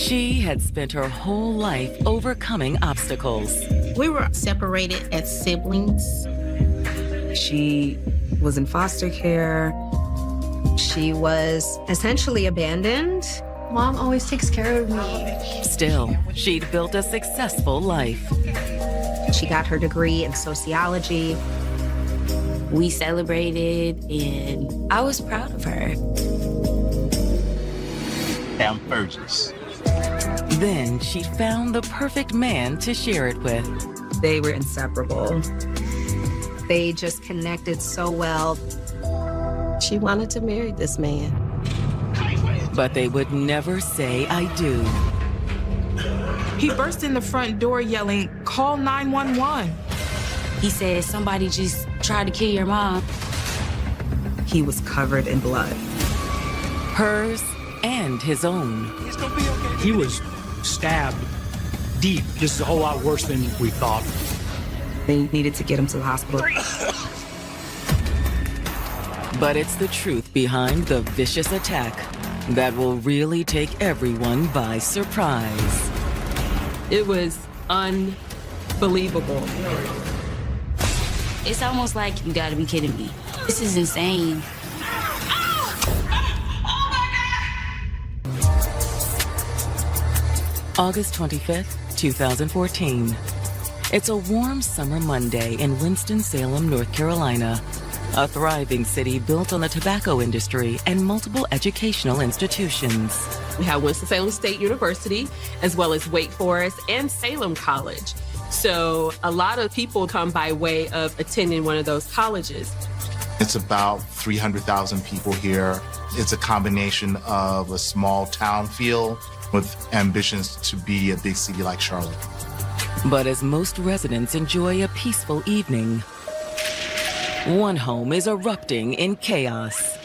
She had spent her whole life overcoming obstacles. We were separated as siblings. She was in foster care. She was essentially abandoned. Mom always takes care of me. Still, she'd built a successful life. She got her degree in sociology. We celebrated, and I was proud of her. I'm Burgess. Then she found the perfect man to share it with. They were inseparable. They just connected so well. She wanted to marry this man. But they would never say I do. He burst in the front door yelling, "Call 911." He said, somebody just tried to kill your mom. He was covered in blood. Hers and his own. He was stabbed deep. This is a whole lot worse than we thought. They needed to get him to the hospital. But it's the truth behind the vicious attack that will really take everyone by surprise. It was unbelievable. It's almost like, you gotta be kidding me. This is insane. August 25th, 2014. It's a warm summer Monday in Winston-Salem, North Carolina, a thriving city built on the tobacco industry and multiple educational institutions. We have Winston-Salem State University, as well as Wake Forest and Salem College. So a lot of people come by way of attending one of those colleges. It's about 300,000 people here. It's a combination of a small town feel with ambitions to be a big city like Charlotte. But as most residents enjoy a peaceful evening, one home is erupting in chaos.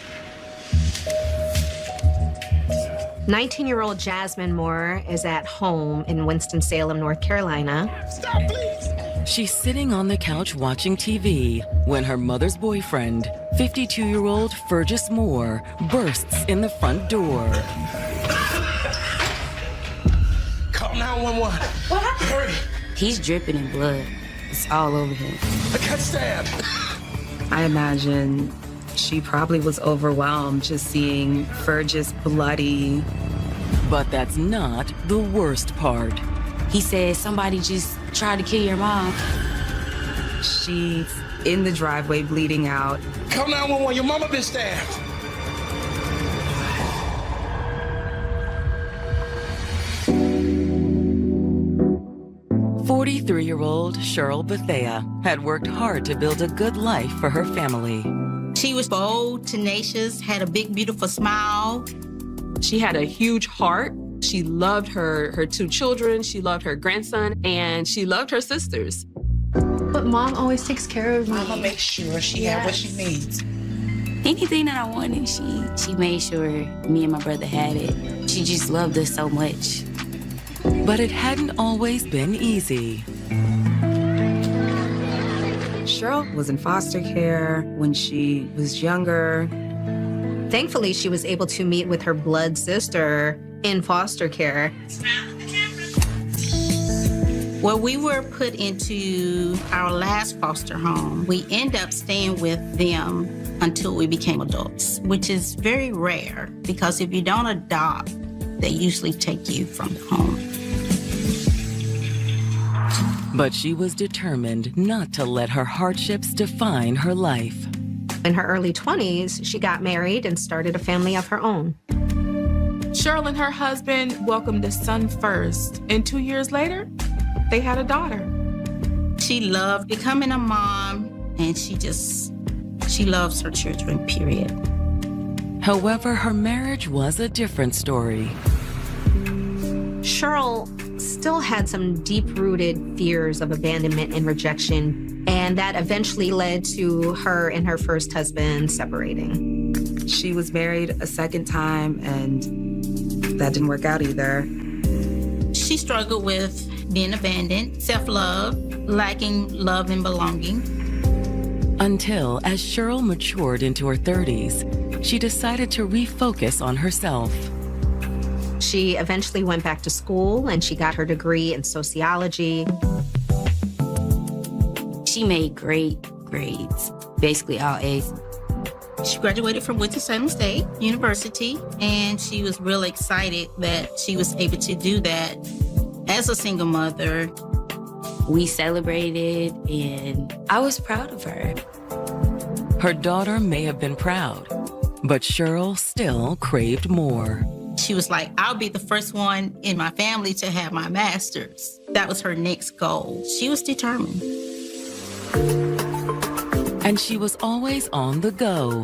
19-year-old Jasmine Moore is at home in Winston-Salem, North Carolina. Stop, please! She's sitting on the couch watching TV when her mother's boyfriend, 52-year-old Fergus Moore, bursts in the front door. Call 911. What happened? Hurry! He's dripping in blood. It's all over him. I got stabbed. I imagine she probably was overwhelmed just seeing Fergus bloody. But that's not the worst part. He said, somebody just tried to kill your mom. She's in the driveway bleeding out. Call 911. Your mama been stabbed. "43-year-old Cheryl Bethea had worked hard to build a good life for her family. She was bold, tenacious, had a big, beautiful smile. She had a huge heart. She loved her two children, she loved her grandson, and she loved her sisters. But Mom always takes care of me. Mama makes sure she has what she needs. Anything that I wanted, she made sure me and my brother had it. She just loved us so much. But it hadn't always been easy. Cheryl was in foster care when she was younger. Thankfully, she was able to meet with her blood sister in foster care. Well, we were put into our last foster home. We end up staying with them until we became adults, which is very rare because if you don't adopt, they usually take you from the home. But she was determined not to let her hardships define her life. In her early 20s, she got married and started a family of her own. Cheryl and her husband welcomed a son first, and 2 years later, they had a daughter. She loved becoming a mom, and she loves her children, period. However, her marriage was a different story. Cheryl still had some deep-rooted fears of abandonment and rejection, and that eventually led to her and her first husband separating. She was married a second time, and that didn't work out either. She struggled with being abandoned, self-love, lacking love and belonging. Until, as Cheryl matured into her 30s, she decided to refocus on herself. She eventually went back to school and she got her degree in sociology. She made great grades, basically all A's. She graduated from Winston-Salem State University, and she was really excited that she was able to do that as a single mother. We celebrated, and I was proud of her. Her daughter may have been proud, but Cheryl still craved more. She was like, I'll be the first one in my family to have my master's. That was her next goal. She was determined. And she was always on the go.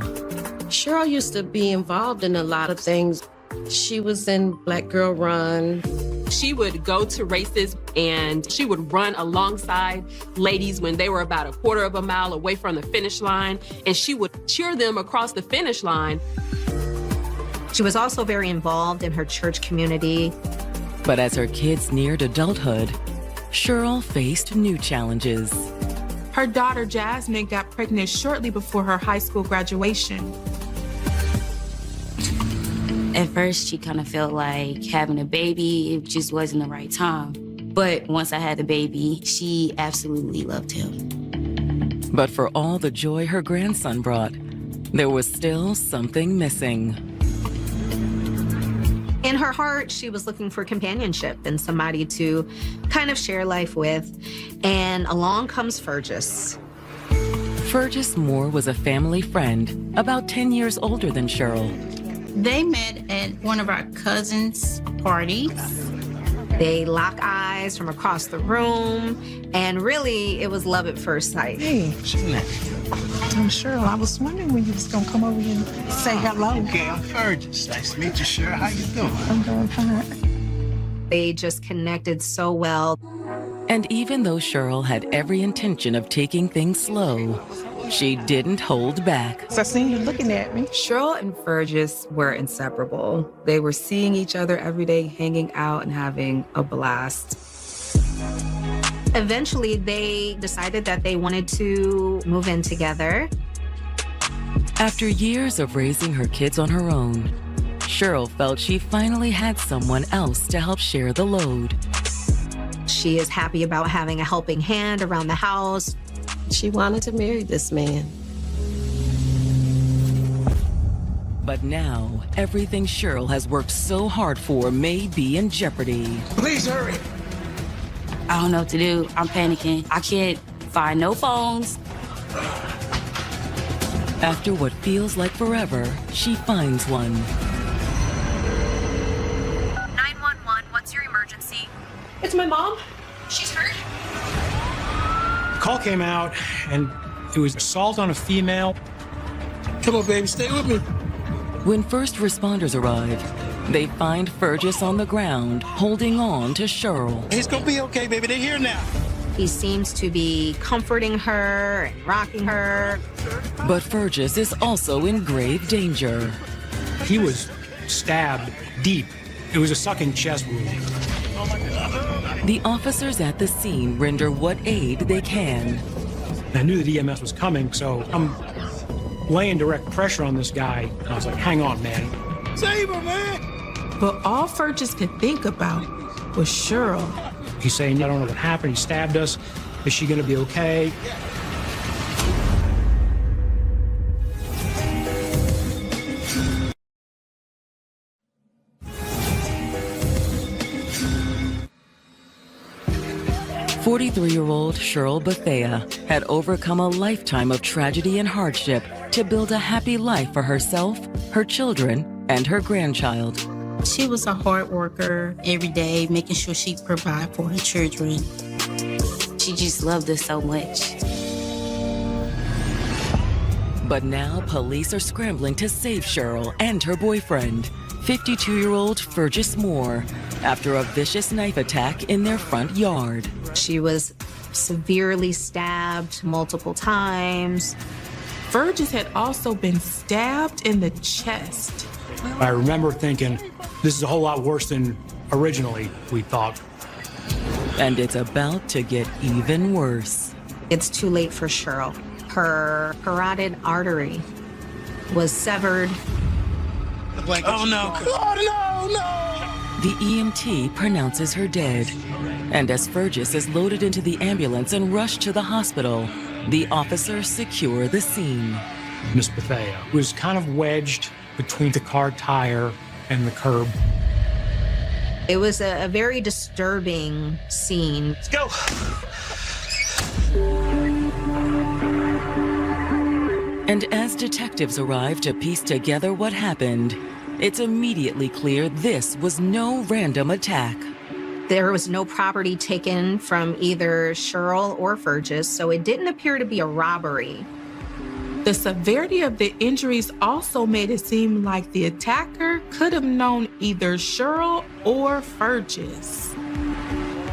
Cheryl used to be involved in a lot of things. She was in Black Girl Run. She would go to races and she would run alongside ladies when they were about a quarter of a mile away from the finish line, and she would cheer them across the finish line. She was also very involved in her church community. But as her kids neared adulthood, Cheryl faced new challenges. Her daughter, Jasmine, got pregnant shortly before her high school graduation. At first, she kind of felt like having a baby, it just wasn't the right time. But once I had the baby, she absolutely loved him. But for all the joy her grandson brought, there was still something missing. In her heart, she was looking for companionship and somebody to kind of share life with. And along comes Fergus. Fergus Moore was a family friend, about 10 years older than Cheryl. They met at one of our cousins' parties. They lock eyes from across the room, and really, it was love at first sight. Hey, I'm Cheryl. I was wondering when you was gonna come over here and say hello. Okay, I'm Fergus. Nice to meet you, Cheryl. How you doing? I'm doing fine. They just connected so well. And even though Cheryl had every intention of taking things slow, she didn't hold back. So I seen you looking at me. Cheryl and Fergus were inseparable. They were seeing each other every day, hanging out and having a blast. Eventually, they decided that they wanted to move in together. After years of raising her kids on her own, Cheryl felt she finally had someone else to help share the load. She is happy about having a helping hand around the house. She wanted to marry this man. But now, everything Cheryl has worked so hard for may be in jeopardy. Please hurry. I don't know what to do. I'm panicking. I can't find no phones. After what feels like forever, she finds one. 911, what's your emergency? It's my mom. She's hurt. The call came out, and it was assault on a female. Come on, baby, stay with me. When first responders arrive, they find Fergus on the ground, holding on to Cheryl. He's gonna be okay, baby. They're here now. He seems to be comforting her and rocking her. But Fergus is also in grave danger. He was stabbed deep. It was a sucking chest wound. The officers at the scene render what aid they can. I knew that EMS was coming, so I'm laying direct pressure on this guy. And I was like, hang on, man. Save her, man. But all Fergus could think about was Cheryl. He's saying, I don't know what happened. He stabbed us. Is she going to be okay? "43-year-old Cheryl Bethea had overcome a lifetime of tragedy and hardship to build a happy life for herself, her children, and her grandchild. She was a hard worker every day, making sure she provided for her children. She just loved us so much. But now police are scrambling to save Cheryl and her boyfriend, 52-year-old Fergus Moore, after a vicious knife attack in their front yard. She was severely stabbed multiple times. Fergus had also been stabbed in the chest. I remember thinking, this is a whole lot worse than originally we thought. And it's about to get even worse. It's too late for Cheryl. Her carotid artery was severed. Oh, no. Oh, no, no. the EMT pronounces her dead. And as Fergus is loaded into the ambulance and rushed to the hospital, the officers secure the scene. Miss Bethea was kind of wedged between the car tire and the curb. It was a very disturbing scene. Let's go. And as detectives arrive to piece together what happened, it's immediately clear this was no random attack. There was no property taken from either Cheryl or Fergus, so it didn't appear to be a robbery. The severity of the injuries also made it seem like the attacker could have known either Cheryl or Fergus.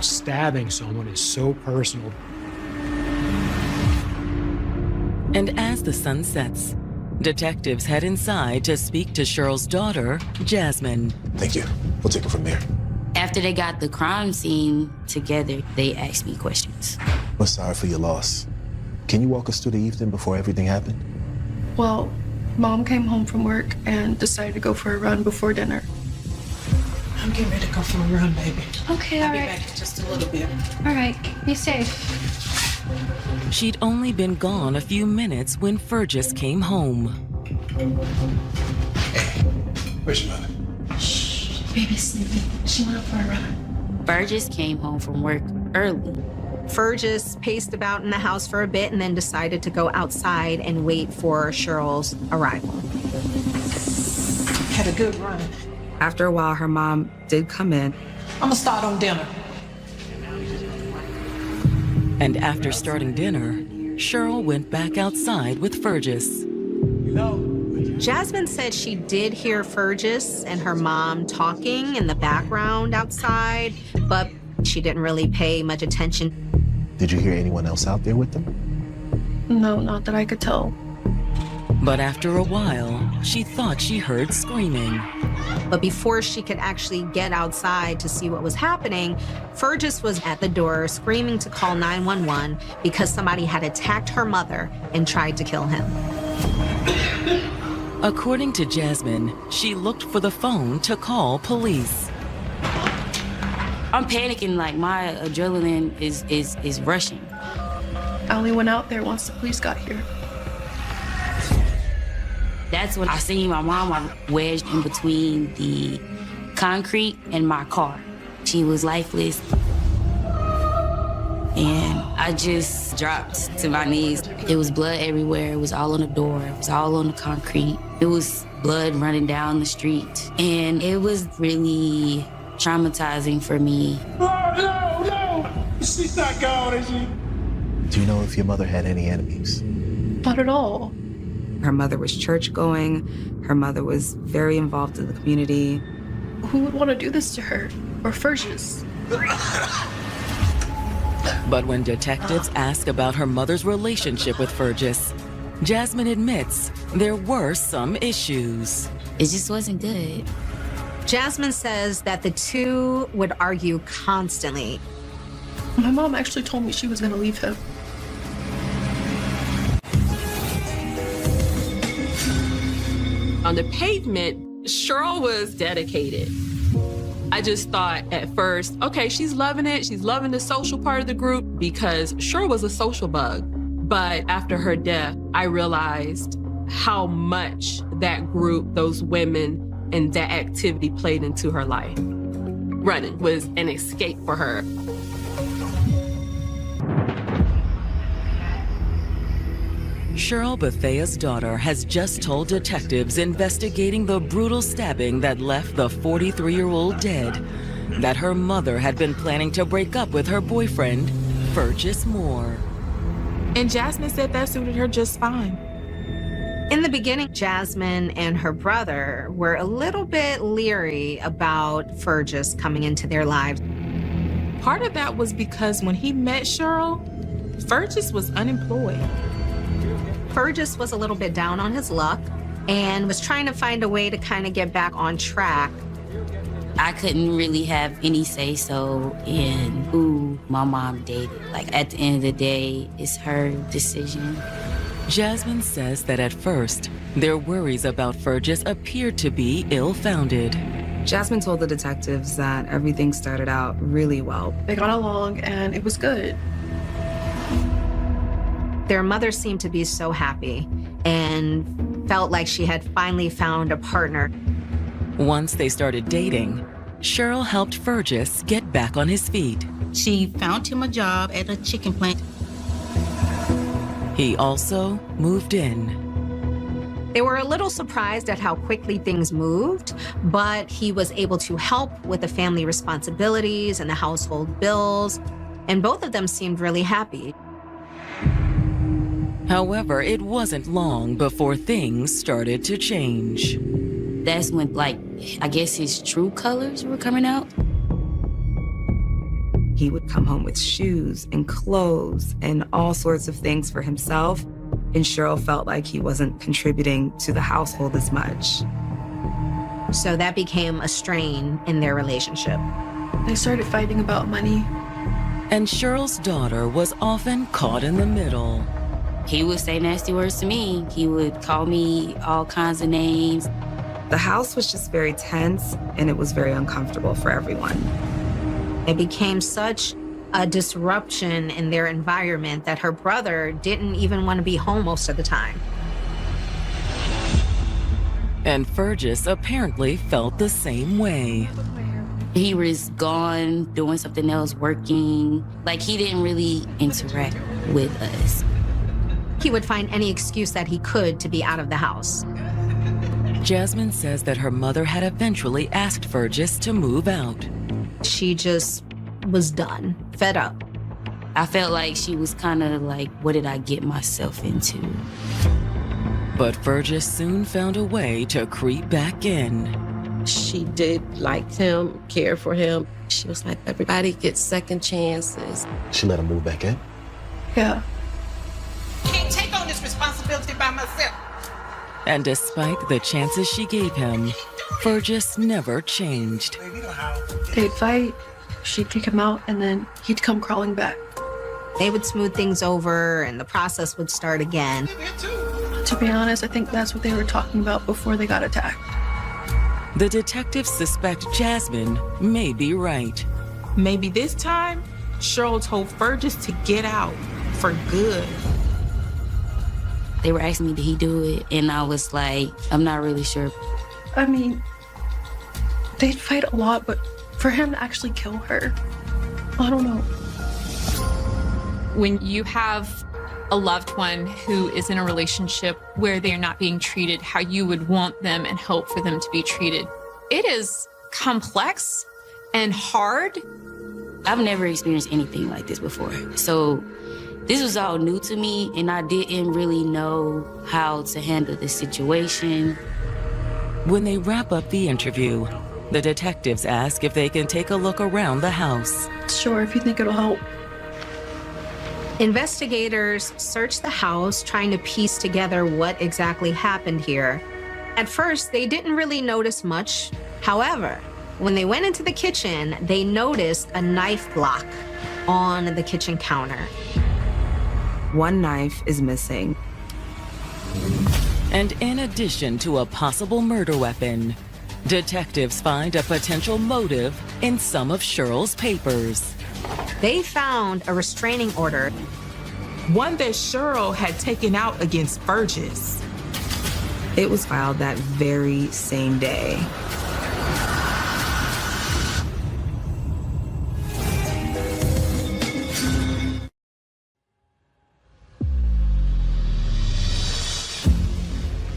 Stabbing someone is so personal. And as the sun sets, detectives head inside to speak to Cheryl's daughter, Jasmine. Thank you. We'll take it from there. After they got the crime scene together, they asked me questions. We're sorry for your loss. Can you walk us through the evening before everything happened? Well, Mom came home from work and decided to go for a run before dinner. I'm getting ready to go for a run, baby. Okay, all I'll be right. back in just a little bit. All right, be safe. She'd only been gone a few minutes when Fergus came home. Where's your mother? Baby's sleeping. She went out for a run. Burgess came home from work early. Fergus paced about in the house for a bit and then decided to go outside and wait for Cheryl's arrival. Had a good run. After a while, her mom did come in. I'm gonna start on dinner. And after starting dinner, Cheryl went back outside with Fergus. Jasmine said she did hear Fergus and her mom talking in the background outside, but she didn't really pay much attention. Did you hear anyone else out there with them? No, not that I could tell. But after a while, she thought she heard screaming. But before she could actually get outside to see what was happening, Fergus was at the door screaming to call 911 because somebody had attacked her mother and tried to kill him. According to Jasmine, she looked for the phone to call police. I'm panicking, like my adrenaline is rushing. I only went out there once the police got here. That's when I seen my mom wedged in between the concrete and my car. She was lifeless. And I just dropped to my knees. It was blood everywhere. It was all on the door. It was all on the concrete. It was blood running down the street. And it was really traumatizing for me. Oh, no. She's not gone, is she? Do you know if your mother had any enemies? Not at all. Her mother was church-going. Her mother was very involved in the community. Who would want to do this to her? Or Fergus? But when detectives ask about her mother's relationship with Fergus, Jasmine admits there were some issues. It just wasn't good. Jasmine says that the two would argue constantly. My mom actually told me she was going to leave him. On the pavement, Cheryl was dedicated. I just thought at first, okay, she's loving it. She's loving the social part of the group because Cheryl was a social bug. But after her death, I realized how much that group, those women, and that activity played into her life. Running was an escape for her. Cheryl Bethea's daughter has just told detectives investigating the brutal stabbing that left the 43-year-old dead that her mother had been planning to break up with her boyfriend, Fergus Moore. And Jasmine said that suited her just fine. In the beginning, Jasmine and her brother were a little bit leery about Fergus coming into their lives. Part of that was because when he met Cheryl, Fergus was unemployed. Fergus was a little bit down on his luck and was trying to find a way to kind of get back on track. I couldn't really have any say-so in who my mom dated. Like, at the end of the day, it's her decision. Jasmine says that at first, their worries about Fergus appeared to be ill-founded. Jasmine told the detectives that everything started out really well. They got along and it was good. Their mother seemed to be so happy and felt like she had finally found a partner. Once they started dating, Cheryl helped Fergus get back on his feet. She found him a job at a chicken plant. He also moved in. They were a little surprised at how quickly things moved, but he was able to help with the family responsibilities and the household bills, and both of them seemed really happy. However, it wasn't long before things started to change. That's when, I guess his true colors were coming out. He would come home with shoes and clothes and all sorts of things for himself, and Cheryl felt like he wasn't contributing to the household as much. So that became a strain in their relationship. They started fighting about money. And Cheryl's daughter was often caught in the middle. He would say nasty words to me. He would call me all kinds of names. The house was just very tense, and it was very uncomfortable for everyone. It became such a disruption in their environment that her brother didn't even want to be home most of the time. And Fergus apparently felt the same way. He was gone, doing something else, working. He didn't really interact with us. He would find any excuse that he could to be out of the house. Jasmine says that her mother had eventually asked Fergus to move out. She just was done, fed up. I felt like she was kind of like, what did I get myself into? But Fergus soon found a way to creep back in. She did like him, care for him. She was like, everybody gets second chances. She let him move back in? Yeah. Can't take on this responsibility by myself. And despite the chances she gave him, Fergus never changed. They'd fight, she'd kick him out, and then he'd come crawling back. They would smooth things over, and the process would start again. To be honest, I think that's what they were talking about before they got attacked. The detectives suspect Jasmine may be right. Maybe this time, Cheryl told Fergus to get out for good. They were asking me, did he do it? And I was like, I'm not really sure. I mean, they'd fight a lot, but for him to actually kill her, I don't know. When you have a loved one who is in a relationship where they are not being treated how you would want them and hope for them to be treated, it is complex and hard. I've never experienced anything like this before. So this was all new to me, and I didn't really know how to handle the situation. When they wrap up the interview, the detectives ask if they can take a look around the house. Sure, if you think it'll help. Investigators searched the house, trying to piece together what exactly happened here. At first, they didn't really notice much. However, when they went into the kitchen, they noticed a knife block on the kitchen counter. One knife is missing. And in addition to a possible murder weapon, detectives find a potential motive in some of Cheryl's papers. They found a restraining order. One that Cheryl had taken out against Fergus. It was filed that very same day.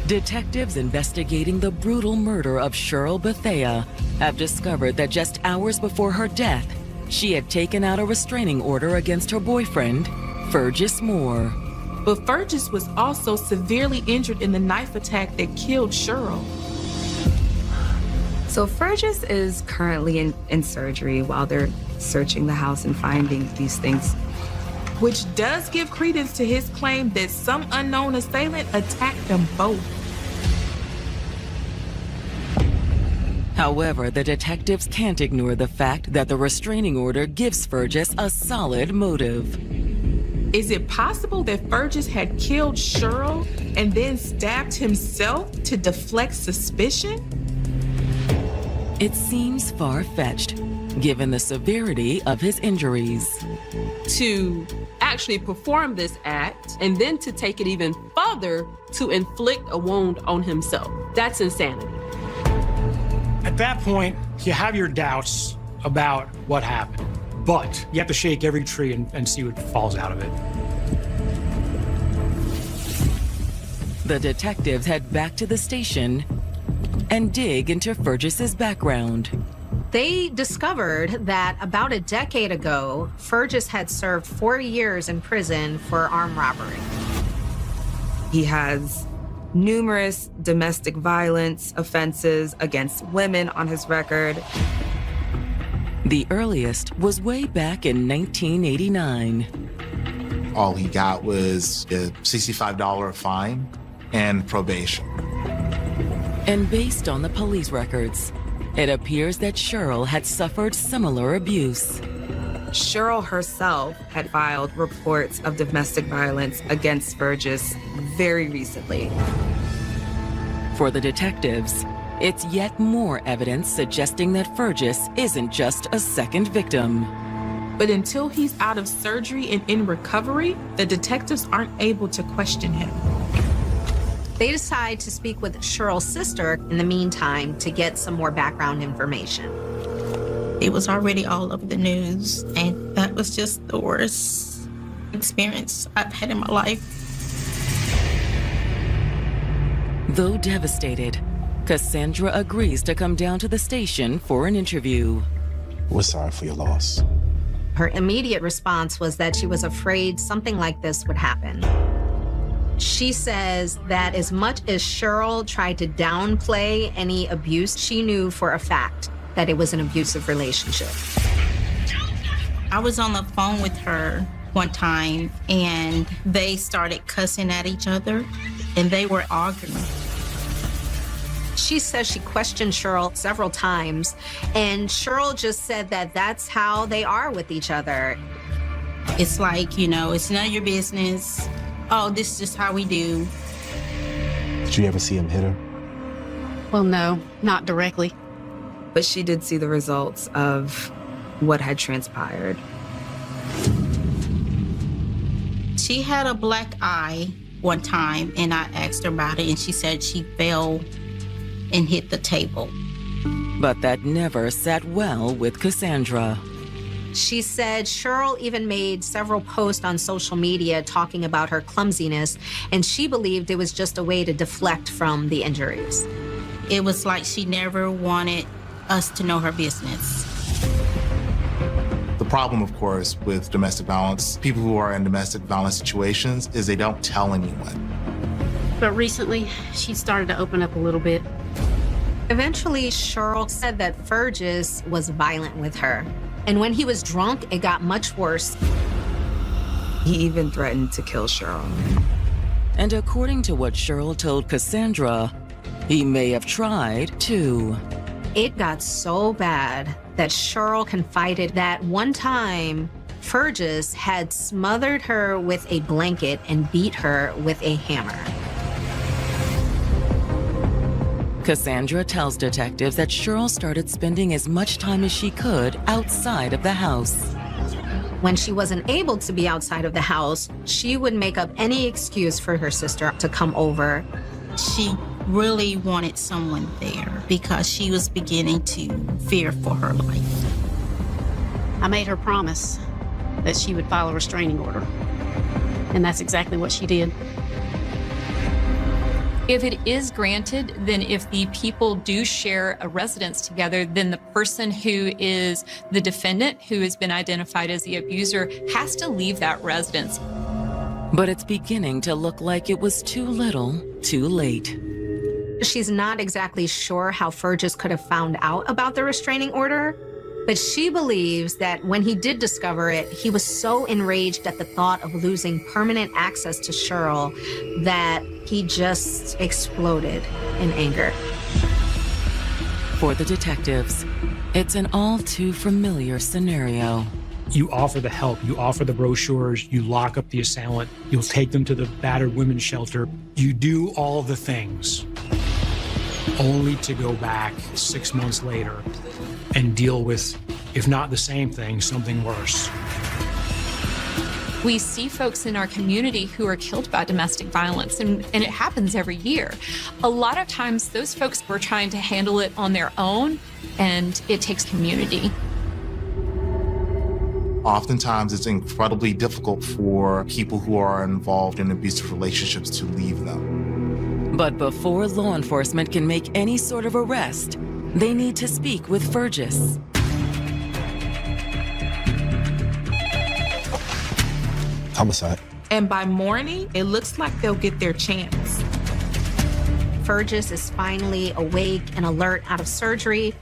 Detectives investigating the brutal murder of Cheryl Bethea have discovered that just hours before her death, she had taken out a restraining order against her boyfriend, Fergus Moore. But Fergus was also severely injured in the knife attack that killed Cheryl. So Fergus is currently in surgery while they're searching the house and finding these things. Which does give credence to his claim that some unknown assailant attacked them both. However, the detectives can't ignore the fact that the restraining order gives Fergus a solid motive. Is it possible that Fergus had killed Cheryl and then stabbed himself to deflect suspicion? It seems far-fetched, given the severity of his injuries. To actually perform this act and then to take it even further to inflict a wound on himself. That's insanity. At that point, you have your doubts about what happened, but you have to shake every tree and see what falls out of it. The detectives head back to the station and dig into Fergus's background. They discovered that about a decade ago, Fergus had served 4 years in prison for armed robbery. He has numerous domestic violence offenses against women on his record. The earliest was way back in 1989. All he got was a $65 fine and probation. And based on the police records, it appears that Cheryl had suffered similar abuse. Cheryl herself had filed reports of domestic violence against Fergus very recently. For the detectives, it's yet more evidence suggesting that Fergus isn't just a second victim. But until he's out of surgery and in recovery, the detectives aren't able to question him. They decide to speak with Cheryl's sister in the meantime to get some more background information. It was already all over the news, and that was just the worst experience I've had in my life. Though devastated, Cassandra agrees to come down to the station for an interview. We're sorry for your loss. Her immediate response was that she was afraid something like this would happen. She says that as much as Cheryl tried to downplay any abuse, she knew for a fact that it was an abusive relationship. I was on the phone with her one time, and they started cussing at each other, and they were arguing. She says she questioned Cheryl several times, and Cheryl just said that that's how they are with each other. It's like, it's none of your business. Oh, this is just how we do. Did you ever see him hit her? Well, no, not directly. But she did see the results of what had transpired. She had a black eye one time, and I asked her about it, and she said she fell and hit the table. But that never sat well with Cassandra. She said Cheryl even made several posts on social media talking about her clumsiness, and she believed it was just a way to deflect from the injuries. It was like she never wanted us to know her business. The problem, of course, with domestic violence, people who are in domestic violence situations, is they don't tell anyone. But recently, she started to open up a little bit. Eventually, Cheryl said that Fergus was violent with her. And when he was drunk, it got much worse. He even threatened to kill Cheryl. And according to what Cheryl told Cassandra, he may have tried too. It got so bad that Cheryl confided that one time, Fergus had smothered her with a blanket and beat her with a hammer. Cassandra tells detectives that Cheryl started spending as much time as she could outside of the house. When she wasn't able to be outside of the house, she would make up any excuse for her sister to come over. She really wanted someone there because she was beginning to fear for her life. I made her promise that she would file a restraining order. And that's exactly what she did. If it is granted, then if the people do share a residence together, then the person who is the defendant, who has been identified as the abuser, has to leave that residence. But it's beginning to look like it was too little, too late. She's not exactly sure how Fergus could have found out about the restraining order, but she believes that when he did discover it, he was so enraged at the thought of losing permanent access to Cheryl that he just exploded in anger. For the detectives, it's an all too familiar scenario. You offer the help, you offer the brochures, you lock up the assailant, you'll take them to the battered women's shelter. You do all the things. only to go back 6 months later and deal with, if not the same thing, something worse. We see folks in our community who are killed by domestic violence, and it happens every year. A lot of times, those folks were trying to handle it on their own, and it takes community. Oftentimes, it's incredibly difficult for people who are involved in abusive relationships to leave them. But before law enforcement can make any sort of arrest, they need to speak with Fergus. Homicide. And by morning, it looks like they'll get their chance. Fergus is finally awake and alert out of surgery.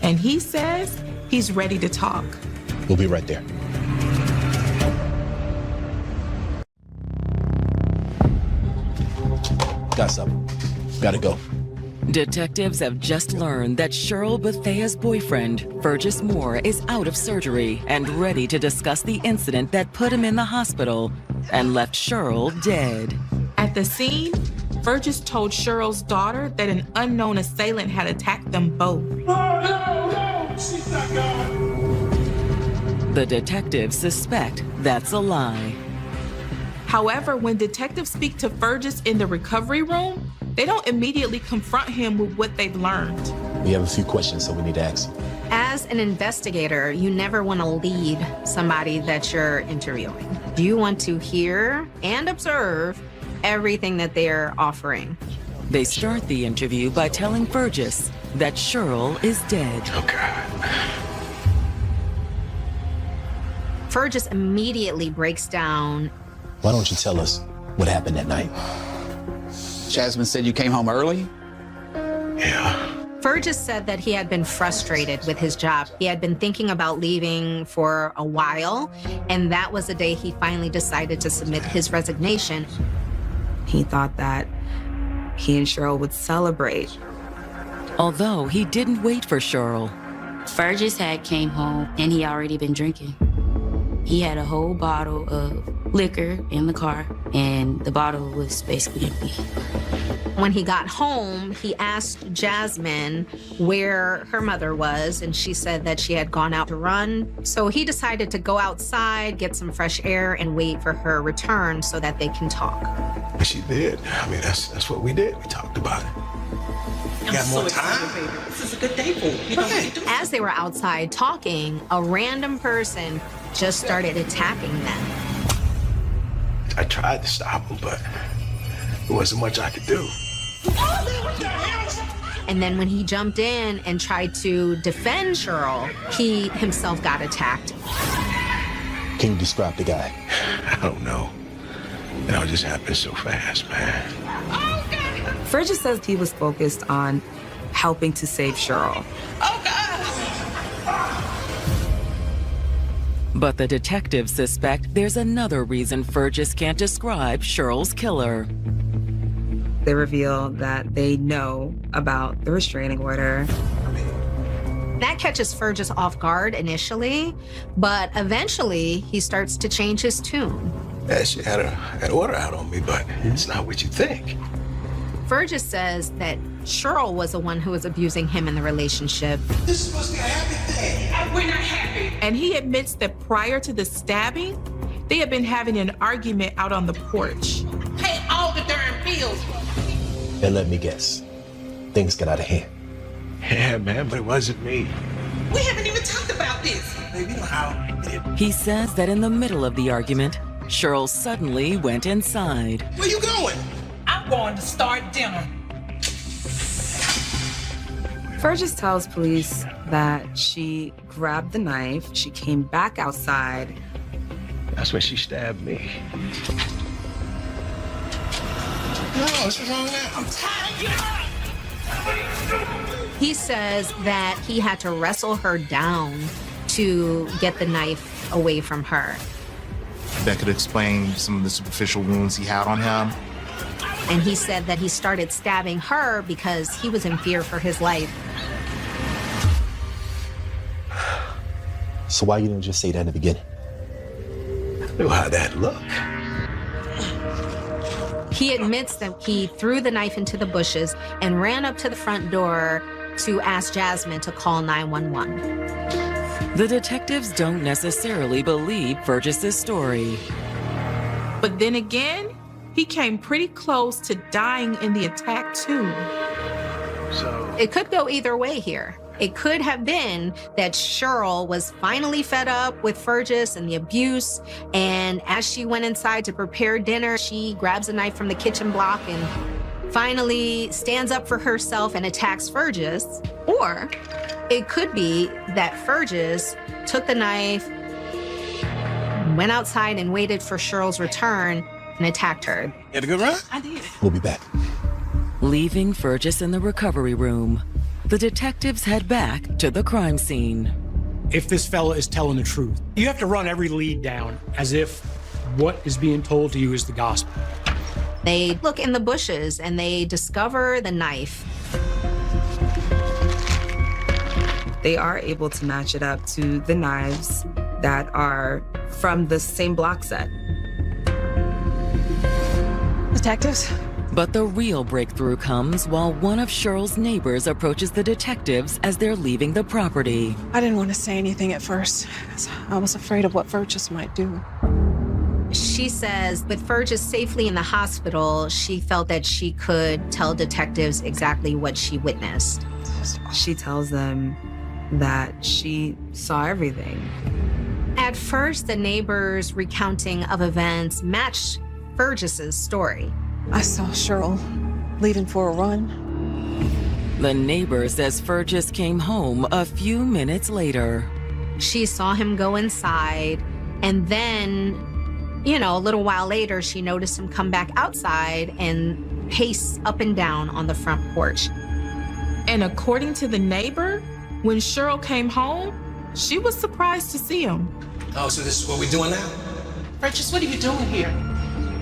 And he says he's ready to talk. We'll be right there. Got something. Gotta go. Detectives have just learned that Cheryl Bethea's boyfriend, Fergus Moore, is out of surgery and ready to discuss the incident that put him in the hospital and left Cheryl dead. At the scene, Fergus told Cheryl's daughter that an unknown assailant had attacked them both. No, she's not gone. The detectives suspect that's a lie. However, when detectives speak to Fergus in the recovery room, they don't immediately confront him with what they've learned. We have a few questions, so we need to ask you. As an investigator, you never want to lead somebody that you're interviewing. You want to hear and observe everything that they're offering. They start the interview by telling Fergus that Cheryl is dead. Oh, God. Fergus immediately breaks down. Why don't you tell us what happened that night? Jasmine said you came home early? Yeah. Fergus said that he had been frustrated with his job. He had been thinking about leaving for a while, and that was the day he finally decided to submit his resignation. He thought that he and Cheryl would celebrate. Although he didn't wait for Cheryl. Fergus had came home and he already been drinking. He had a whole bottle of liquor in the car, and the bottle was basically empty. When he got home, he asked Jasmine where her mother was, and she said that she had gone out to run. So he decided to go outside, get some fresh air, and wait for her return so that they can talk. She did. I mean, that's what we did. We talked about it. You got more time? This is a good day for you. As they were outside talking, a random person just started attacking them. I tried to stop him, but there wasn't much I could do. And then when he jumped in and tried to defend Cheryl, he himself got attacked. Can you describe the guy? I don't know. It all just happened so fast, man. Fergus says he was focused on helping to save Cheryl. But the detectives suspect there's another reason Fergus can't describe Cheryl's killer. They reveal that they know about the restraining order. That catches Fergus off guard initially, but eventually he starts to change his tune. Yeah, she had an order out on me, but it's not what you think. Fergus says that Cheryl was the one who was abusing him in the relationship. This is supposed to be a happy thing. We're not happy. And he admits that prior to the stabbing, they had been having an argument out on the porch. Pay all the darn bills. And let me guess, things got out of hand. Yeah, man, but it wasn't me. We haven't even talked about this. Baby, you know how He says that in the middle of the argument, Cheryl suddenly went inside. Where you going? I'm going to start dinner. Fergus tells police that she grabbed the knife, she came back outside. That's when she stabbed me. No, what's wrong now? I'm tired of He says that he had to wrestle her down to get the knife away from her. That could explain some of the superficial wounds he had on him. And he said that he started stabbing her because he was in fear for his life. So why you didn't just say that in the beginning? I knew how that looked. He admits that he threw the knife into the bushes and ran up to the front door to ask Jasmine to call 911. The detectives don't necessarily believe Fergus's story. But then again, he came pretty close to dying in the attack too. So it could go either way here. It could have been that Cheryl was finally fed up with Fergus and the abuse, and as she went inside to prepare dinner, she grabs a knife from the kitchen block and finally stands up for herself and attacks Fergus. Or it could be that Fergus took the knife, went outside and waited for Cheryl's return and attacked her. You had a good run? I did. We'll be back. Leaving Fergus in the recovery room, the detectives head back to the crime scene. If this fella is telling the truth, you have to run every lead down as if what is being told to you is the gospel. They look in the bushes and they discover the knife. They are able to match it up to the knives that are from the same block set. Detectives? But the real breakthrough comes while one of Cheryl's neighbors approaches the detectives as they're leaving the property. I didn't want to say anything at first, 'cause I was afraid of what Fergus might do. She says with Fergus safely in the hospital, she felt that she could tell detectives exactly what she witnessed. She tells them that she saw everything. At first, the neighbors' recounting of events matched Fergus's story. I saw Cheryl leaving for a run. The neighbor says Fergus came home a few minutes later. She saw him go inside, and then, a little while later, she noticed him come back outside and pace up and down on the front porch. And according to the neighbor, when Cheryl came home, she was surprised to see him. Oh, so this is what we're doing now? Fergus, what are you doing here?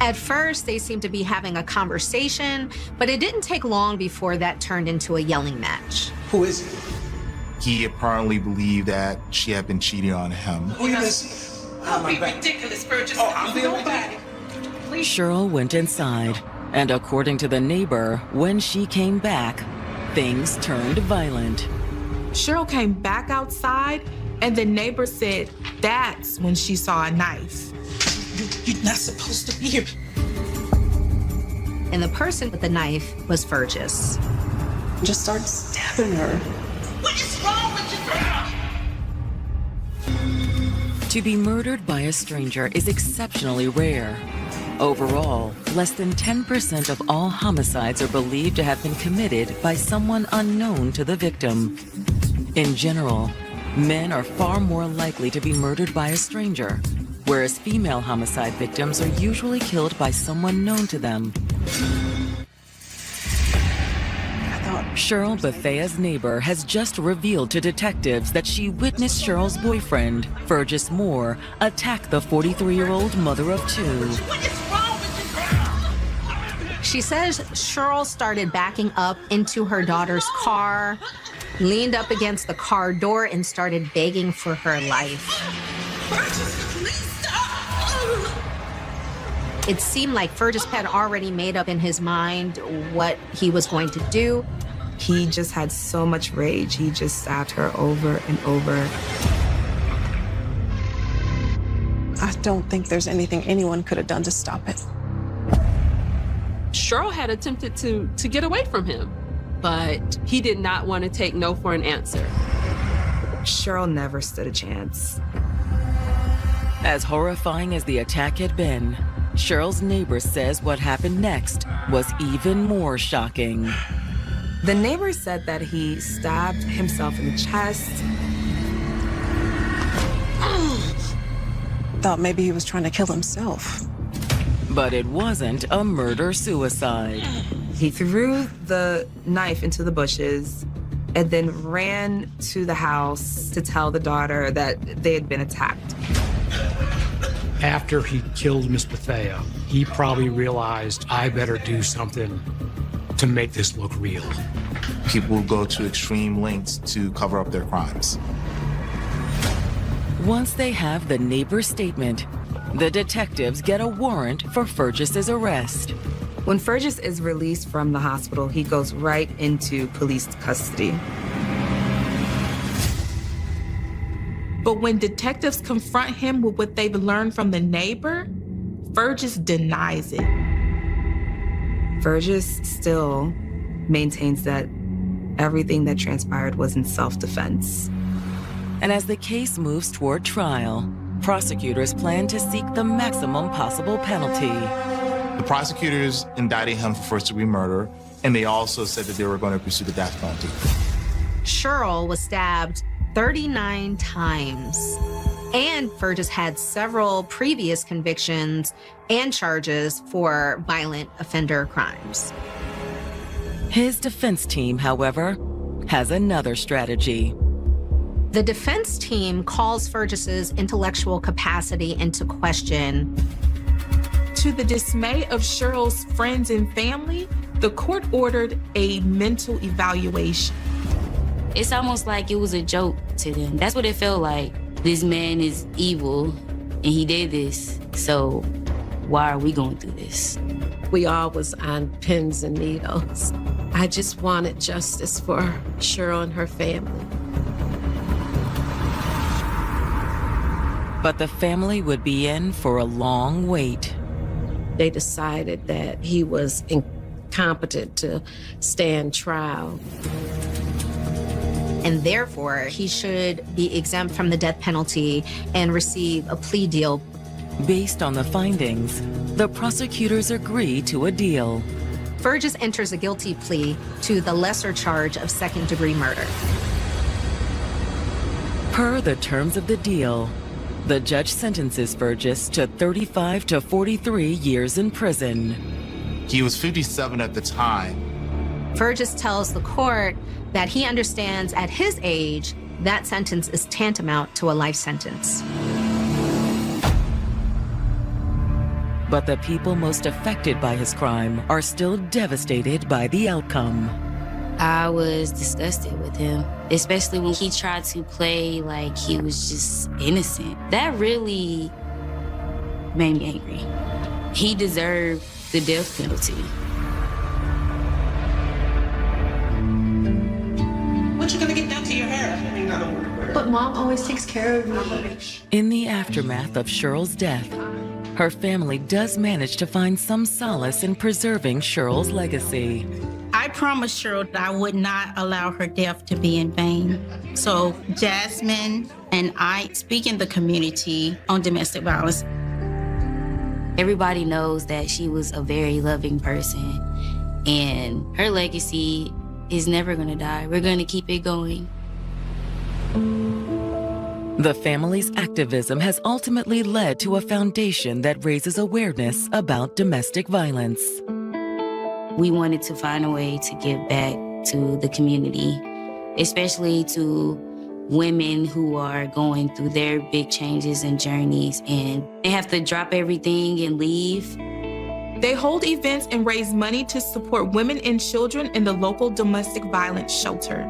At first, they seemed to be having a conversation, but it didn't take long before that turned into a yelling match. Who is he? He apparently believed that she had been cheating on him. Who you been seeing? Don't be ridiculous, Fergus. Oh, I'm being Nobody. Cheryl went inside, and according to the neighbor, when she came back, things turned violent. Cheryl came back outside, and the neighbor said that's when she saw a knife. You're not supposed to be here. And the person with the knife was Fergus. Just start stabbing her. What is wrong with you? To be murdered by a stranger is exceptionally rare. Overall, less than 10% of all homicides are believed to have been committed by someone unknown to the victim. In general, men are far more likely to be murdered by a stranger, whereas female homicide victims are usually killed by someone known to them. Cheryl Bethea's neighbor has just revealed to detectives that she witnessed Cheryl's boyfriend, Fergus Moore, attack the 43-year-old mother of two. She says Cheryl started backing up into her daughter's car, leaned up against the car door, and started begging for her life. It seemed like Fergus had already made up in his mind what he was going to do. He just had so much rage. He just stabbed her over and over. I don't think there's anything anyone could have done to stop it. Cheryl had attempted to get away from him, but he did not want to take no for an answer. Cheryl never stood a chance. As horrifying as the attack had been, Cheryl's neighbor says what happened next was even more shocking. The neighbor said that he stabbed himself in the chest. Thought maybe he was trying to kill himself. But it wasn't a murder-suicide. He threw the knife into the bushes and then ran to the house to tell the daughter that they had been attacked. After he killed Miss Bethea, he probably realized, I better do something to make this look real. People go to extreme lengths to cover up their crimes. Once they have the neighbor's statement, the detectives get a warrant for Fergus's arrest. When Fergus is released from the hospital, he goes right into police custody. But when detectives confront him with what they've learned from the neighbor, Fergus denies it. Fergus still maintains that everything that transpired was in self-defense. And as the case moves toward trial, prosecutors plan to seek the maximum possible penalty. The prosecutors indicted him for first-degree murder, and they also said that they were going to pursue the death penalty. Cheryl was stabbed 39 times. And Fergus had several previous convictions and charges for violent offender crimes. His defense team, however, has another strategy. The defense team calls Fergus's intellectual capacity into question. To the dismay of Cheryl's friends and family, the court ordered a mental evaluation. It's almost like it was a joke to them. That's what it felt like. This man is evil, and he did this, so why are we going through this? We all was on pins and needles. I just wanted justice for Cheryl and her family. But the family would be in for a long wait. They decided that he was incompetent to stand trial. And therefore, he should be exempt from the death penalty and receive a plea deal. Based on the findings, the prosecutors agree to a deal. Fergus enters a guilty plea to the lesser charge of second-degree murder. Per the terms of the deal, the judge sentences Fergus to 35 to 43 years in prison. He was 57 at the time. Fergus tells the court that he understands at his age that sentence is tantamount to a life sentence. But the people most affected by his crime are still devastated by the outcome. I was disgusted with him, especially when he tried to play like he was just innocent. That really made me angry. He deserved the death penalty. What you gonna get done to your hair? But Mom always takes care of me. In the aftermath of Cheryl's death, her family does manage to find some solace in preserving Cheryl's legacy. I promised Cheryl that I would not allow her death to be in vain. So Jasmine and I speak in the community on domestic violence. Everybody knows that she was a very loving person, and her legacy is never gonna die. We're gonna keep it going. The family's activism has ultimately led to a foundation that raises awareness about domestic violence. We wanted to find a way to give back to the community, especially to women who are going through their big changes and journeys, and they have to drop everything and leave. They hold events and raise money to support women and children in the local domestic violence shelter.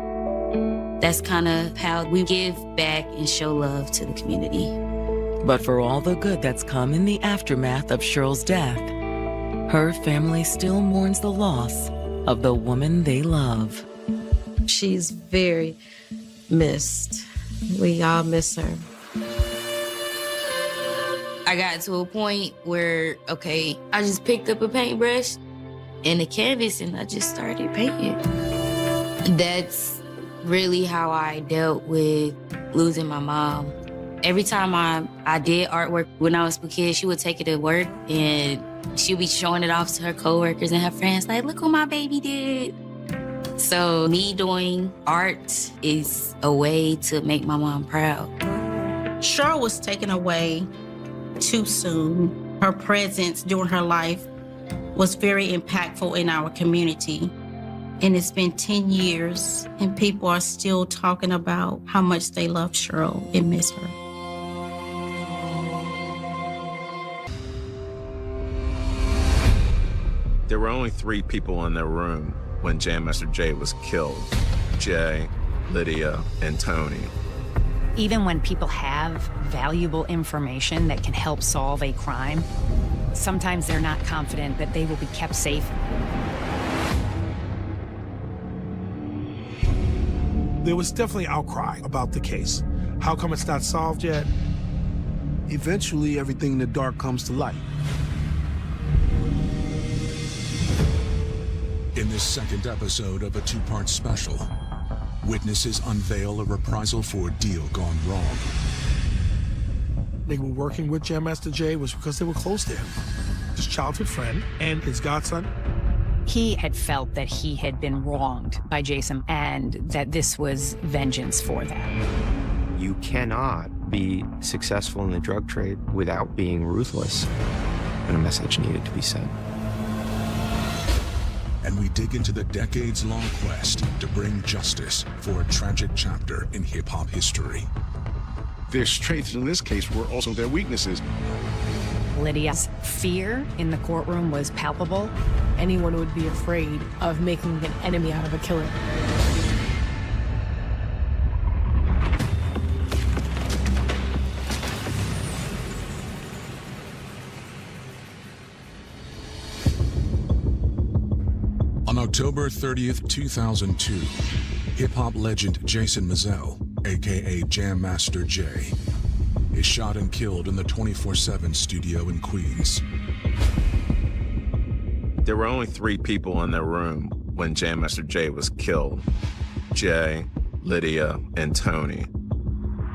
That's kind of how we give back and show love to the community. But for all the good that's come in the aftermath of Cheryl's death, her family still mourns the loss of the woman they love. She's very missed. We all miss her. I got to a point where, okay, I just picked up a paintbrush and a canvas and I just started painting. That's really how I dealt with losing my mom. Every time I did artwork when I was a kid, she would take it to work and she'd be showing it off to her coworkers and her friends, like, look what my baby did. So me doing art is a way to make my mom proud. Cheryl was taken away too soon. Her presence during her life was very impactful in our community. And it's been 10 years, and people are still talking about how much they love Cheryl and miss her. There were only 3 people in the room when Jam Master Jay was killed: Jay, Lydia, and Tony. Even when people have valuable information that can help solve a crime, sometimes they're not confident that they will be kept safe. There was definitely outcry about the case. How come it's not solved yet? Eventually, everything in the dark comes to light. In this second episode of a two-part special, witnesses unveil a reprisal for a deal gone wrong. They were working with Jam Master Jay was because they were close to him. His childhood friend and his godson. He had felt that he had been wronged by Jason and that this was vengeance for that. You cannot be successful in the drug trade without being ruthless, and a message needed to be sent. And we dig into the decades-long quest to bring justice for a tragic chapter in hip-hop history. Their strengths in this case were also their weaknesses. Lydia's fear in the courtroom was palpable. Anyone would be afraid of making an enemy out of a killer. On October 30th, 2002, hip-hop legend Jason Mizell, aka Jam Master Jay, is shot and killed in the 24/7 studio in Queens. There were only 3 people in the room when Jam Master Jay was killed: Jay, Lydia, and Tony.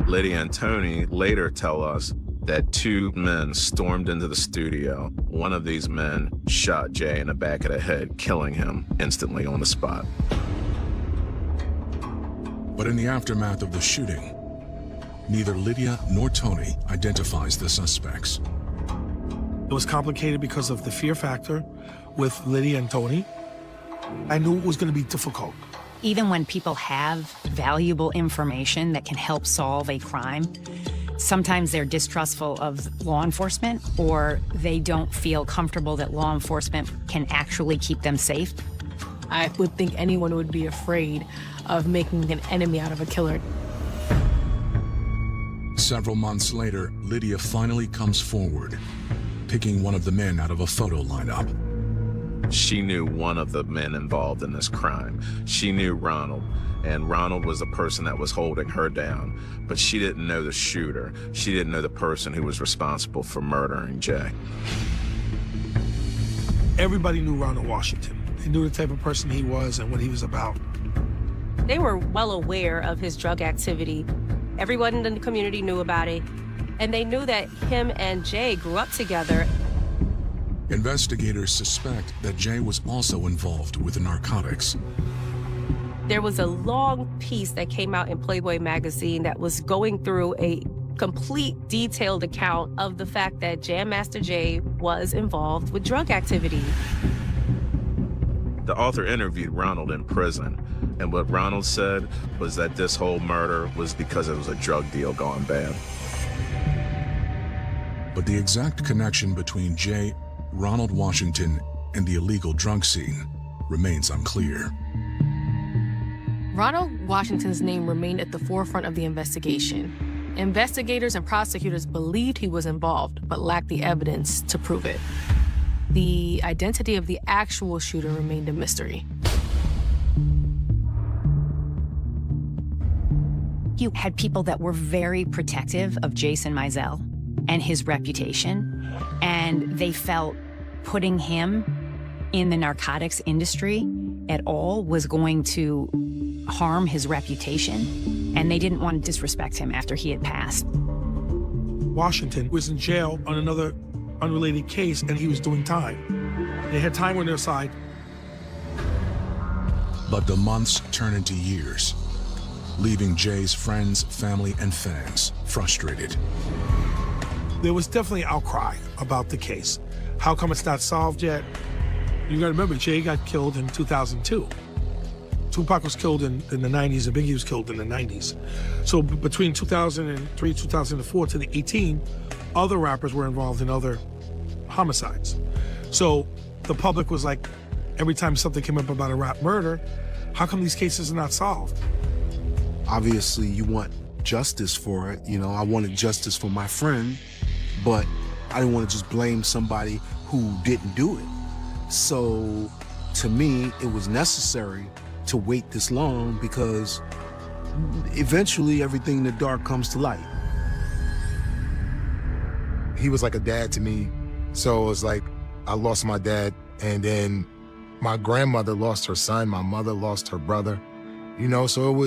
Lydia and Tony later tell us that 2 men stormed into the studio. One of these men shot Jay in the back of the head, killing him instantly on the spot. But in the aftermath of the shooting, neither Lydia nor Tony identifies the suspects. It was complicated because of the fear factor with Lydia and Tony. I knew it was going to be difficult. Even when people have valuable information that can help solve a crime, sometimes they're distrustful of law enforcement, or they don't feel comfortable that law enforcement can actually keep them safe. I would think anyone would be afraid of making an enemy out of a killer. Several months later, Lydia finally comes forward, picking one of the men out of a photo lineup. She knew one of the men involved in this crime. She knew Ronald, and Ronald was the person that was holding her down, but she didn't know the shooter. She didn't know the person who was responsible for murdering Jay. Everybody knew Ronald Washington. They knew the type of person he was and what he was about. They were well aware of his drug activity. Everyone in the community knew about it, and they knew that him and Jay grew up together. Investigators suspect that Jay was also involved with the narcotics. There was a long piece that came out in Playboy magazine that was going through a complete detailed account of the fact that Jam Master Jay was involved with drug activity. The author interviewed Ronald in prison, and what Ronald said was that this whole murder was because it was a drug deal gone bad. But the exact connection between Jay, Ronald Washington, and the illegal drug scene remains unclear. Ronald Washington's name remained at the forefront of the investigation. Investigators and prosecutors believed he was involved, but lacked the evidence to prove it. The identity of the actual shooter remained a mystery. You had people that were very protective of Jason Mizell and his reputation, and they felt putting him in the narcotics industry at all was going to harm his reputation, and they didn't want to disrespect him after he had passed. Washington was in jail on another unrelated case, and he was doing time. They had time on their side. But the months turn into years, leaving Jay's friends, family, and fans frustrated. There was definitely outcry about the case. How come it's not solved yet? You gotta remember, Jay got killed in 2002. Tupac was killed in the 90s, and Biggie was killed in the 90s. So between 2003, 2004 to the 18, other rappers were involved in other homicides. So the public was like, every time something came up about a rap murder, how come these cases are not solved? Obviously, you want justice for it. You know, I wanted justice for my friend, but I didn't want to just blame somebody who didn't do it. So to me, it was necessary to wait this long because eventually everything in the dark comes to light. He was like a dad to me. So it was like, I lost my dad, and then my grandmother lost her son, my mother lost her brother, you know, so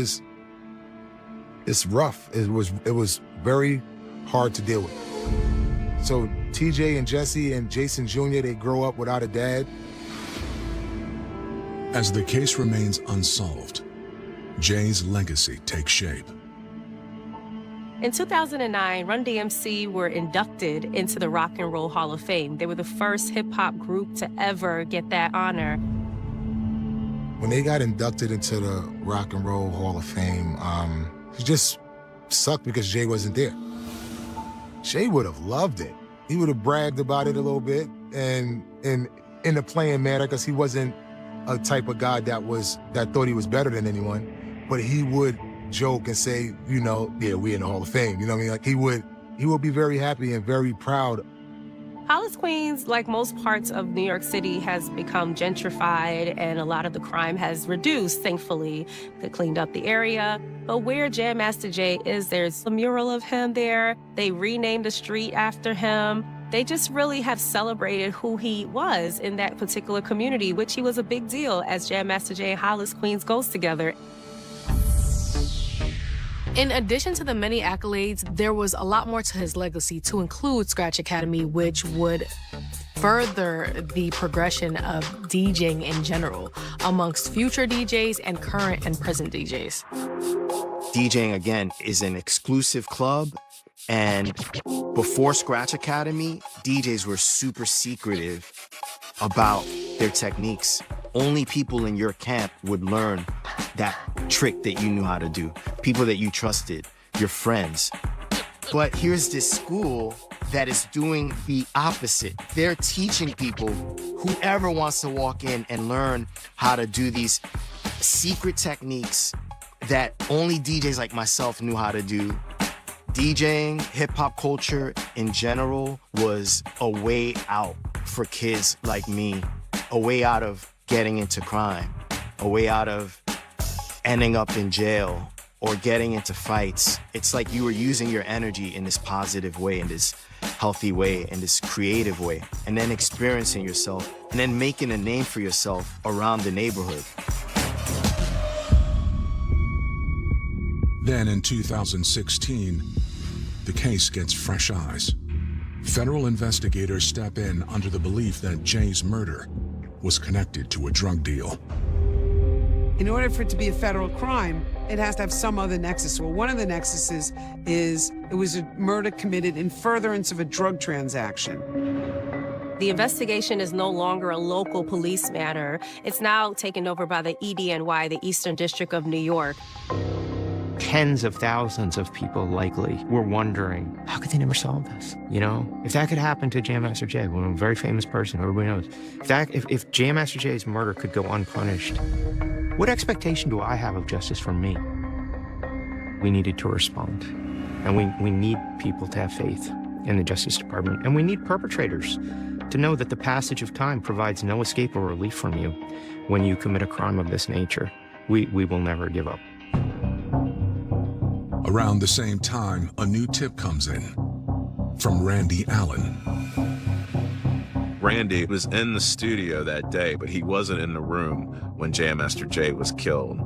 it's rough. It was very hard to deal with. So TJ and Jesse and Jason Jr., they grow up without a dad. As the case remains unsolved, Jay's legacy takes shape. In 2009, Run DMC were inducted into the Rock and Roll Hall of Fame. They were the first hip-hop group to ever get that honor. When they got inducted into the Rock and Roll Hall of Fame, it just sucked because Jay wasn't there. Jay would have loved it. He would have bragged about it a little bit, and in a playing manner, because he wasn't a type of guy that thought he was better than anyone, but he would joke and say, you know, yeah, we in the Hall of Fame. You know what I mean? Like he would be very happy and very proud. Hollis, Queens, like most parts of New York City, has become gentrified and a lot of the crime has reduced, thankfully. They cleaned up the area. But where Jam Master Jay is, there's a mural of him there. They renamed the street after him. They just really have celebrated who he was in that particular community, which he was a big deal as Jam Master Jay and Hollis, Queens goes together. In addition to the many accolades, there was a lot more to his legacy, to include Scratch Academy, which would further the progression of DJing in general amongst future DJs and current and present DJs. DJing, again, is an exclusive club, and before Scratch Academy, DJs were super secretive about their techniques. Only people in your camp would learn that trick that you knew how to do, people that you trusted, your friends. But here's this school that is doing the opposite. They're teaching people, whoever wants to walk in and learn how to do these secret techniques that only DJs like myself knew how to do. DJing, hip-hop culture in general, was a way out for kids like me, a way out of getting into crime, a way out of ending up in jail or getting into fights. It's like you were using your energy in this positive way, in this healthy way, in this creative way, and then experiencing yourself, and then making a name for yourself around the neighborhood. Then in 2016, the case gets fresh eyes. Federal investigators step in under the belief that Jay's murder was connected to a drug deal. In order for it to be a federal crime, it has to have some other nexus. Well, one of the nexuses is it was a murder committed in furtherance of a drug transaction. The investigation is no longer a local police matter. It's now taken over by the EDNY, the Eastern District of New York. Tens of thousands of people likely were wondering, how could they never solve this? You know, if that could happen to Jam Master Jay, a very famous person, everybody knows. If Jam Master Jay's murder could go unpunished, what expectation do I have of justice from me? We needed to respond. And we need people to have faith in the Justice Department. And we need perpetrators to know that the passage of time provides no escape or relief from you when you commit a crime of this nature. We will never give up. Around the same time, a new tip comes in from Randy Allen. Randy was in the studio that day, but he wasn't in the room when Jam Master Jay was killed.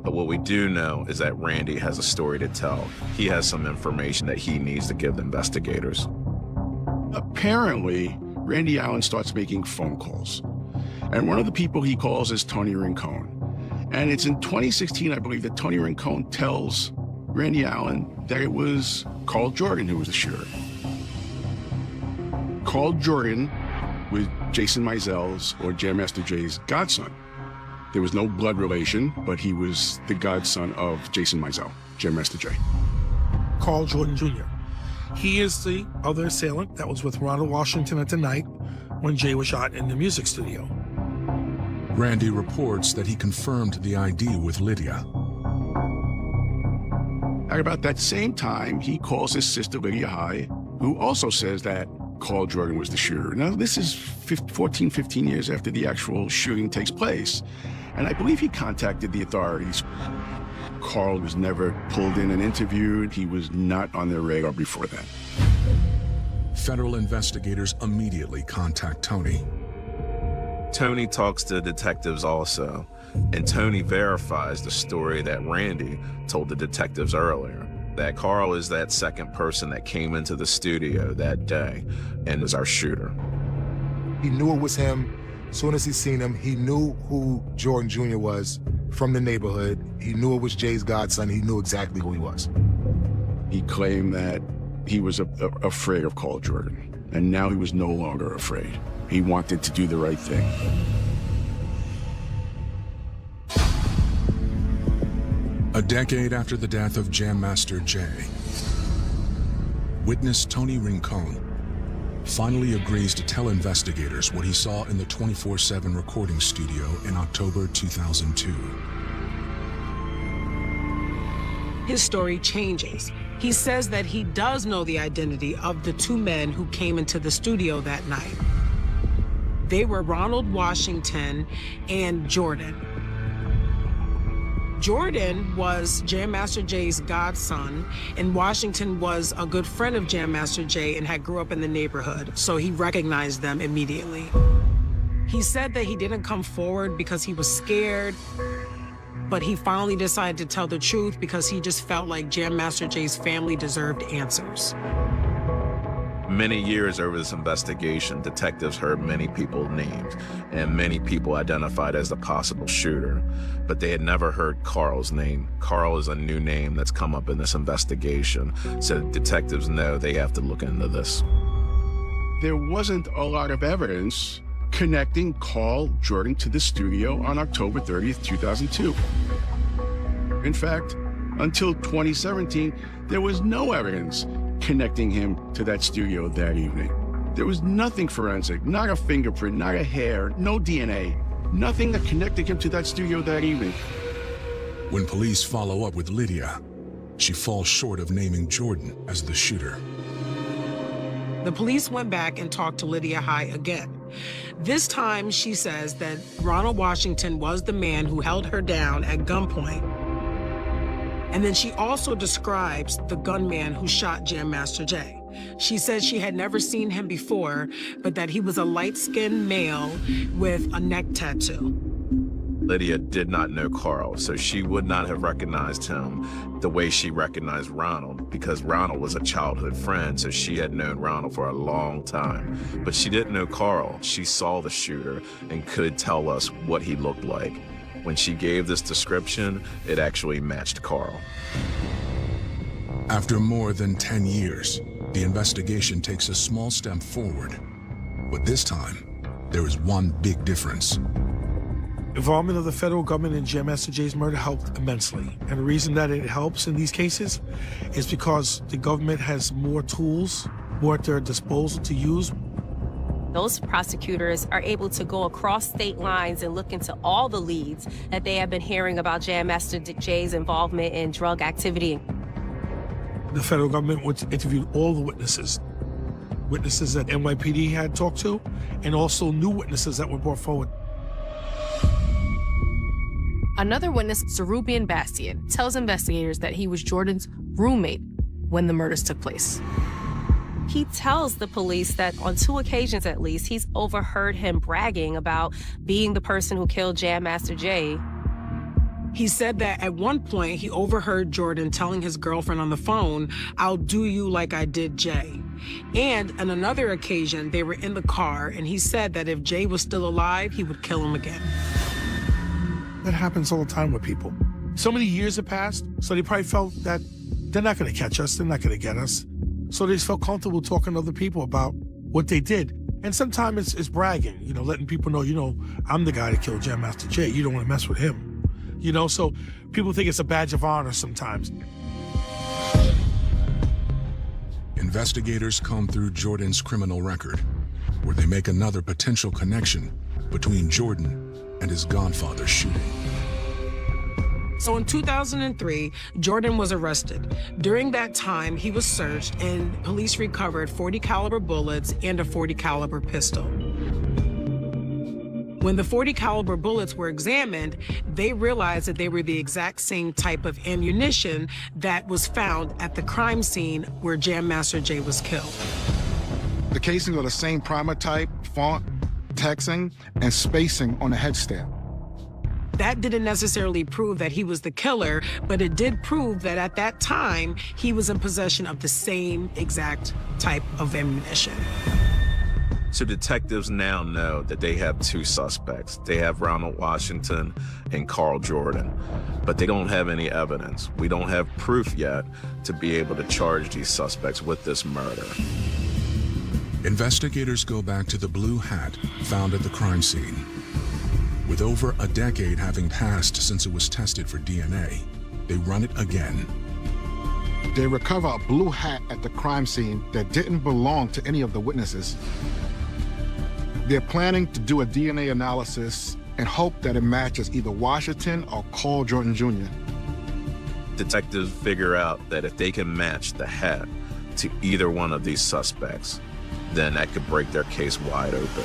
But what we do know is that Randy has a story to tell. He has some information that he needs to give the investigators. Apparently, Randy Allen starts making phone calls. And one of the people he calls is Tony Rincon. And it's in 2016, I believe, that Tony Rincon tells Randy Allen that it was Carl Jordan who was the shooter. Carl Jordan was Jason Mizell's, or Jam Master Jay's, godson. There was no blood relation, but he was the godson of Jason Mizell, Jam Master Jay. Carl Jordan Jr. He is the other assailant that was with Ronald Washington at the night when Jay was shot in the music studio. Randy reports that he confirmed the ID with Lydia. At about that same time, he calls his sister Lydia High, who also says that Carl Jordan was the shooter. Now, this is 14, 15 years after the actual shooting takes place. And I believe he contacted the authorities. Carl was never pulled in and interviewed. He was not on their radar before that. Federal investigators immediately contact Tony. Tony talks to detectives also, and Tony verifies the story that Randy told the detectives earlier, that Carl is that second person that came into the studio that day and was our shooter. He knew it was him. As soon as he seen him, he knew who Jordan Jr. was from the neighborhood. He knew it was Jay's godson. He knew exactly who he was. He claimed that he was afraid of Carl Jordan, and now he was no longer afraid. He wanted to do the right thing. A decade after the death of Jam Master Jay, witness Tony Rincon finally agrees to tell investigators what he saw in the 24/7 recording studio in October 2002. His story changes. He says that he does know the identity of the two men who came into the studio that night. They were Ronald Washington and Jordan. Jordan was Jam Master Jay's godson, and Washington was a good friend of Jam Master Jay and had grew up in the neighborhood, so he recognized them immediately. He said that he didn't come forward because he was scared, but he finally decided to tell the truth because he just felt like Jam Master Jay's family deserved answers. Many years over this investigation, detectives heard many people named and many people identified as the possible shooter, but they had never heard Carl's name. Carl is a new name that's come up in this investigation, so detectives know they have to look into this. There wasn't a lot of evidence connecting Carl Jordan to the studio on October 30th, 2002. In fact, until 2017, there was no evidence connecting him to that studio that evening. There was nothing forensic, not a fingerprint, not a hair, no DNA, nothing that connected him to that studio that evening. When police follow up with Lydia, she falls short of naming Jordan as the shooter. The police went back and talked to Lydia High again. This time, she says that Ronald Washington was the man who held her down at gunpoint. And then she also describes the gunman who shot Jam Master Jay. She says she had never seen him before, but that he was a light-skinned male with a neck tattoo. Lydia did not know Carl, so she would not have recognized him the way she recognized Ronald, because Ronald was a childhood friend, so she had known Ronald for a long time. But she didn't know Carl. She saw the shooter and could tell us what he looked like. When she gave this description, it actually matched Carl. After more than 10 years, the investigation takes a small step forward. But this time, there is one big difference. Involvement of the federal government in Jam Master Jay's murder helped immensely. And the reason that it helps in these cases is because the government has more tools, more at their disposal to use. Those prosecutors are able to go across state lines and look into all the leads that they have been hearing about Jam Master Jay's involvement in drug activity. The federal government would interview all the witnesses that NYPD had talked to, and also new witnesses that were brought forward. Another witness, Zerubian Bastian, tells investigators that he was Jordan's roommate when the murders took place. He tells the police that on 2 occasions at least, he's overheard him bragging about being the person who killed Jam Master Jay. He said that at one point he overheard Jordan telling his girlfriend on the phone, "I'll do you like I did Jay." And on another occasion, they were in the car and he said that if Jay was still alive, he would kill him again. That happens all the time with people. So many years have passed, so they probably felt that they're not going to catch us, they're not going to get us. So they just felt comfortable talking to other people about what they did. And sometimes it's bragging, letting people know, I'm the guy that killed Jam Master Jay. You don't want to mess with him. So people think it's a badge of honor sometimes. Investigators comb through Jordan's criminal record, where they make another potential connection between Jordan and his Godfather shooting. So in 2003, Jordan was arrested. During that time, he was searched and police recovered .40 caliber bullets and a .40 caliber pistol. When the .40 caliber bullets were examined, they realized that they were the exact same type of ammunition that was found at the crime scene where Jam Master Jay was killed. The casings are the same primer type, font, texing, and spacing on the headstand. That didn't necessarily prove that he was the killer, but it did prove that at that time, he was in possession of the same exact type of ammunition. So detectives now know that they have two suspects. They have Ronald Washington and Carl Jordan, but they don't have any evidence. We don't have proof yet to be able to charge these suspects with this murder. Investigators go back to the blue hat found at the crime scene. With over a decade having passed since it was tested for DNA, they run it again. They recover a blue hat at the crime scene that didn't belong to any of the witnesses. They're planning to do a DNA analysis and hope that it matches either Washington or Carl Jordan Jr. Detectives figure out that if they can match the hat to either one of these suspects, then that could break their case wide open.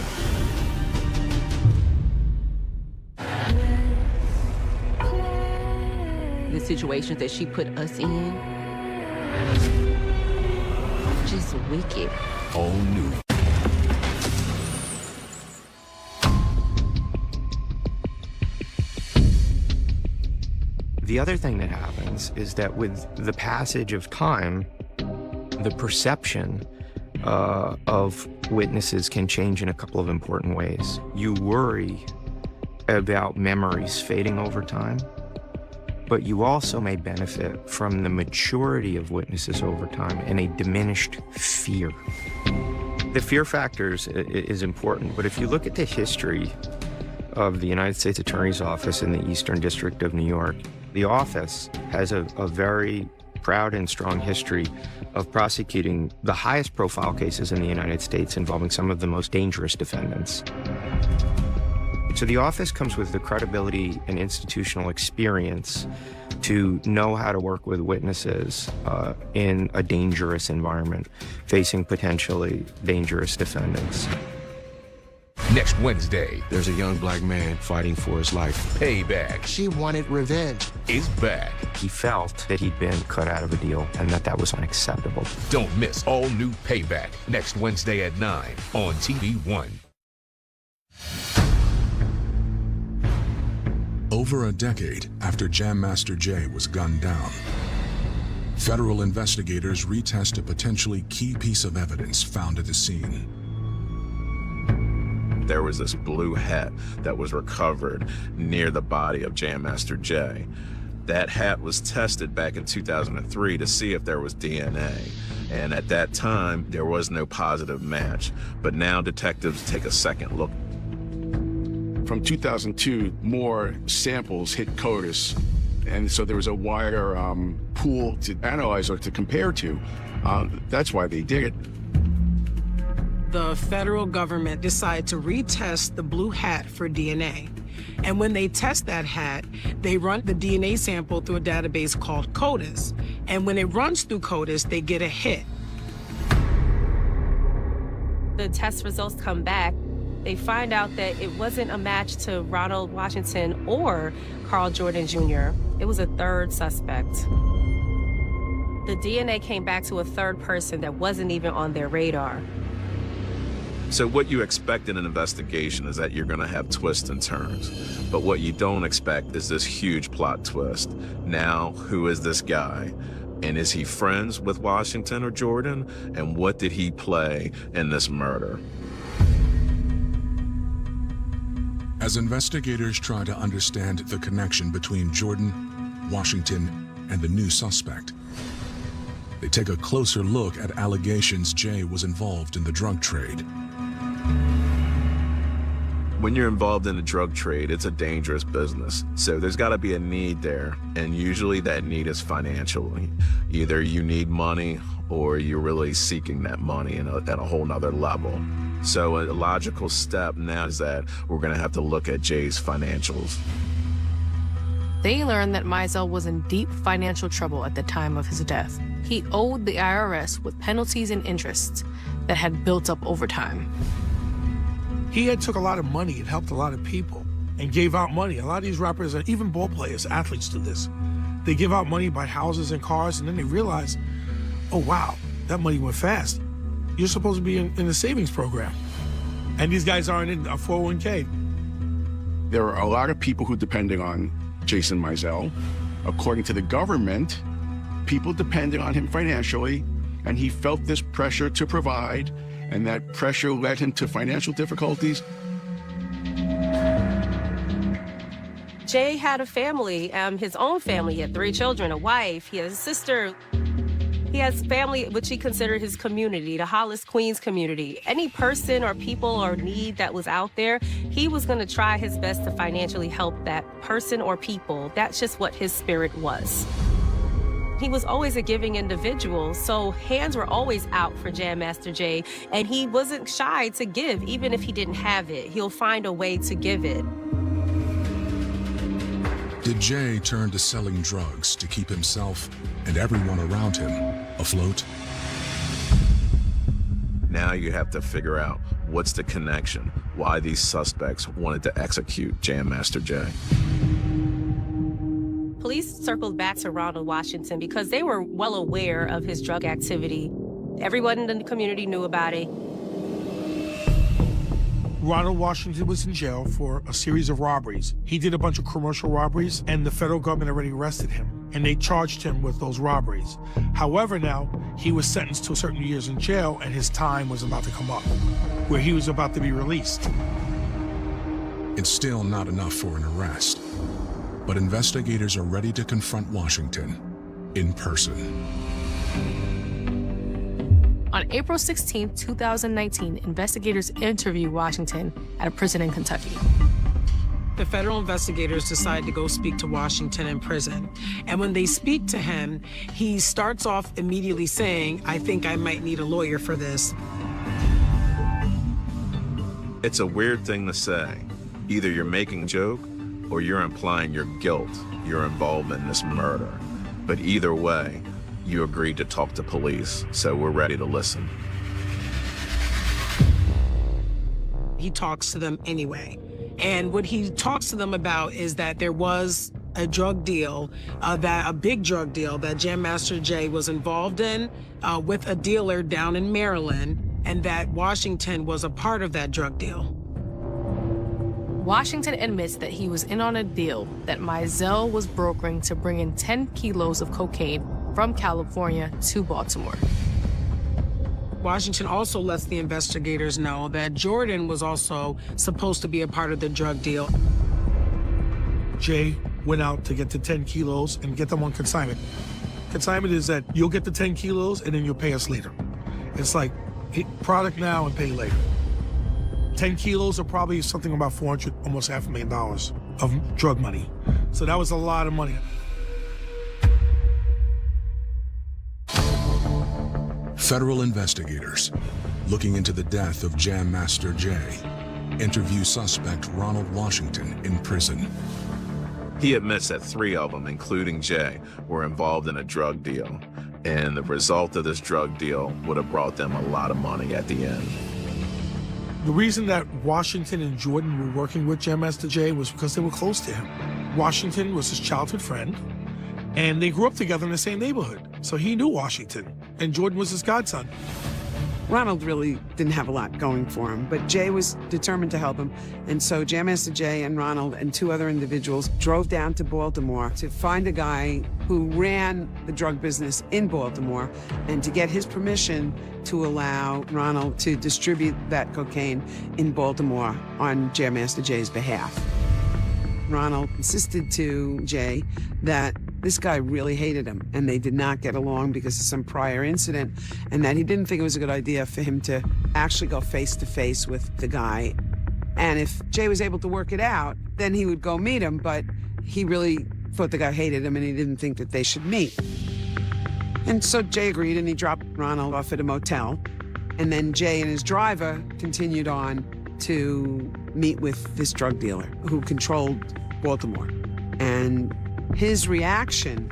The situations that she put us in, just wicked. All new. The other thing that happens is that with the passage of time, the perception of witnesses can change in a couple of important ways. You worry about memories fading over time, but you also may benefit from the maturity of witnesses over time and a diminished fear. The fear factor is important, but if you look at the history of the United States Attorney's Office in the Eastern District of New York, the office has a very proud and strong history of prosecuting the highest profile cases in the United States involving some of the most dangerous defendants. So the office comes with the credibility and institutional experience to know how to work with witnesses in a dangerous environment, facing potentially dangerous defendants. Next Wednesday, there's a young black man fighting for his life. Payback. She wanted revenge. Is back. He felt that he'd been cut out of a deal and that was unacceptable. Don't miss all new Payback next Wednesday at 9 on TV One. Over a decade after Jam Master Jay was gunned down, federal investigators retest a potentially key piece of evidence found at the scene. There was this blue hat that was recovered near the body of Jam Master Jay. That hat was tested back in 2003 to see if there was DNA. And at that time, there was no positive match. But now detectives take a second look. From 2002, more samples hit CODIS, and so there was a wider pool to analyze or to compare to. That's why they did it. The federal government decided to retest the blue hat for DNA. And when they test that hat, they run the DNA sample through a database called CODIS. And when it runs through CODIS, they get a hit. The test results come back. They find out that it wasn't a match to Ronald Washington or Carl Jordan Jr. It was a third suspect. The DNA came back to a third person that wasn't even on their radar. So what you expect in an investigation is that you're going to have twists and turns. But what you don't expect is this huge plot twist. Now, who is this guy? And is he friends with Washington or Jordan? And what did he play in this murder? As investigators try to understand the connection between Jordan, Washington, and the new suspect, they take a closer look at allegations Jay was involved in the drug trade. When you're involved in the drug trade, it's a dangerous business. So there's got to be a need there, and usually that need is financial. Either you need money or you're really seeking that money at a whole nother level. So a logical step now is that we're going to have to look at Jay's financials. They learned that Mizell was in deep financial trouble at the time of his death. He owed the IRS with penalties and interests that had built up over time. He had took a lot of money and helped a lot of people and gave out money. A lot of these rappers, and even ball players, athletes do this. They give out money, buy houses and cars, and then they realize, oh, wow, that money went fast. You're supposed to be in a savings program. And these guys aren't in a 401k. There are a lot of people who depended on Jason Mizell. According to the government, people depended on him financially, and he felt this pressure to provide, and that pressure led him to financial difficulties. Jay had a family, his own family. He had 3 children, a wife, he has a sister. He has family, which he considered his community, the Hollis Queens community. Any person or people or need that was out there, he was going to try his best to financially help that person or people. That's just what his spirit was. He was always a giving individual, so hands were always out for Jam Master Jay, and he wasn't shy to give, even if he didn't have it. He'll find a way to give it. Did Jay turn to selling drugs to keep himself and everyone around him afloat? Now you have to figure out what's the connection, why these suspects wanted to execute Jam Master Jay. Police circled back to Ronald Washington because they were well aware of his drug activity. Everyone in the community knew about it. Ronald Washington was in jail for a series of robberies. He did a bunch of commercial robberies, and the federal government already arrested him, and they charged him with those robberies. However, now, he was sentenced to certain years in jail, and his time was about to come up, where he was about to be released. It's still not enough for an arrest, but investigators are ready to confront Washington in person. On April 16, 2019, investigators interview Washington at a prison in Kentucky. The federal investigators decide to go speak to Washington in prison. And when they speak to him, he starts off immediately saying, I think I might need a lawyer for this. It's a weird thing to say. Either you're making a joke or you're implying your guilt, your involvement in this murder. But either way, you agreed to talk to police, so we're ready to listen. He talks to them anyway. And what he talks to them about is that there was a drug deal, a big drug deal that Jam Master Jay was involved in with a dealer down in Maryland, and that Washington was a part of that drug deal. Washington admits that he was in on a deal that Mizell was brokering to bring in 10 kilos of cocaine from California to Baltimore. Washington also lets the investigators know that Jordan was also supposed to be a part of the drug deal. Jay went out to get the 10 kilos and get them on consignment. Consignment is that you'll get the 10 kilos and then you'll pay us later. It's like product now and pay later. 10 kilos are probably something about $400,000, almost $500,000 of drug money. So that was a lot of money. Federal investigators, looking into the death of Jam Master Jay, interview suspect Ronald Washington in prison. He admits that 3 of them, including Jay, were involved in a drug deal, and the result of this drug deal would have brought them a lot of money at the end. The reason that Washington and Jordan were working with Jam Master Jay was because they were close to him. Washington was his childhood friend, and they grew up together in the same neighborhood. So he knew Washington, and Jordan was his godson. Ronald really didn't have a lot going for him, but Jay was determined to help him. And so Jam Master Jay and Ronald and 2 other individuals drove down to Baltimore to find a guy who ran the drug business in Baltimore and to get his permission to allow Ronald to distribute that cocaine in Baltimore on Jam Master Jay's behalf. Ronald insisted to Jay that this guy really hated him, and they did not get along because of some prior incident, and that he didn't think it was a good idea for him to actually go face-to-face with the guy. And if Jay was able to work it out, then he would go meet him, but he really thought the guy hated him, and he didn't think that they should meet. And so Jay agreed, and he dropped Ronald off at a motel, and then Jay and his driver continued on to meet with this drug dealer who controlled Baltimore. And His reaction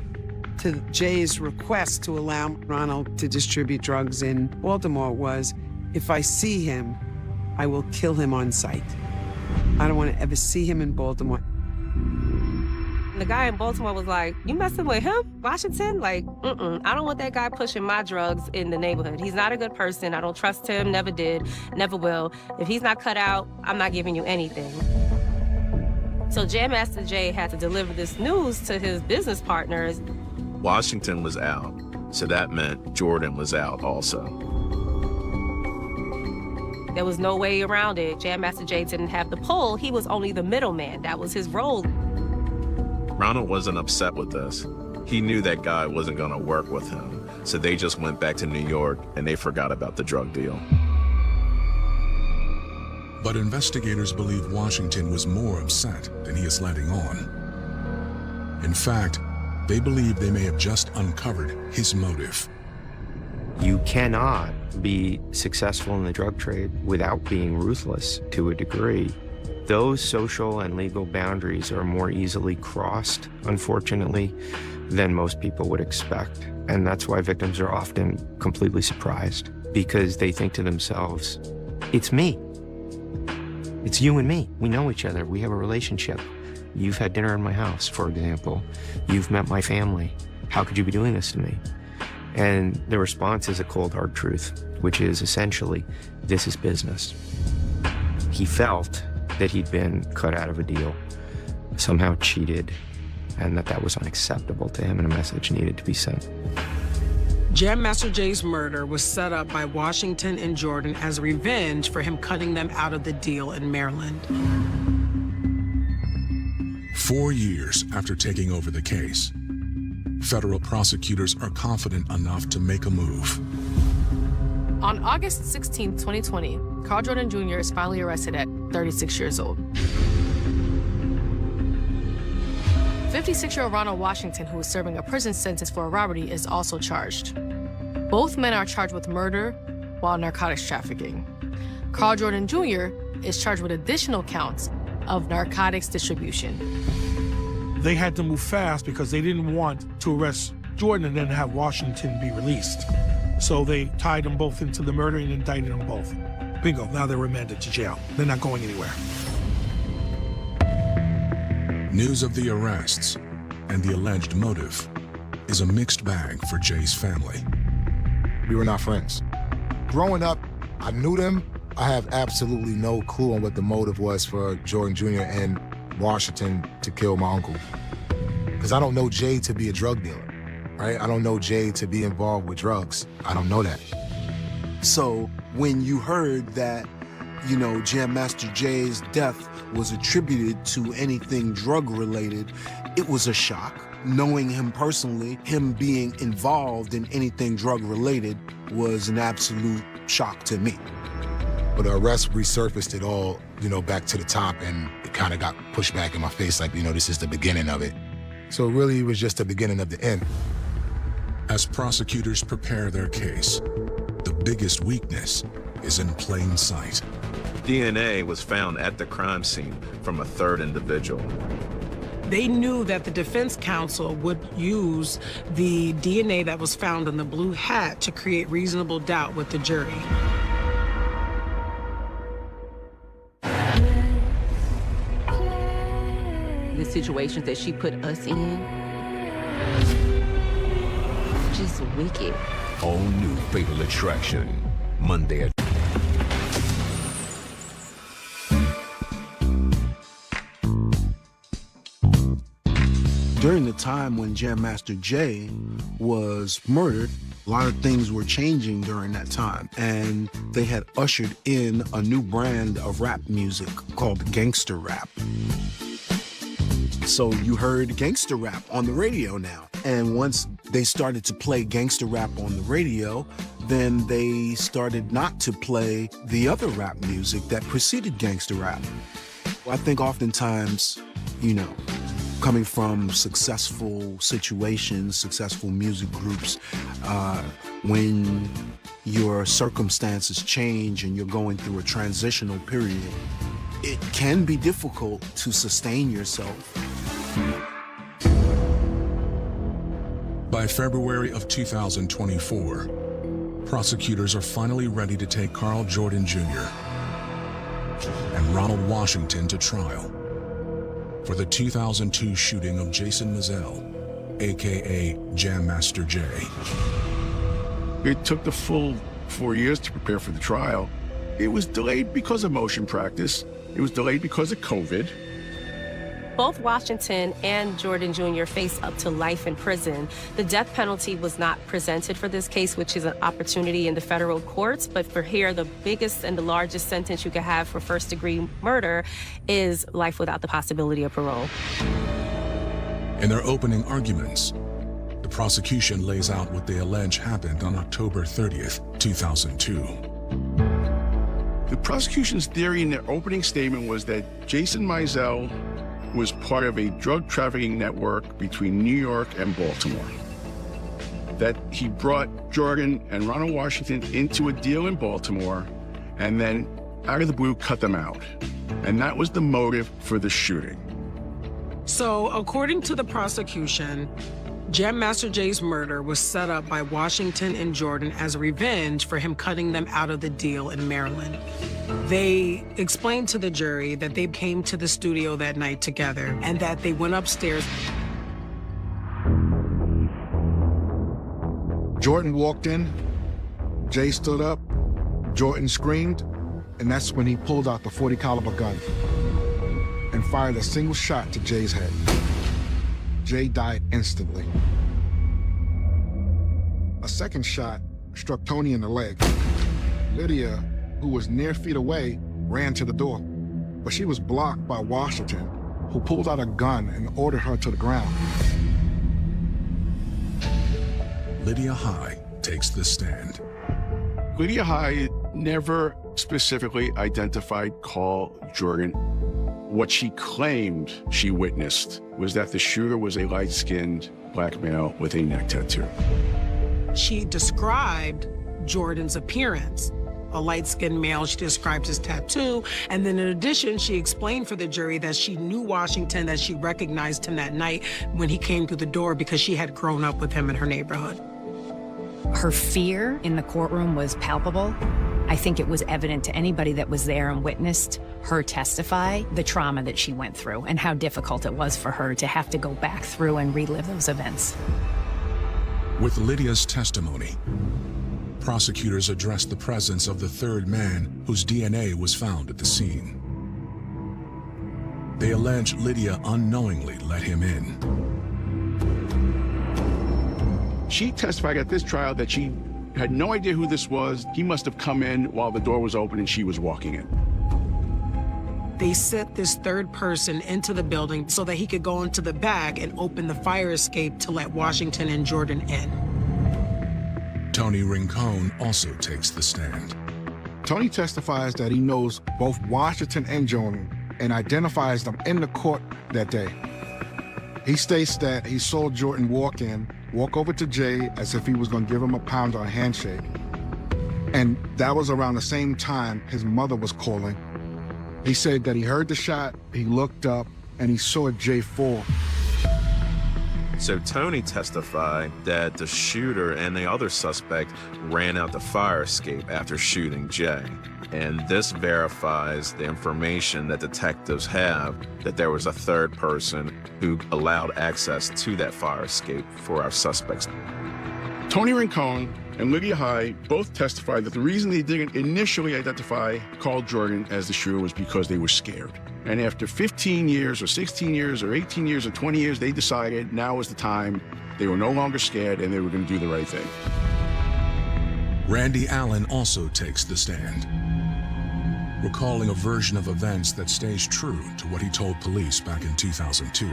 to Jay's request to allow Ronald to distribute drugs in Baltimore was, if I see him, I will kill him on sight. I don't want to ever see him in Baltimore. The guy in Baltimore was like, you messing with him, Washington? Like, I don't want that guy pushing my drugs in the neighborhood. He's not a good person. I don't trust him, never did, never will. If he's not cut out, I'm not giving you anything. So Jam Master Jay had to deliver this news to his business partners. Washington was out, so that meant Jordan was out also. There was no way around it. Jam Master Jay didn't have the pull. He was only the middleman. That was his role. Ronald wasn't upset with this. He knew that guy wasn't going to work with him, so they just went back to New York and they forgot about the drug deal. But investigators believe Washington was more upset than he is letting on. In fact, they believe they may have just uncovered his motive. You cannot be successful in the drug trade without being ruthless to a degree. Those social and legal boundaries are more easily crossed, unfortunately, than most people would expect. And that's why victims are often completely surprised, because they think to themselves, it's me. It's you and me. We know each other. We have a relationship. You've had dinner in my house, for example. You've met my family. How could you be doing this to me? And the response is a cold, hard truth, which is essentially, this is business. He felt that he'd been cut out of a deal, somehow cheated, and that was unacceptable to him and a message needed to be sent. Jam Master Jay's murder was set up by Washington and Jordan as revenge for him cutting them out of the deal in Maryland. 4 years after taking over the case, federal prosecutors are confident enough to make a move. On August 16, 2020, Carl Jordan Jr. is finally arrested at 36 years old. 56-year-old Ronald Washington, who is serving a prison sentence for a robbery, is also charged. Both men are charged with murder while narcotics trafficking. Carl Jordan Jr. is charged with additional counts of narcotics distribution. They had to move fast because they didn't want to arrest Jordan and then have Washington be released. So they tied them both into the murder and indicted them both. Bingo, now they're remanded to jail. They're not going anywhere. News of the arrests and the alleged motive is a mixed bag for Jay's family. We were not friends. Growing up, I knew them. I have absolutely no clue on what the motive was for Jordan Jr. and Washington to kill my uncle. Because I don't know Jay to be a drug dealer, right? I don't know Jay to be involved with drugs. I don't know that. So when you heard that, Jam Master Jay's death was attributed to anything drug-related, it was a shock. Knowing him personally, him being involved in anything drug-related was an absolute shock to me. But the arrest resurfaced it all, back to the top, and it kind of got pushed back in my face like, this is the beginning of it. So really, it was just the beginning of the end. As prosecutors prepare their case, the biggest weakness is in plain sight. DNA was found at the crime scene from a third individual. They knew that the defense counsel would use the DNA that was found on the blue hat to create reasonable doubt with the jury. The situations that she put us in, just wicked. All new Fatal Attraction, Monday at During the time when Jam Master Jay was murdered, a lot of things were changing during that time, and they had ushered in a new brand of rap music called gangster rap. So you heard gangster rap on the radio now. And once they started to play gangster rap on the radio, then they started not to play the other rap music that preceded gangster rap. I think oftentimes, coming from successful situations, successful music groups, when your circumstances change and you're going through a transitional period, it can be difficult to sustain yourself. By February of 2024, prosecutors are finally ready to take Carl Jordan Jr. and Ronald Washington to trial for the 2002 shooting of Jason Mizell, aka Jam Master Jay. It took the full 4 years to prepare for the trial. It was delayed because of motion practice. It was delayed because of COVID. Both Washington and Jordan Jr. face up to life in prison. The death penalty was not presented for this case, which is an opportunity in the federal courts. But for here, the biggest and the largest sentence you could have for first-degree murder is life without the possibility of parole. In their opening arguments, the prosecution lays out what they allege happened on October 30th, 2002. The prosecution's theory in their opening statement was that Jason Mizell was part of a drug trafficking network between New York and Baltimore. That he brought Jordan and Ronald Washington into a deal in Baltimore and then out of the blue cut them out. And that was the motive for the shooting. So, according to the prosecution, Jam Master Jay's murder was set up by Washington and Jordan as a revenge for him cutting them out of the deal in Maryland. They explained to the jury that they came to the studio that night together and that they went upstairs. Jordan walked in, Jay stood up, Jordan screamed, and that's when he pulled out the .40 caliber gun and fired a single shot to Jay's head. Jay died instantly. A second shot struck Tony in the leg. Lydia, who was near feet away, ran to the door, but she was blocked by Washington, who pulled out a gun and ordered her to the ground. Lydia High takes the stand. Lydia High never specifically identified Carl Jordan. What she claimed she witnessed was that the shooter was a light-skinned black male with a neck tattoo. She described Jordan's appearance. A light-skinned male, she described his tattoo, and then in addition, she explained for the jury that she knew Washington, that she recognized him that night when he came through the door because she had grown up with him in her neighborhood. Her fear in the courtroom was palpable. I think it was evident to anybody that was there and witnessed her testify the trauma that she went through and how difficult it was for her to have to go back through and relive those events. With Lydia's testimony, prosecutors addressed the presence of the third man whose DNA was found at the scene. They allege Lydia unknowingly let him in. She testified at this trial that she had no idea who this was. He must have come in while the door was open and she was walking in. They sent this third person into the building so that he could go into the back and open the fire escape to let Washington and Jordan in. Tony Rincon also takes the stand. Tony testifies that he knows both Washington and Jordan and identifies them in the court that day. He states that he saw Jordan walk over to Jay as if he was going to give him a pound or a handshake. And that was around the same time his mother was calling. He said that he heard the shot, he looked up, and he saw Jay fall. So Tony testified that the shooter and the other suspect ran out the fire escape after shooting Jay. And this verifies the information that detectives have that there was a third person who allowed access to that fire escape for our suspects. Tony Rincon and Lydia High both testified that the reason they didn't initially identify Carl Jordan as the shooter was because they were scared. And after 15 years or 16 years or 18 years or 20 years, they decided now was the time. They were no longer scared and they were going to do the right thing. Randy Allen also takes the stand, recalling a version of events that stays true to what he told police back in 2002.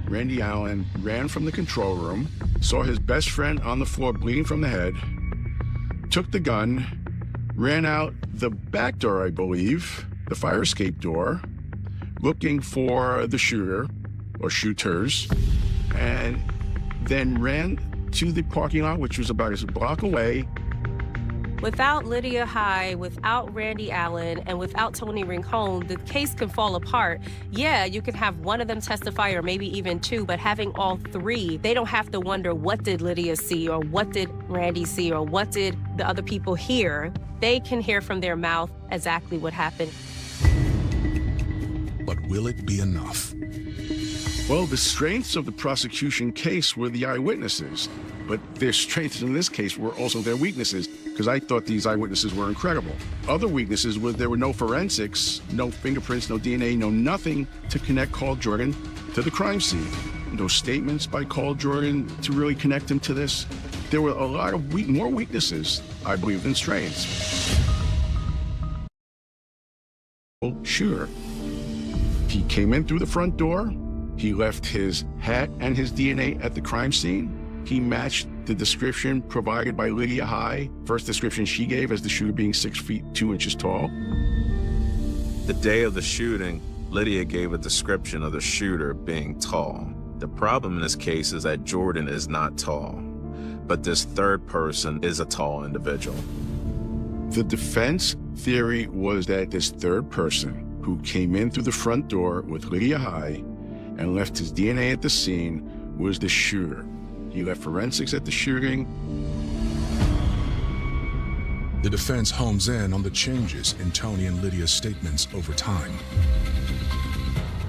Randy Allen ran from the control room, saw his best friend on the floor bleeding from the head, took the gun, ran out the back door, I believe, the fire escape door, looking for the shooter or shooters, and then ran to the parking lot, which was about a block away, Without Lydia High, without Randy Allen, and without Tony Rincon, the case can fall apart. Yeah, you can have one of them testify or maybe even two, but having all three, they don't have to wonder what did Lydia see or what did Randy see or what did the other people hear. They can hear from their mouth exactly what happened. But will it be enough? Well, the strengths of the prosecution case were the eyewitnesses, but their strengths in this case were also their weaknesses, because I thought these eyewitnesses were incredible. Other weaknesses were there were no forensics, no fingerprints, no DNA, no nothing to connect Carl Jordan to the crime scene. No statements by Carl Jordan to really connect him to this. There were a lot of more weaknesses, I believe, than strengths. Well, sure. He came in through the front door. He left his hat and his DNA at the crime scene. He matched the description provided by Lydia High, first description she gave as the shooter being 6 feet 2 inches tall. The day of the shooting, Lydia gave a description of the shooter being tall. The problem in this case is that Jordan is not tall, but this third person is a tall individual. The defense theory was that this third person who came in through the front door with Lydia High and left his DNA at the scene was the shooter. He left forensics at the shooting. The defense hones in on the changes in Tony and Lydia's statements over time.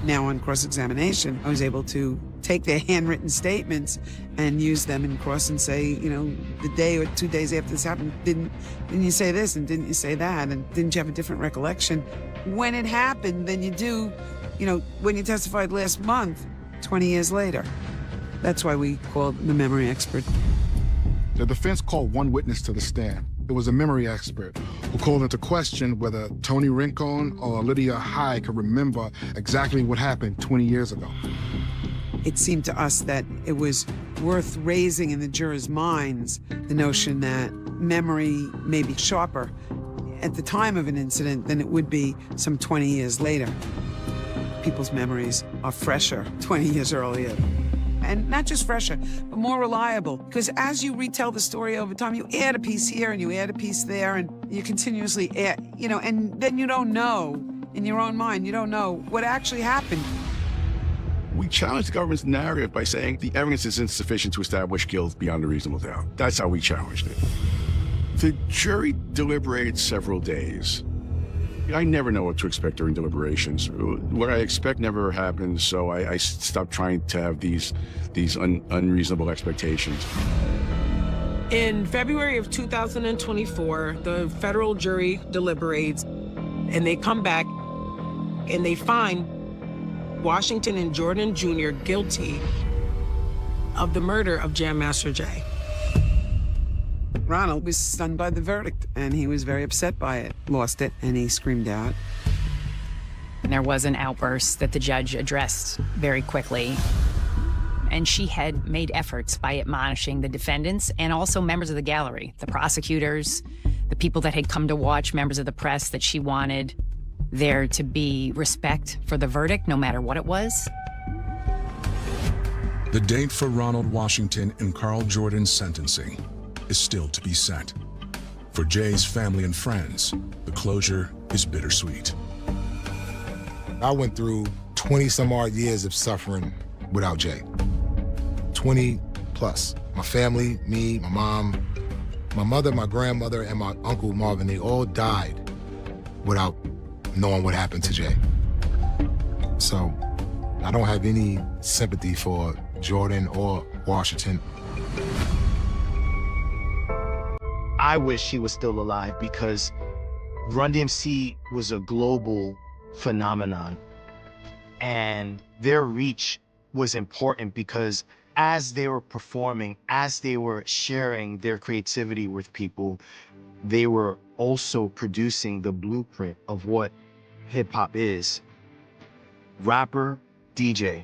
Now on cross-examination, I was able to take their handwritten statements and use them in cross and say, you know, the day or 2 days after this happened, didn't you say this and didn't you say that and didn't you have a different recollection? When it happened than you do, you know, when you testified last month, 20 years later. That's why we called the memory expert. The defense called one witness to the stand. It was a memory expert who called into question whether Tony Rincon or Lydia High could remember exactly what happened 20 years ago. It seemed to us that it was worth raising in the jurors' minds the notion that memory may be sharper at the time of an incident than it would be some 20 years later. People's memories are fresher 20 years earlier. And not just fresher, but more reliable. Because as you retell the story over time, you add a piece here and you add a piece there, and you continuously add, you know, and then you don't know, in your own mind, you don't know what actually happened. We challenged the government's narrative by saying the evidence is insufficient to establish guilt beyond a reasonable doubt. That's how we challenged it. The jury deliberated several days. I never know what to expect during deliberations. What I expect never happens, so I stopped trying to have these unreasonable expectations. In February of 2024, the federal jury deliberates, and they come back and they find Washington and Jordan Jr. guilty of the murder of Jam Master Jay. Ronald was stunned by the verdict, and he was very upset by it. Lost it, and he screamed out. And there was an outburst that the judge addressed very quickly. And she had made efforts by admonishing the defendants and also members of the gallery, the prosecutors, the people that had come to watch, members of the press, that she wanted there to be respect for the verdict, no matter what it was. The date for Ronald Washington and Carl Jordan's sentencing is still to be set. For Jay's family and friends, the closure is bittersweet. I went through 20-some-odd years of suffering without Jay. 20 plus. My family, me, my mom, my mother, my grandmother, and my uncle Marvin, they all died without knowing what happened to Jay. So I don't have any sympathy for Jordan or Washington. I wish he was still alive because Run DMC was a global phenomenon, and their reach was important because as they were performing, as they were sharing their creativity with people, they were also producing the blueprint of what hip-hop is. Rapper, DJ,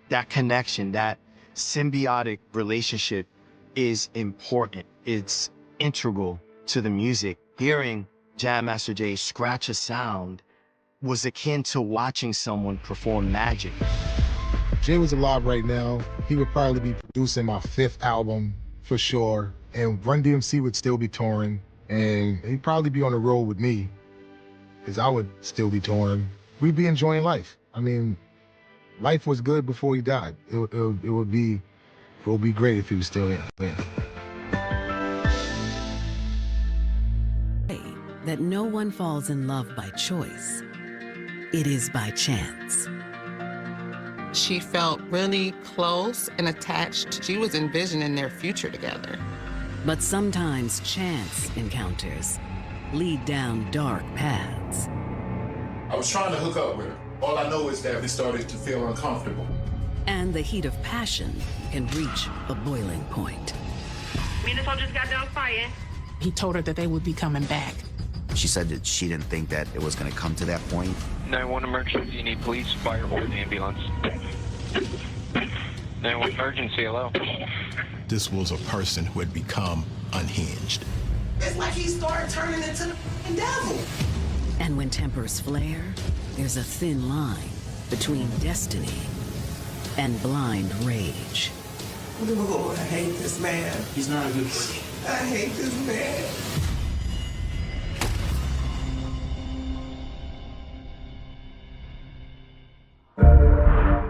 that connection, that symbiotic relationship is important. It's integral to the music. Hearing Jam Master Jay scratch a sound was akin to watching someone perform magic. Jay was alive right now, he would probably be producing my 5th album for sure, and Run DMC would still be touring. And he'd probably be on the road with me, because I would still be touring. We'd be enjoying life. I mean, life was good before he died. It would be great if he was still here. Yeah. That no one falls in love by choice. It is by chance. She felt really close and attached. She was envisioning their future together. But sometimes chance encounters lead down dark paths. I was trying to hook up with her. All I know is that we started to feel uncomfortable. And the heat of passion can reach a boiling point. Me and this one just got done fighting. He told her that they would be coming back. She said that she didn't think that it was going to come to that point. 911 emergency, you need police, fire, or an ambulance. 911 emergency, hello. This was a person who had become unhinged. It's like he started turning into the devil. And when tempers flare, there's a thin line between destiny and blind rage. Oh, I hate this man. He's not a good person. I hate this man.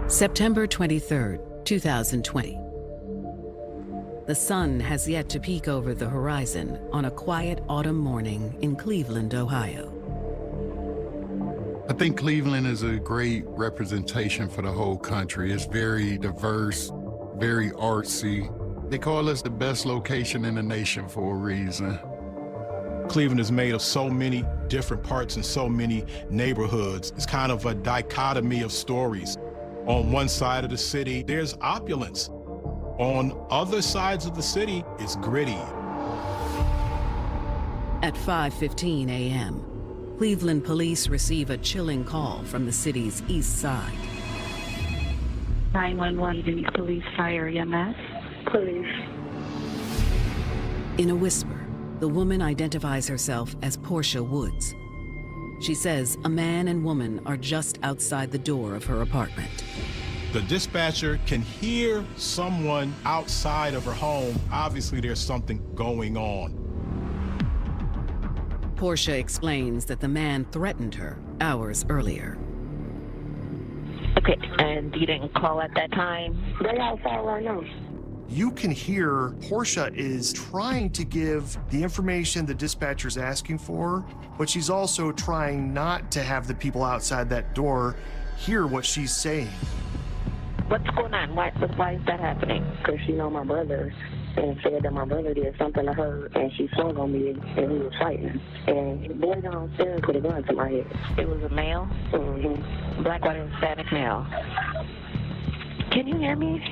September 23rd, 2020. The sun has yet to peek over the horizon on a quiet autumn morning in Cleveland, Ohio. I think Cleveland is a great representation for the whole country. It's very diverse, very artsy. They call us the best location in the nation for a reason. Cleveland is made of so many different parts and so many neighborhoods. It's kind of a dichotomy of stories. On one side of the city, there's opulence. On other sides of the city, it's gritty. At 5:15 a.m., Cleveland police receive a chilling call from the city's east side. 911, police, fire, EMS. Police. In a whisper, the woman identifies herself as Portia Woods. She says a man and woman are just outside the door of her apartment. The dispatcher can hear someone outside of her home. Obviously, there's something going on. Portia explains that the man threatened her hours earlier. Okay, and you didn't call at that time? They're outside right now. You can hear Portia is trying to give the information the dispatcher's asking for, but she's also trying not to have the people outside that door hear what she's saying. What's going on? Why is that happening? Because she know my brother and said that my brother did something to her and she swung on me and we were fighting. And the boy downstairs put a gun to my head. It was a male? Mm-hmm. Black, white, and Hispanic male. Can you hear me?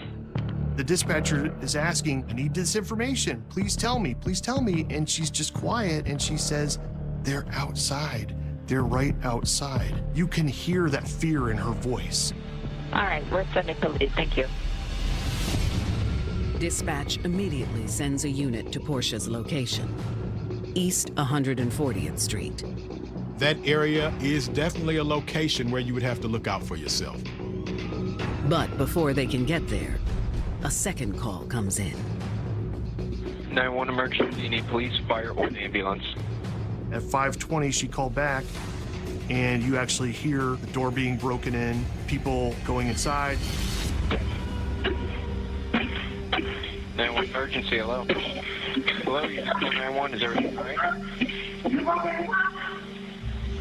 The dispatcher is asking, I need this information. Please tell me, please tell me. And she's just quiet and she says, they're outside. They're right outside. You can hear that fear in her voice. All right, we're sending police. Thank you. Dispatch immediately sends a unit to Portia's location, East 140th Street. That area is definitely a location where you would have to look out for yourself. But before they can get there, a second call comes in. 911 emergency, you need police, fire, or an ambulance. At 5:20, she called back, and you actually hear the door being broken in, people going inside. 911 emergency, hello. Hello, you 911, is everything all right?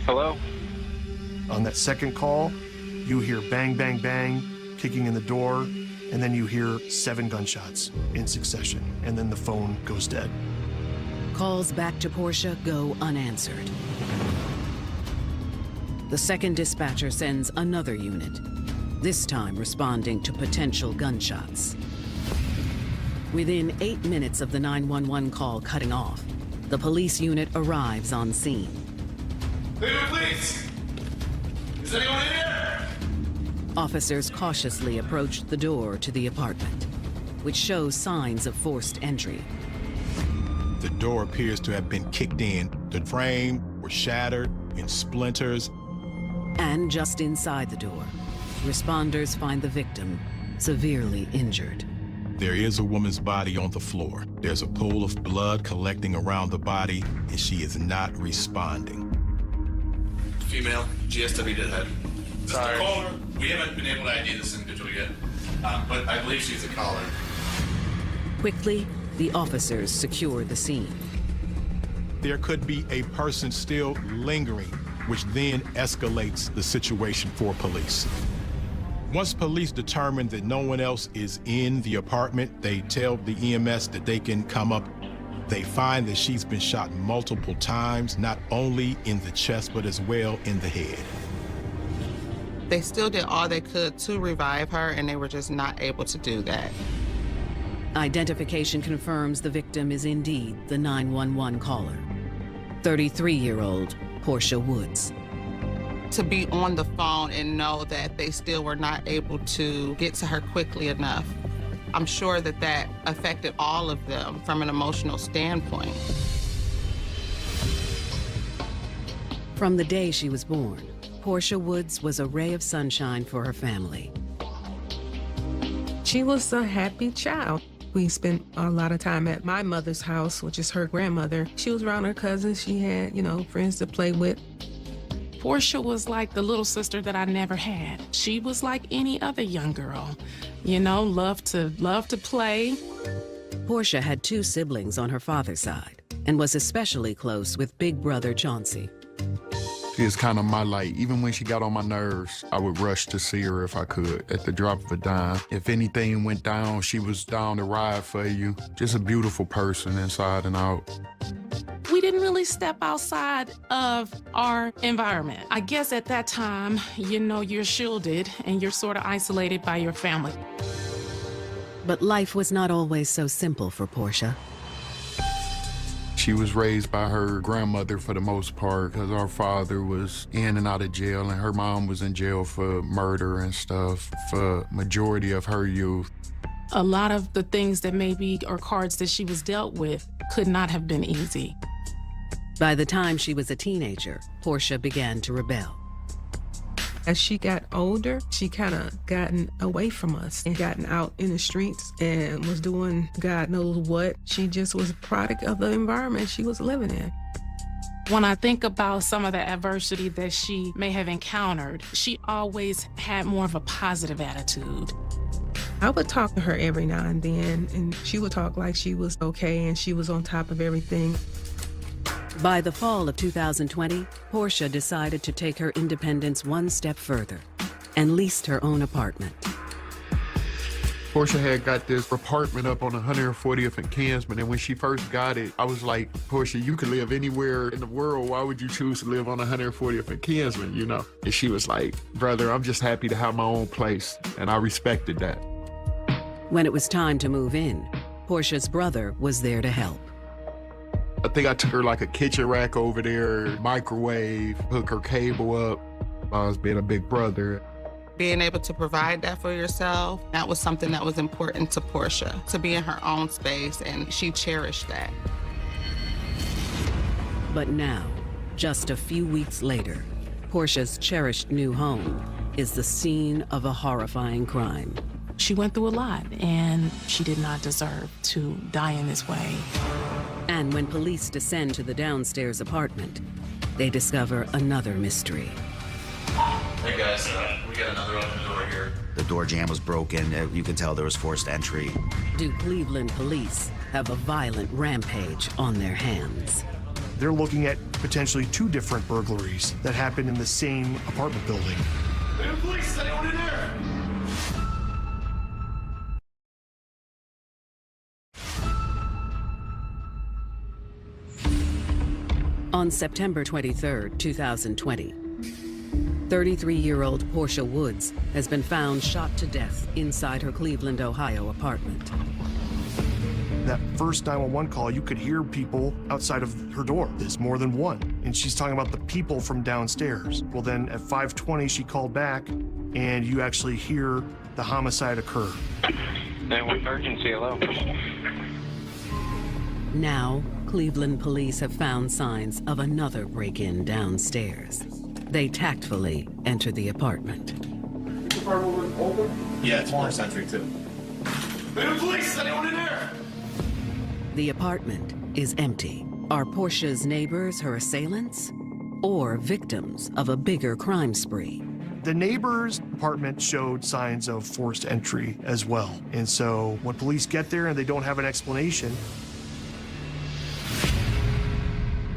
Hello? On that second call, you hear bang, bang, bang, kicking in the door, and then you hear 7 gunshots in succession, and then the phone goes dead. Calls back to Portia go unanswered. The second dispatcher sends another unit, this time responding to potential gunshots. Within 8 minutes of the 911 call cutting off, the police unit arrives on scene. Cleveland Police! Is anyone in here? Officers cautiously approach the door to the apartment, which shows signs of forced entry. The door appears to have been kicked in. The frame was shattered in splinters. And just inside the door, responders find the victim severely injured. There is a woman's body on the floor. There's a pool of blood collecting around the body, and she is not responding. Female, GSW deadhead. This is the Sorry. caller. We haven't been able to ID this individual yet, but I believe she's a caller. Quickly, the officers secure the scene. There could be a person still lingering, which then escalates the situation for police. Once police determine that no one else is in the apartment, they tell the EMS that they can come up. They find that she's been shot multiple times, not only in the chest, but as well in the head. They still did all they could to revive her, and they were just not able to do that. Identification confirms the victim is indeed the 911 caller, 33-year-old Portia Woods. To be on the phone and know that they still were not able to get to her quickly enough, I'm sure that that affected all of them from an emotional standpoint. From the day she was born, Portia Woods was a ray of sunshine for her family. She was a happy child. We spent a lot of time at my mother's house, which is her grandmother. She was around her cousins. She had, friends to play with. Portia was like the little sister that I never had. She was like any other young girl, loved to play. Portia had 2 siblings on her father's side and was especially close with big brother Chauncey. She is kind of my light. Even when she got on my nerves, I would rush to see her if I could, at the drop of a dime. If anything went down, she was down to ride for you. Just a beautiful person inside and out. We didn't really step outside of our environment. I guess at that time, you're shielded and you're sort of isolated by your family. But life was not always so simple for Portia. She was raised by her grandmother for the most part because our father was in and out of jail and her mom was in jail for murder and stuff for majority of her youth. A lot of the things that or cards that she was dealt with could not have been easy. By the time she was a teenager, Portia began to rebel. As she got older, she kind of gotten away from us and gotten out in the streets and was doing God knows what. She just was a product of the environment she was living in. When I think about some of the adversity that she may have encountered, she always had more of a positive attitude. I would talk to her every now and then, and she would talk like she was okay and she was on top of everything. By the fall of 2020, Portia decided to take her independence one step further and leased her own apartment. Portia had got this apartment up on 140th and Kinsman, and when she first got it, I was like, Portia, you could live anywhere in the world. Why would you choose to live on 140th and Kinsman, And she was like, brother, I'm just happy to have my own place, and I respected that. When it was time to move in, Portia's brother was there to help. I think I took her like a kitchen rack over there, microwave, hook her cable up. I was being a big brother. Being able to provide that for yourself, that was something that was important to Portia, to be in her own space, and she cherished that. But now, just a few weeks later, Portia's cherished new home is the scene of a horrifying crime. She went through a lot, and she did not deserve to die in this way. And when police descend to the downstairs apartment, they discover another mystery. Hey guys, we got another open door here. The door jamb was broken. You can tell there was forced entry. Do Cleveland police have a violent rampage on their hands? They're looking at potentially 2 different burglaries that happened in the same apartment building. Police, anyone in there? On September 23, 2020, 33-year-old Portia Woods has been found shot to death inside her Cleveland, Ohio apartment. That first 911 call, you could hear people outside of her door. There's more than one. And she's talking about the people from downstairs. Well, then at 5:20, she called back, and you actually hear the homicide occur. 911 emergency, hello. Now, Cleveland police have found signs of another break-in downstairs. They tactfully enter the apartment. Yeah, it's more century too. The police! Is anyone in there? The apartment is empty. Are Portia's neighbors her assailants or victims of a bigger crime spree? The neighbor's apartment showed signs of forced entry as well. And so when police get there and they don't have an explanation.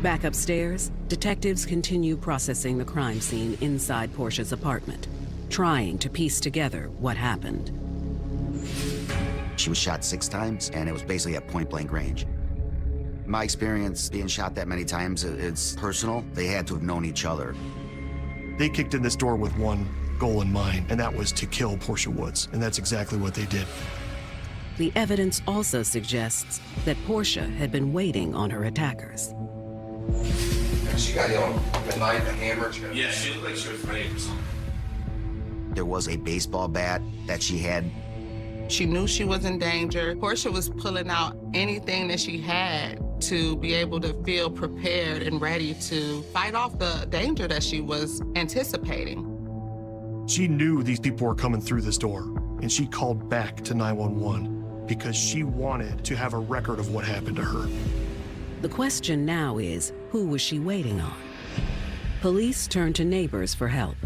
Back upstairs, detectives continue processing the crime scene inside Portia's apartment, trying to piece together what happened. She was shot 6 times, and it was basically at point-blank range. My experience being shot that many times, it's personal. They had to have known each other. They kicked in this door with one goal in mind, and that was to kill Portia Woods, and that's exactly what they did. The evidence also suggests that Portia had been waiting on her attackers. She got a knife, a hammer. Yeah, she looked like she was ready for something. There was a baseball bat that she had. She knew she was in danger. Portia was pulling out anything that she had to be able to feel prepared and ready to fight off the danger that she was anticipating. She knew these people were coming through this door, and she called back to 911 because she wanted to have a record of what happened to her. The question now is, who was she waiting on? Police turned to neighbors for help.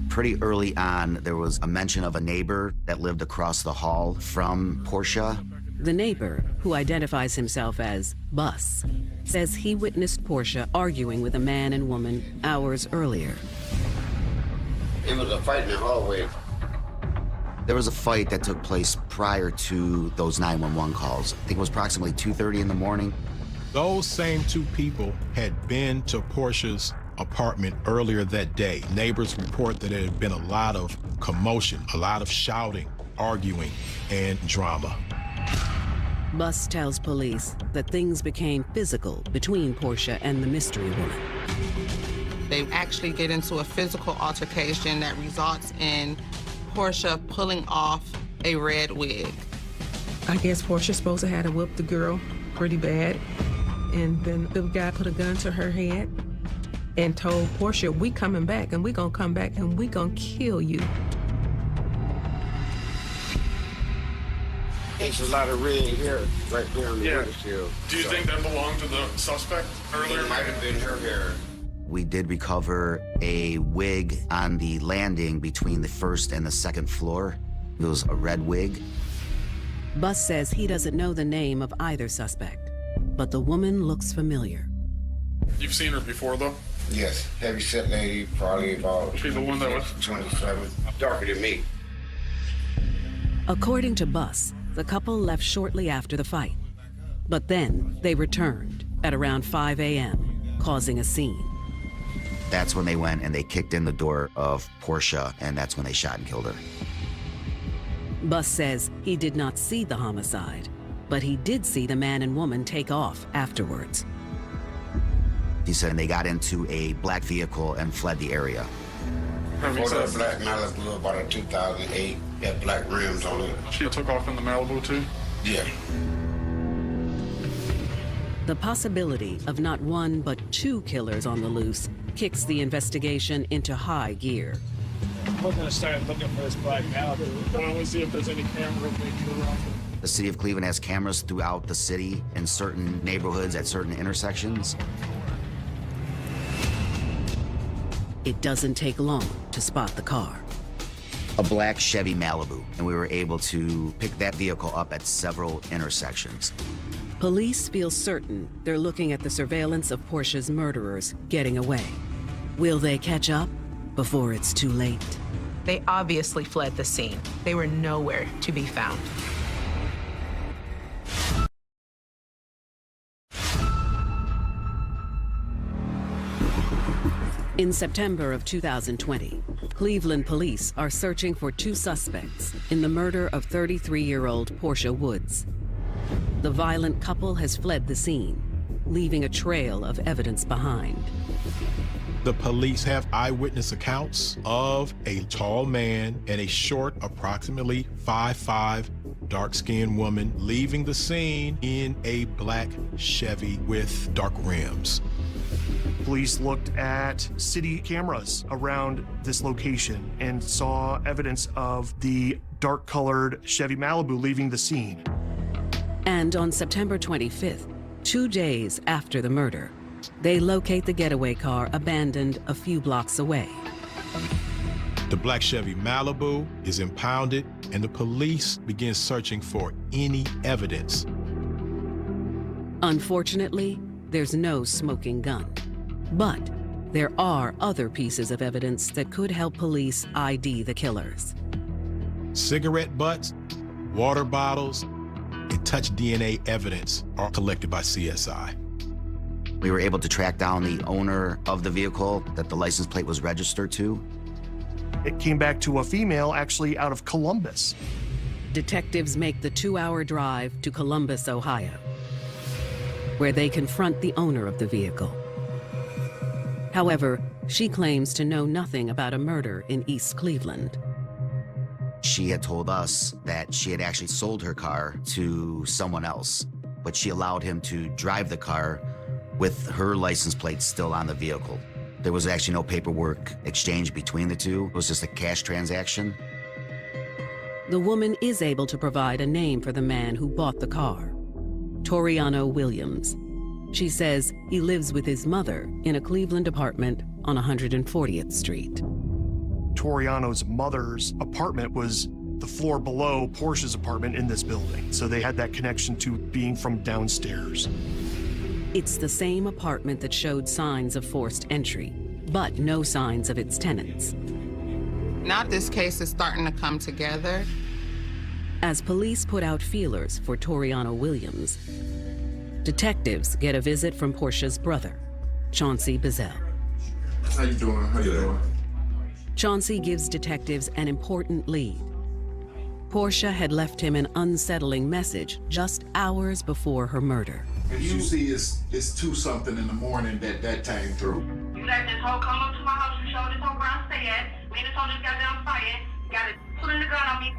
Pretty early on, there was a mention of a neighbor that lived across the hall from Portia. The neighbor, who identifies himself as Bus, says he witnessed Portia arguing with a man and woman hours earlier. It was a fight in the hallway. There was a fight that took place prior to those 911 calls. I think it was approximately 2:30 in the morning. Those same 2 people had been to Portia's apartment earlier that day. Neighbors report that there had been a lot of commotion, a lot of shouting, arguing, and drama. Bus tells police that things became physical between Portia and the mystery woman. They actually get into a physical altercation that results in Portia pulling off a red wig. I guess Portia's supposed to have to whoop the girl pretty bad. And then the guy put a gun to her head and told Portia, we coming back, and we gonna come back, and we gonna kill you. There's a lot of red hair right there on the windshield. Do you think that belonged to the suspect earlier? It might have been her hair. We did recover a wig on the landing between the first and the second floor. It was a red wig. Bus says he doesn't know the name of either suspect, but the woman looks familiar. You've seen her before, though? Yes, heavy set lady, probably about She's the one that was 27, darker than me. According to Bus, the couple left shortly after the fight, but then they returned at around 5 a.m., causing a scene. That's when they went and they kicked in the door of Portia, and that's when they shot and killed her. Bus says he did not see the homicide, but he did see the man and woman take off afterwards. He said they got into a black vehicle and fled the area. Before that black Malibu, about a 2008, had black rims on it. She took off in the Malibu, too? Yeah. The possibility of not one but 2 killers on the loose kicks the investigation into high gear. We're gonna start looking for this black Malibu. I want to see if there's any camera picture around it. The city of Cleveland has cameras throughout the city in certain neighborhoods at certain intersections. It doesn't take long to spot the car. A black Chevy Malibu, and we were able to pick that vehicle up at several intersections. Police feel certain they're looking at the surveillance of Portia's murderers getting away. Will they catch up before it's too late? They obviously fled the scene. They were nowhere to be found. In September of 2020, Cleveland police are searching for 2 suspects in the murder of 33-year-old Portia Woods. The violent couple has fled the scene, leaving a trail of evidence behind. The police have eyewitness accounts of a tall man and a short, approximately 5'5", dark-skinned woman leaving the scene in a black Chevy with dark rims. Police looked at city cameras around this location and saw evidence of the dark-colored Chevy Malibu leaving the scene. And on September 25th, 2 days after the murder, they locate the getaway car abandoned a few blocks away. The black Chevy Malibu is impounded, and the police begin searching for any evidence. Unfortunately, there's no smoking gun. But there are other pieces of evidence that could help police ID the killers. Cigarette butts, water bottles, and touch DNA evidence are collected by CSI. We were able to track down the owner of the vehicle that the license plate was registered to. It came back to a female actually out of Columbus. Detectives make the 2-hour drive to Columbus, Ohio, where they confront the owner of the vehicle. However, she claims to know nothing about a murder in East Cleveland. She had told us that she had actually sold her car to someone else, but she allowed him to drive the car with her license plate still on the vehicle. There was actually no paperwork exchange between the two. It was just a cash transaction. The woman is able to provide a name for the man who bought the car, Toriano Williams. She says he lives with his mother in a Cleveland apartment on 140th Street. Toriano's mother's apartment was the floor below Portia's apartment in this building, so they had that connection to being from downstairs. It's the same apartment that showed signs of forced entry, but no signs of its tenants. Now this case is starting to come together. As police put out feelers for Toriano Williams, detectives get a visit from Portia's brother, Chauncey Bizzell. How you doing? How you doing? Chauncey gives detectives an important lead. Portia had left him an unsettling message just hours before her murder. If you see it's 2-something in the morning that came through. You let this hoe come up to my house and show this hoe where I stay at. Me and this hoe just got done fighting. Got it pulling the gun on me.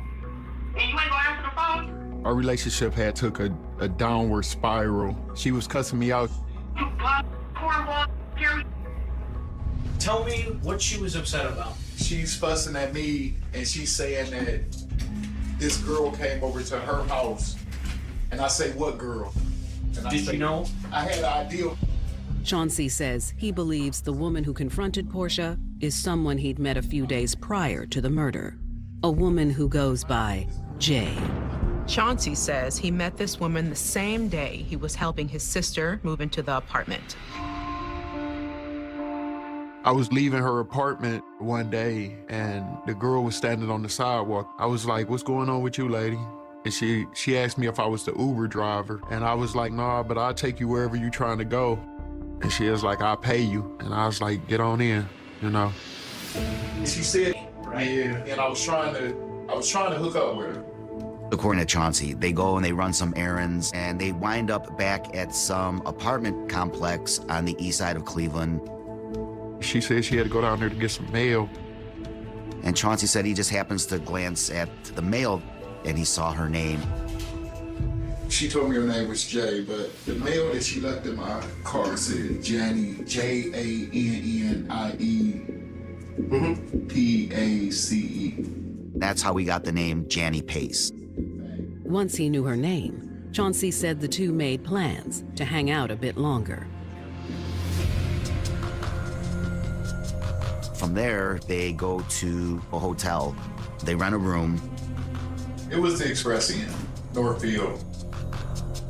And you ain't gonna answer the phone? Our relationship had took a downward spiral. She was cussing me out. You blood, cornball, Gary. Tell me what she was upset about. She's fussing at me, and she's saying that this girl came over to her house. And I say, what girl? And I Did say, you know? I had an idea. Chauncey says he believes the woman who confronted Portia is someone he'd met a few days prior to the murder, a woman who goes by Jay. Chauncey says he met this woman the same day he was helping his sister move into the apartment. I was leaving her apartment one day, and the girl was standing on the sidewalk. I was like, what's going on with you, lady? And she asked me if I was the Uber driver. And I was like, nah, but I'll take you wherever you're trying to go. And she was like, I'll pay you. And I was like, get on in, you know. She said, yeah, and I was trying to hook up with her. According to Chauncey, they go and they run some errands, and they wind up back at some apartment complex on the east side of Cleveland. She said she had to go down there to get some mail. And Chauncey said he just happens to glance at the mail, and he saw her name. She told me her name was Jay, but the mail that she left in my car said Jannie, Jannie Pace. That's how we got the name Jannie Pace. Once he knew her name, Chauncey said the two made plans to hang out a bit longer. From there, they go to a hotel. They rent a room. It was the Express Inn, Northfield.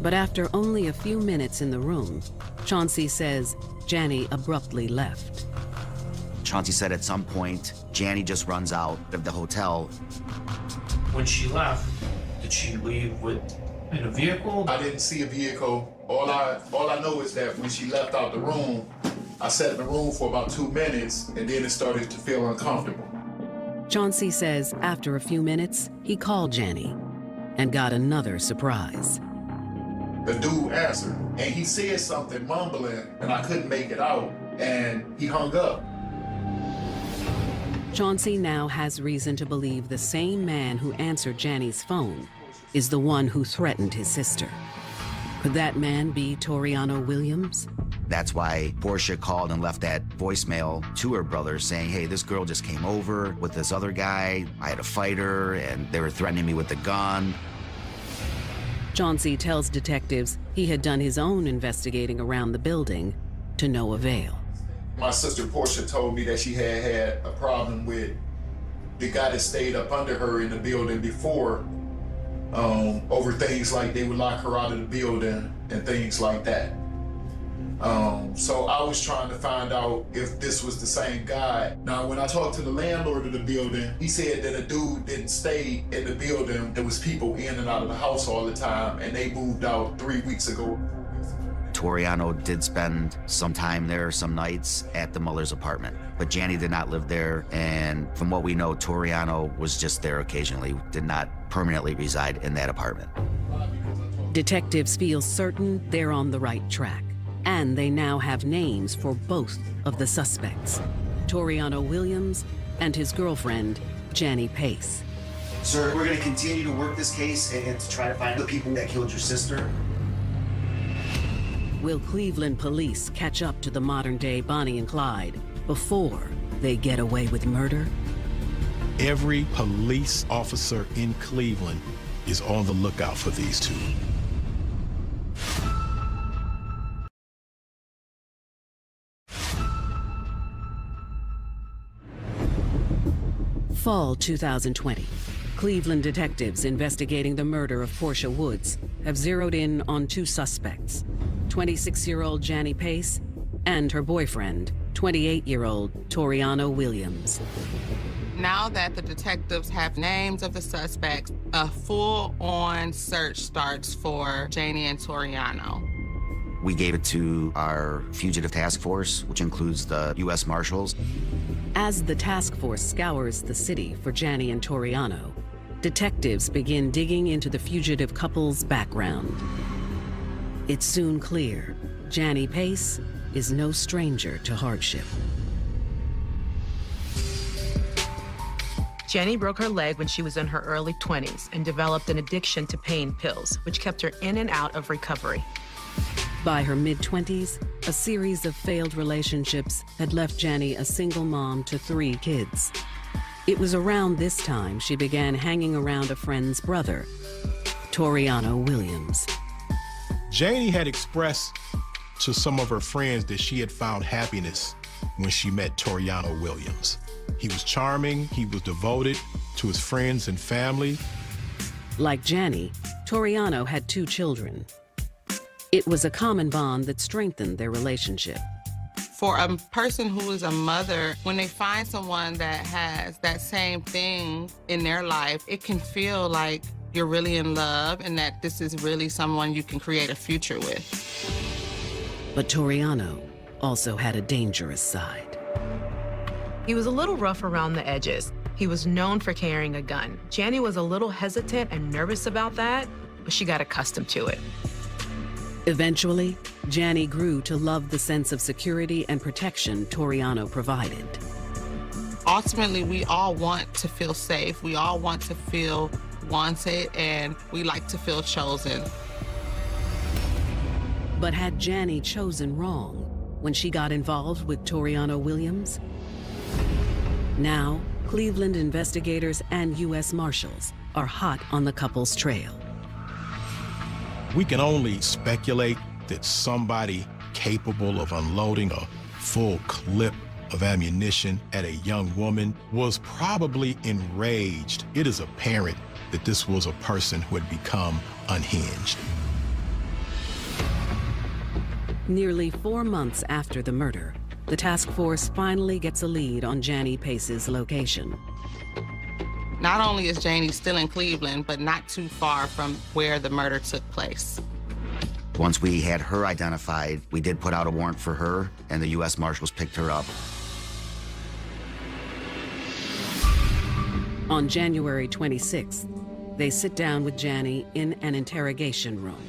But after only a few minutes in the room, Chauncey says Jannie abruptly left. Chauncey said at some point, Jannie just runs out of the hotel. When she left, did she leave in a vehicle? I didn't see a vehicle. All I know is that when she left out the room, I sat in the room for about 2 minutes, and then it started to feel uncomfortable. Chauncey says after a few minutes, he called Jannie and got another surprise. The dude answered, and he said something mumbling, and I couldn't make it out, and he hung up. Chauncey now has reason to believe the same man who answered Jannie's phone is the one who threatened his sister. Could that man be Toriano Williams? That's why Portia called and left that voicemail to her brother saying, hey, this girl just came over with this other guy. I had to fight her, and they were threatening me with a gun. Chauncey tells detectives he had done his own investigating around the building to no avail. My sister Portia told me that she had a problem with the guy that stayed up under her in the building before, over things like they would lock her out of the building and things like that. So I was trying to find out if this was the same guy. Now, when I talked to the landlord of the building, he said that a dude didn't stay in the building. There was people in and out of the house all the time, and they moved out 3 weeks ago. Toriano did spend some time there, some nights, at the Muller's apartment. But Janny did not live there, and from what we know, Toriano was just there occasionally, did not permanently reside in that apartment. Detectives feel certain they're on the right track, and they now have names for both of the suspects, Toriano Williams and his girlfriend, Janny Pace. Sir, we're going to continue to work this case and to try to find the people that killed your sister. Will Cleveland police catch up to the modern-day Bonnie and Clyde before they get away with murder? Every police officer in Cleveland is on the lookout for these two. Fall 2020. Cleveland detectives investigating the murder of Portia Woods have zeroed in on two suspects, 26-year-old Janny Pace and her boyfriend, 28-year-old Toriano Williams. Now that the detectives have names of the suspects, a full-on search starts for Janny and Toriano. We gave it to our fugitive task force, which includes the U.S. Marshals. As the task force scours the city for Janny and Toriano, detectives begin digging into the fugitive couple's background. It's soon clear Janny Pace is no stranger to hardship. Janny broke her leg when she was in her early 20s and developed an addiction to pain pills, which kept her in and out of recovery. By her mid-20s, a series of failed relationships had left Janny a single mom to 3 kids. It was around this time she began hanging around a friend's brother, Toriano Williams. Janny had expressed to some of her friends that she had found happiness when she met Toriano Williams. He was charming, he was devoted to his friends and family. Like Janny, Toriano had 2 children. It was a common bond that strengthened their relationship. For a person who is a mother, when they find someone that has that same thing in their life, it can feel like you're really in love and that this is really someone you can create a future with. But Toriano also had a dangerous side. He was a little rough around the edges. He was known for carrying a gun. Janny was a little hesitant and nervous about that, but she got accustomed to it. Eventually, Janny grew to love the sense of security and protection Toriano provided. Ultimately, we all want to feel safe. We all want to feel wanted, and we like to feel chosen. But had Janny chosen wrong when she got involved with Toriano Williams? Now, Cleveland investigators and U.S. Marshals are hot on the couple's trail. We can only speculate that somebody capable of unloading a full clip of ammunition at a young woman was probably enraged. It is apparent that this was a person who had become unhinged. Nearly 4 months after the murder, the task force finally gets a lead on Janny Pace's location. Not only is Janny still in Cleveland, but not too far from where the murder took place. Once we had her identified, we did put out a warrant for her, and the U.S. Marshals picked her up. On January 26th, they sit down with Janny in an interrogation room.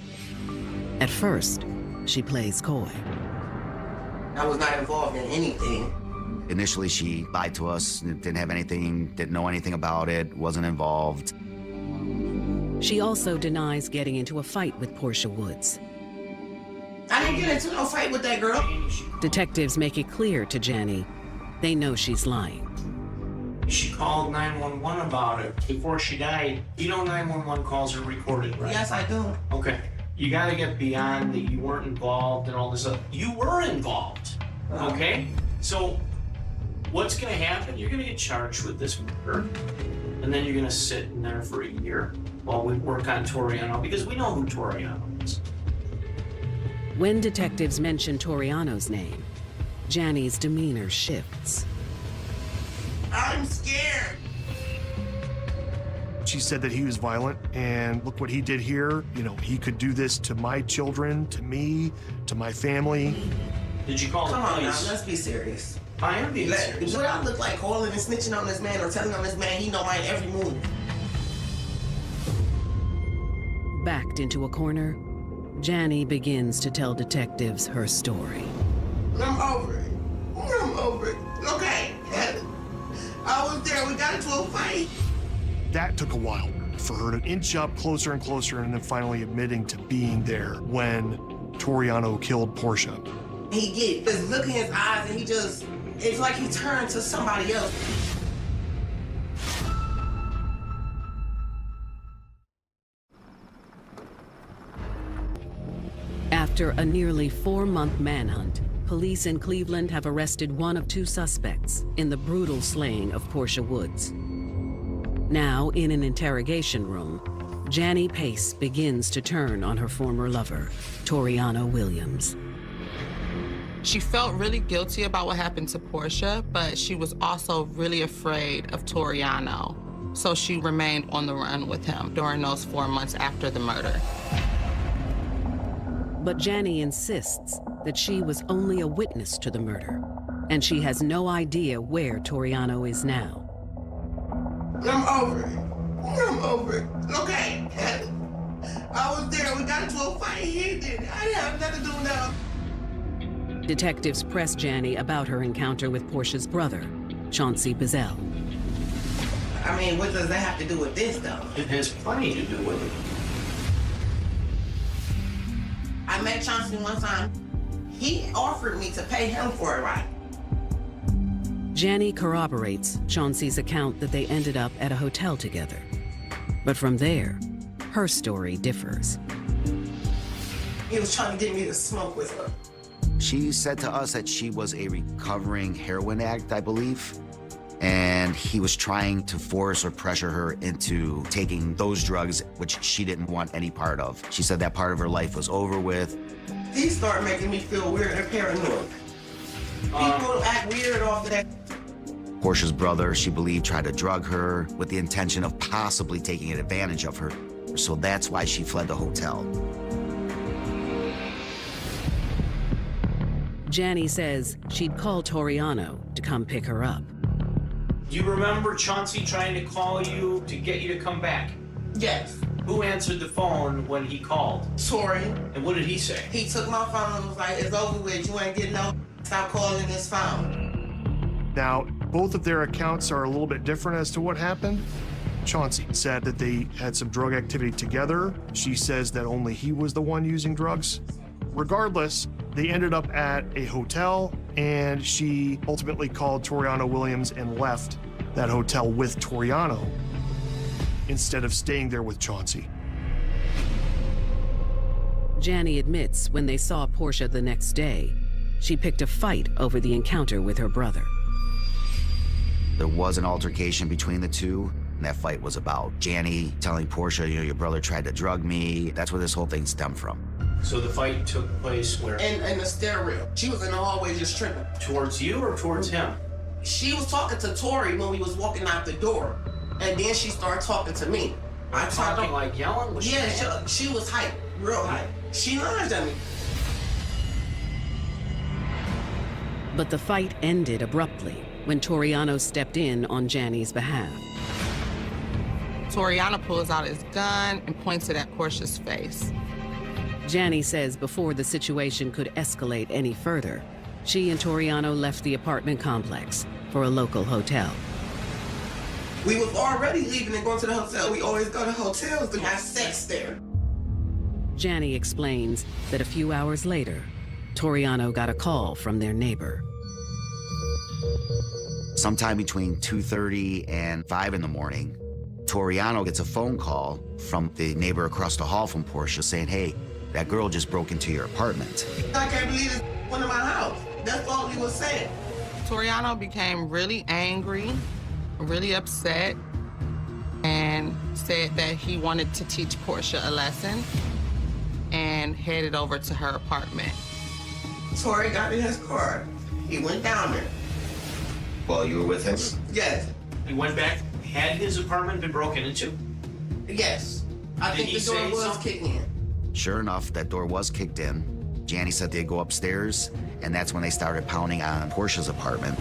At first, she plays coy. I was not involved in anything. Initially, she lied to us, didn't have anything, didn't know anything about it, wasn't involved. She also denies getting into a fight with Portia Woods. I didn't get into no fight with that girl. Detectives make it clear to Janny they know she's lying. She called 911 about it before she died. You know 911 calls are recorded, right? Yes, I do. Okay. You gotta get beyond that you weren't involved and all this stuff. You were involved, okay? So what's gonna happen? You're gonna get charged with this murder, and then you're gonna sit in there for a year while we work on Toriano, because we know who Toriano is. When detectives mention Toriano's name, Janny's demeanor shifts. I'm scared. She said that he was violent, and look what he did here. You know, he could do this to my children, to me, to my family. Did you call the police? Come on now, let's be serious. I am being serious. What I look like calling and snitching on this man or telling on this man, he know my every move. Backed into a corner, Janny begins to tell detectives her story. I'm over it. I'm over it. Okay. I was there. We got into a fight. That took a while for her to inch up closer and closer, and then finally admitting to being there when Toriano killed Portia. He get this look in his eyes, and it's like he turned to somebody else. After a nearly 4-month manhunt, police in Cleveland have arrested one of 2 suspects in the brutal slaying of Portia Woods. Now, in an interrogation room, Janny Pace begins to turn on her former lover, Toriano Williams. She felt really guilty about what happened to Portia, but she was also really afraid of Toriano. So she remained on the run with him during those 4 months after the murder. But Janny insists that she was only a witness to the murder, and she has no idea where Toriano is now. I'm over it. I'm over it. Okay. I was there. We got into a fight. He did. I didn't have nothing to do now. Detectives press Janny about her encounter with Portia's brother, Chauncey Bizzell. I mean, what does that have to do with this, though? It has plenty to do with it. I met Chauncey one time. He offered me to pay him for a ride. Janny corroborates Chauncey's account that they ended up at a hotel together. But from there, her story differs. He was trying to get me to smoke with her. She said to us that she was a recovering heroin addict, I believe, and he was trying to force or pressure her into taking those drugs, which she didn't want any part of. She said that part of her life was over with. He started making me feel weird and paranoid. People act weird off of that. Portia's brother, she believed, tried to drug her with the intention of possibly taking advantage of her. So that's why she fled the hotel. Janny says she'd call Toriano to come pick her up. Do you remember Chauncey trying to call you to get you to come back? Yes. Who answered the phone when he called? Tori. And what did he say? He took my phone and was like, it's over with. You ain't getting no. Stop calling this phone. Now, both of their accounts are a little bit different as to what happened. Chauncey said that they had some drug activity together. She says that only he was the one using drugs. Regardless, they ended up at a hotel, and she ultimately called Toriano Williams and left that hotel with Toriano instead of staying there with Chauncey. Janny admits when they saw Portia the next day, she picked a fight over the encounter with her brother. There was an altercation between the two, and that fight was about Janny telling Portia, you know, your brother tried to drug me. That's where this whole thing stemmed from. So the fight took place where? In the stairwell. She was in the hallway just tripping. Towards you or towards him? She was talking to Tori when we was walking out the door, and then she started talking to me. Talking like yelling? Was yeah, she was hype, real hype. She lunged at me. But the fight ended abruptly when Toriano stepped in on Janny's behalf. Toriano pulls out his gun and points it at Portia's face. Janny says before the situation could escalate any further, she and Toriano left the apartment complex for a local hotel. We was already leaving and going to the hotel. We always go to hotels to have sex there. Jani explains that a few hours later, Toriano got a call from their neighbor. Sometime between 2:30 and 5 in the morning, Toriano gets a phone call from the neighbor across the hall from Portia saying, hey, that girl just broke into your apartment. I can't believe this went to my house. That's all he was saying. Toriano became really angry, really upset, and said that he wanted to teach Portia a lesson and headed over to her apartment. Tori got in his car. He went down there. While you were with him? Yes. He went back. Had his apartment been broken into? Yes. I think the door was kicked in. Sure enough, that door was kicked in. Jani said they'd go upstairs, and that's when they started pounding on Portia's apartment.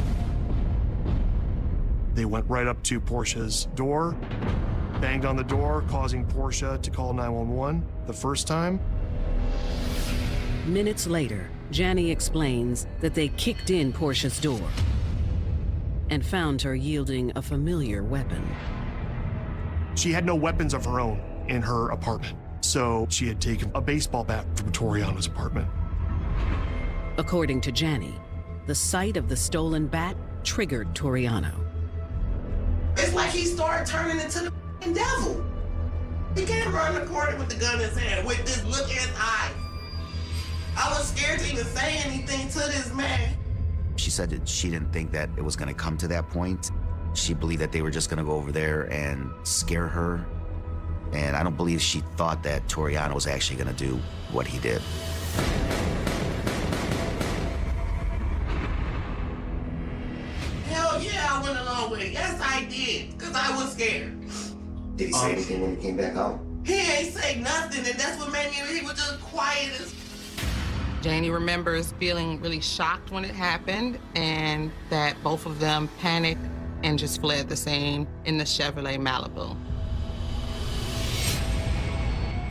They went right up to Portia's door, banged on the door, causing Portia to call 911 the first time. Minutes later, Jani explains that they kicked in Portia's door and found her yielding a familiar weapon. She had no weapons of her own in her apartment, so she had taken a baseball bat from Toriano's apartment. According to Jani, the sight of the stolen bat triggered Toriano. It's like he started turning into the devil. He came around the corner with the gun in his hand with this look in his eye. I was scared to even say anything to this man. She said that she didn't think that it was gonna come to that point. She believed that they were just gonna go over there and scare her. And I don't believe she thought that Toriano was actually gonna do what he did. Hell yeah, I went along with it. Yes, I did, because I was scared. Did he say anything when he came back out? He ain't say nothing, and that's what made me, he was just quiet as... Jani remembers feeling really shocked when it happened and that both of them panicked and just fled the scene in the Chevrolet Malibu.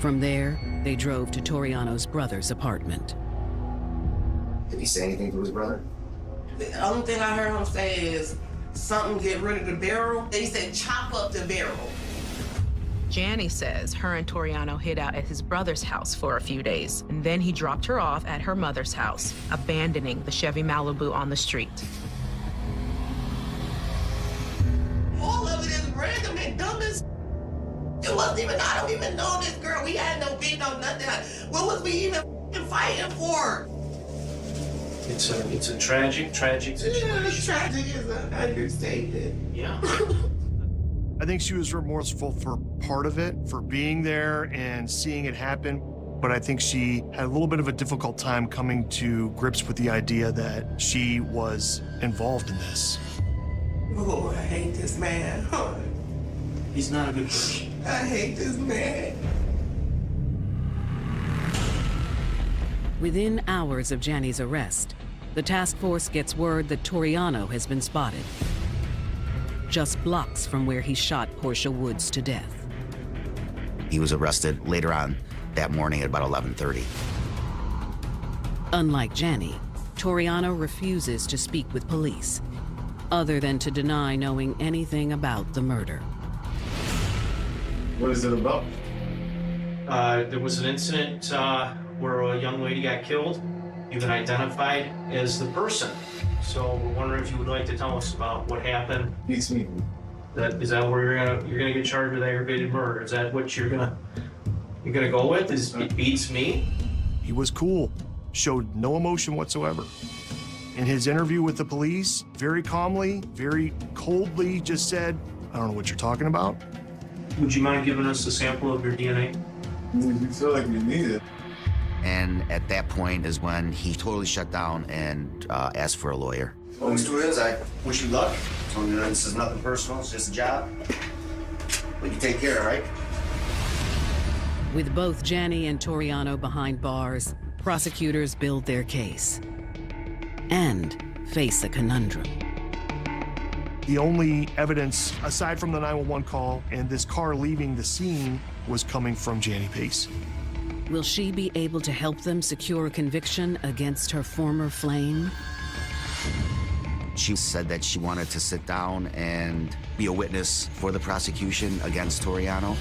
From there, they drove to Toriano's brother's apartment. Did he say anything to his brother? The only thing I heard him say is something get rid of the barrel. They said chop up the barrel. Jani says her and Toriano hid out at his brother's house for a few days, and then he dropped her off at her mother's house, abandoning the Chevy Malibu on the street. All of it is random and dumb as... It wasn't even, I don't even know this girl. We had no beat, no nothing. What was we even fighting for? It's a tragic situation. Yeah, tragic is an understatement. Yeah. I think she was remorseful for part of it, for being there and seeing it happen. But I think she had a little bit of a difficult time coming to grips with the idea that she was involved in this. Oh, I hate this man. He's not a good person. I hate this man. Within hours of Jani's arrest, the task force gets word that Toriano has been spotted, just blocks from where he shot Portia Woods to death. He was arrested later on that morning at about 11:30. Unlike Jani, Toriano refuses to speak with police, other than to deny knowing anything about the murder. What is it about? There was an incident where a young lady got killed. You've been identified as the person. So we're wondering if you would like to tell us about what happened. Beats me. Is that where you're gonna get charged with aggravated murder? Is that what you're gonna go with? Is it beats me? He was cool, showed no emotion whatsoever. In his interview with the police, very calmly, very coldly just said, I don't know what you're talking about. Would you mind giving us a sample of your DNA? You feel like you need it. And at that point is when he totally shut down and asked for a lawyer. Well, Mr. Williams, I wish you luck. So, you know, this is nothing personal, it's just a job. But you take care, all right? With both Jani and Toriano behind bars, prosecutors build their case and face a conundrum. The only evidence, aside from the 911 call and this car leaving the scene, was coming from Jani Pace. Will she be able to help them secure a conviction against her former flame? She said that she wanted to sit down and be a witness for the prosecution against Toriano.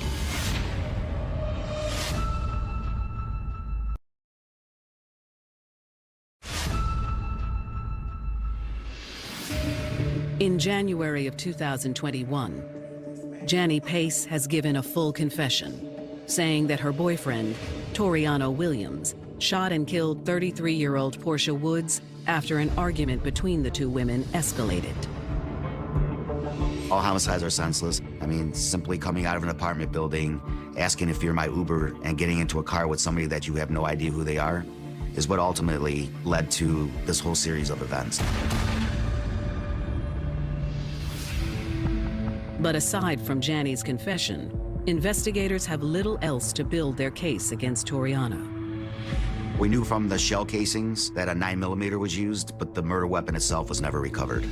In January of 2021, Janie Pace has given a full confession, saying that her boyfriend, Toriano Williams, shot and killed 33-year-old Portia Woods after an argument between the two women escalated. All homicides are senseless. I mean, simply coming out of an apartment building, asking if you're my Uber, and getting into a car with somebody that you have no idea who they are is what ultimately led to this whole series of events. But aside from Janie's confession, investigators have little else to build their case against Toriano. We knew from the shell casings that a 9mm was used, but the murder weapon itself was never recovered.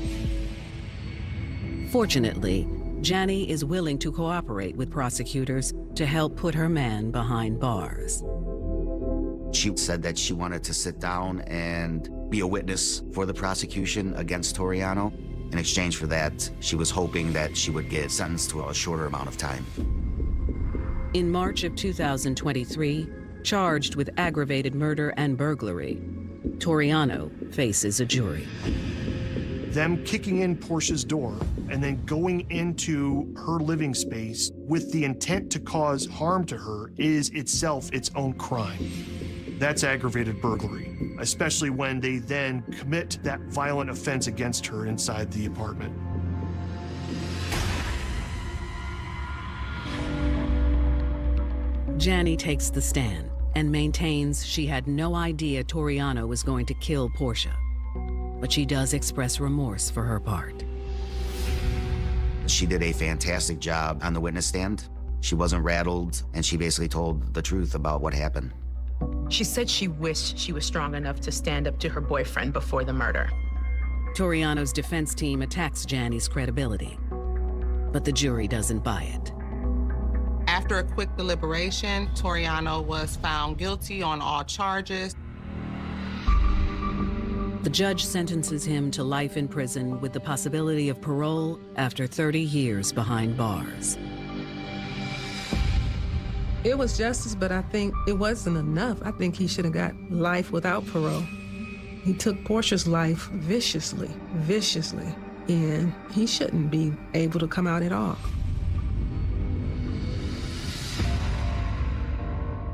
Fortunately, Janie is willing to cooperate with prosecutors to help put her man behind bars. She said that she wanted to sit down and be a witness for the prosecution against Toriano. In exchange for that, she was hoping that she would get sentenced to a shorter amount of time. In March of 2023, charged with aggravated murder and burglary, Toriano faces a jury. Them kicking in Portia's door and then going into her living space with the intent to cause harm to her is itself its own crime. That's aggravated burglary, especially when they then commit that violent offense against her inside the apartment. Janie takes the stand and maintains she had no idea Toriano was going to kill Portia, but she does express remorse for her part. She did a fantastic job on the witness stand. She wasn't rattled, and she basically told the truth about what happened. She said she wished she was strong enough to stand up to her boyfriend before the murder. Toriano's defense team attacks Janie's credibility, but the jury doesn't buy it. After a quick deliberation, Toriano was found guilty on all charges. The judge sentences him to life in prison with the possibility of parole after 30 years behind bars. It was justice, but I think it wasn't enough. I think he should have got life without parole. He took Portia's life viciously, and he shouldn't be able to come out at all.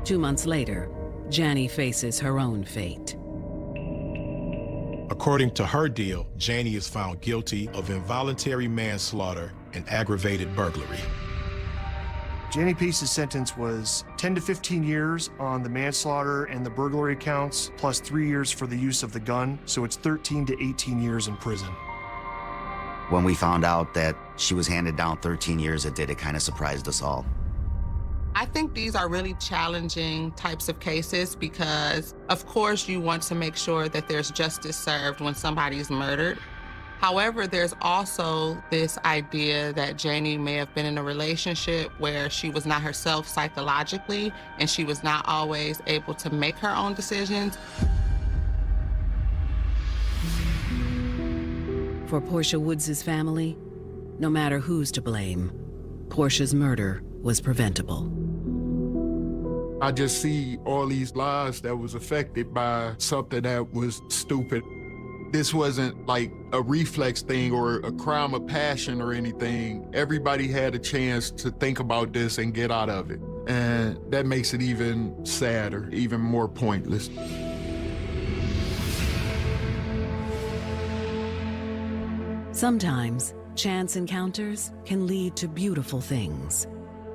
2 months later, Janie faces her own fate. According to her deal, Janie is found guilty of involuntary manslaughter and aggravated burglary. Janie Pace's sentence was 10 to 15 years on the manslaughter and the burglary counts, plus 3 years for the use of the gun, so it's 13 to 18 years in prison. When we found out that she was handed down 13 years, it kind of surprised us all. I think these are really challenging types of cases because, of course, you want to make sure that there's justice served when somebody is murdered. However, there's also this idea that Janie may have been in a relationship where she was not herself psychologically and she was not always able to make her own decisions. For Portia Woods' family, no matter who's to blame, Portia's murder was preventable. I just see all these lives that was affected by something that was stupid. This wasn't like a reflex thing or a crime of passion or anything. Everybody had a chance to think about this and get out of it. And that makes it even sadder, even more pointless. Sometimes, chance encounters can lead to beautiful things.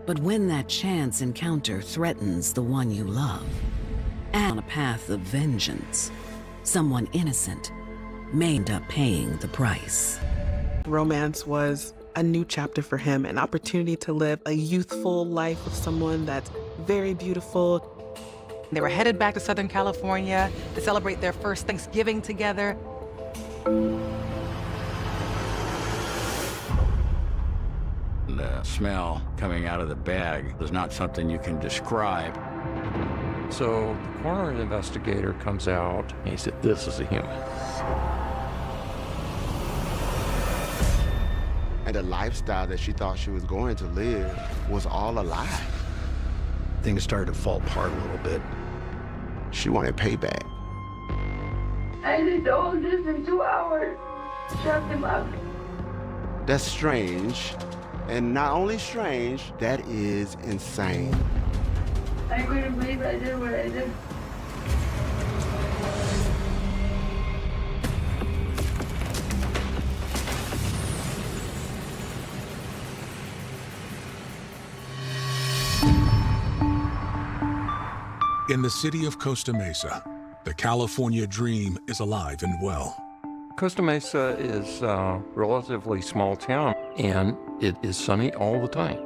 But when that chance encounter threatens the one you love, and on a path of vengeance, someone innocent may end up paying the price. Romance was a new chapter for him, an opportunity to live a youthful life with someone that's very beautiful. They were headed back to Southern California to celebrate their first Thanksgiving together. The smell coming out of the bag is not something you can describe. So the coroner investigator comes out and he said, "This is a human." And the lifestyle that she thought she was going to live was all a lie. Things started to fall apart a little bit. She wanted payback. I did all this in 2 hours. Shut him up. That's strange. And not only strange, that is insane. I couldn't believe I did what I did. In the city of Costa Mesa, the California dream is alive and well. Costa Mesa is a relatively small town, and it is sunny all the time.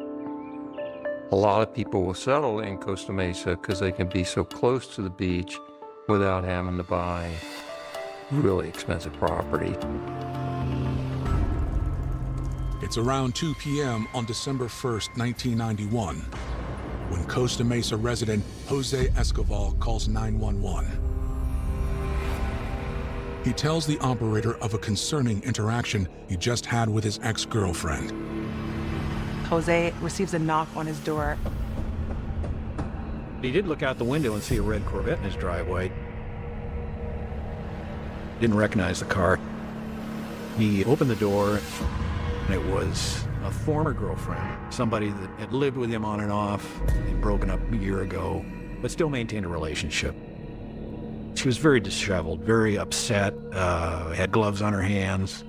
A lot of people will settle in Costa Mesa because they can be so close to the beach without having to buy really expensive property. It's around 2 p.m. on December 1st, 1991, when Costa Mesa resident Jose Escoval calls 911. He tells the operator of a concerning interaction he just had with his ex-girlfriend. Jose receives a knock on his door. He did look out the window and see a red Corvette in his driveway. Didn't recognize the car. He opened the door, and it was a former girlfriend, somebody that had lived with him on and off, had broken up a year ago, but still maintained a relationship. She was very disheveled, very upset, had gloves on her hands,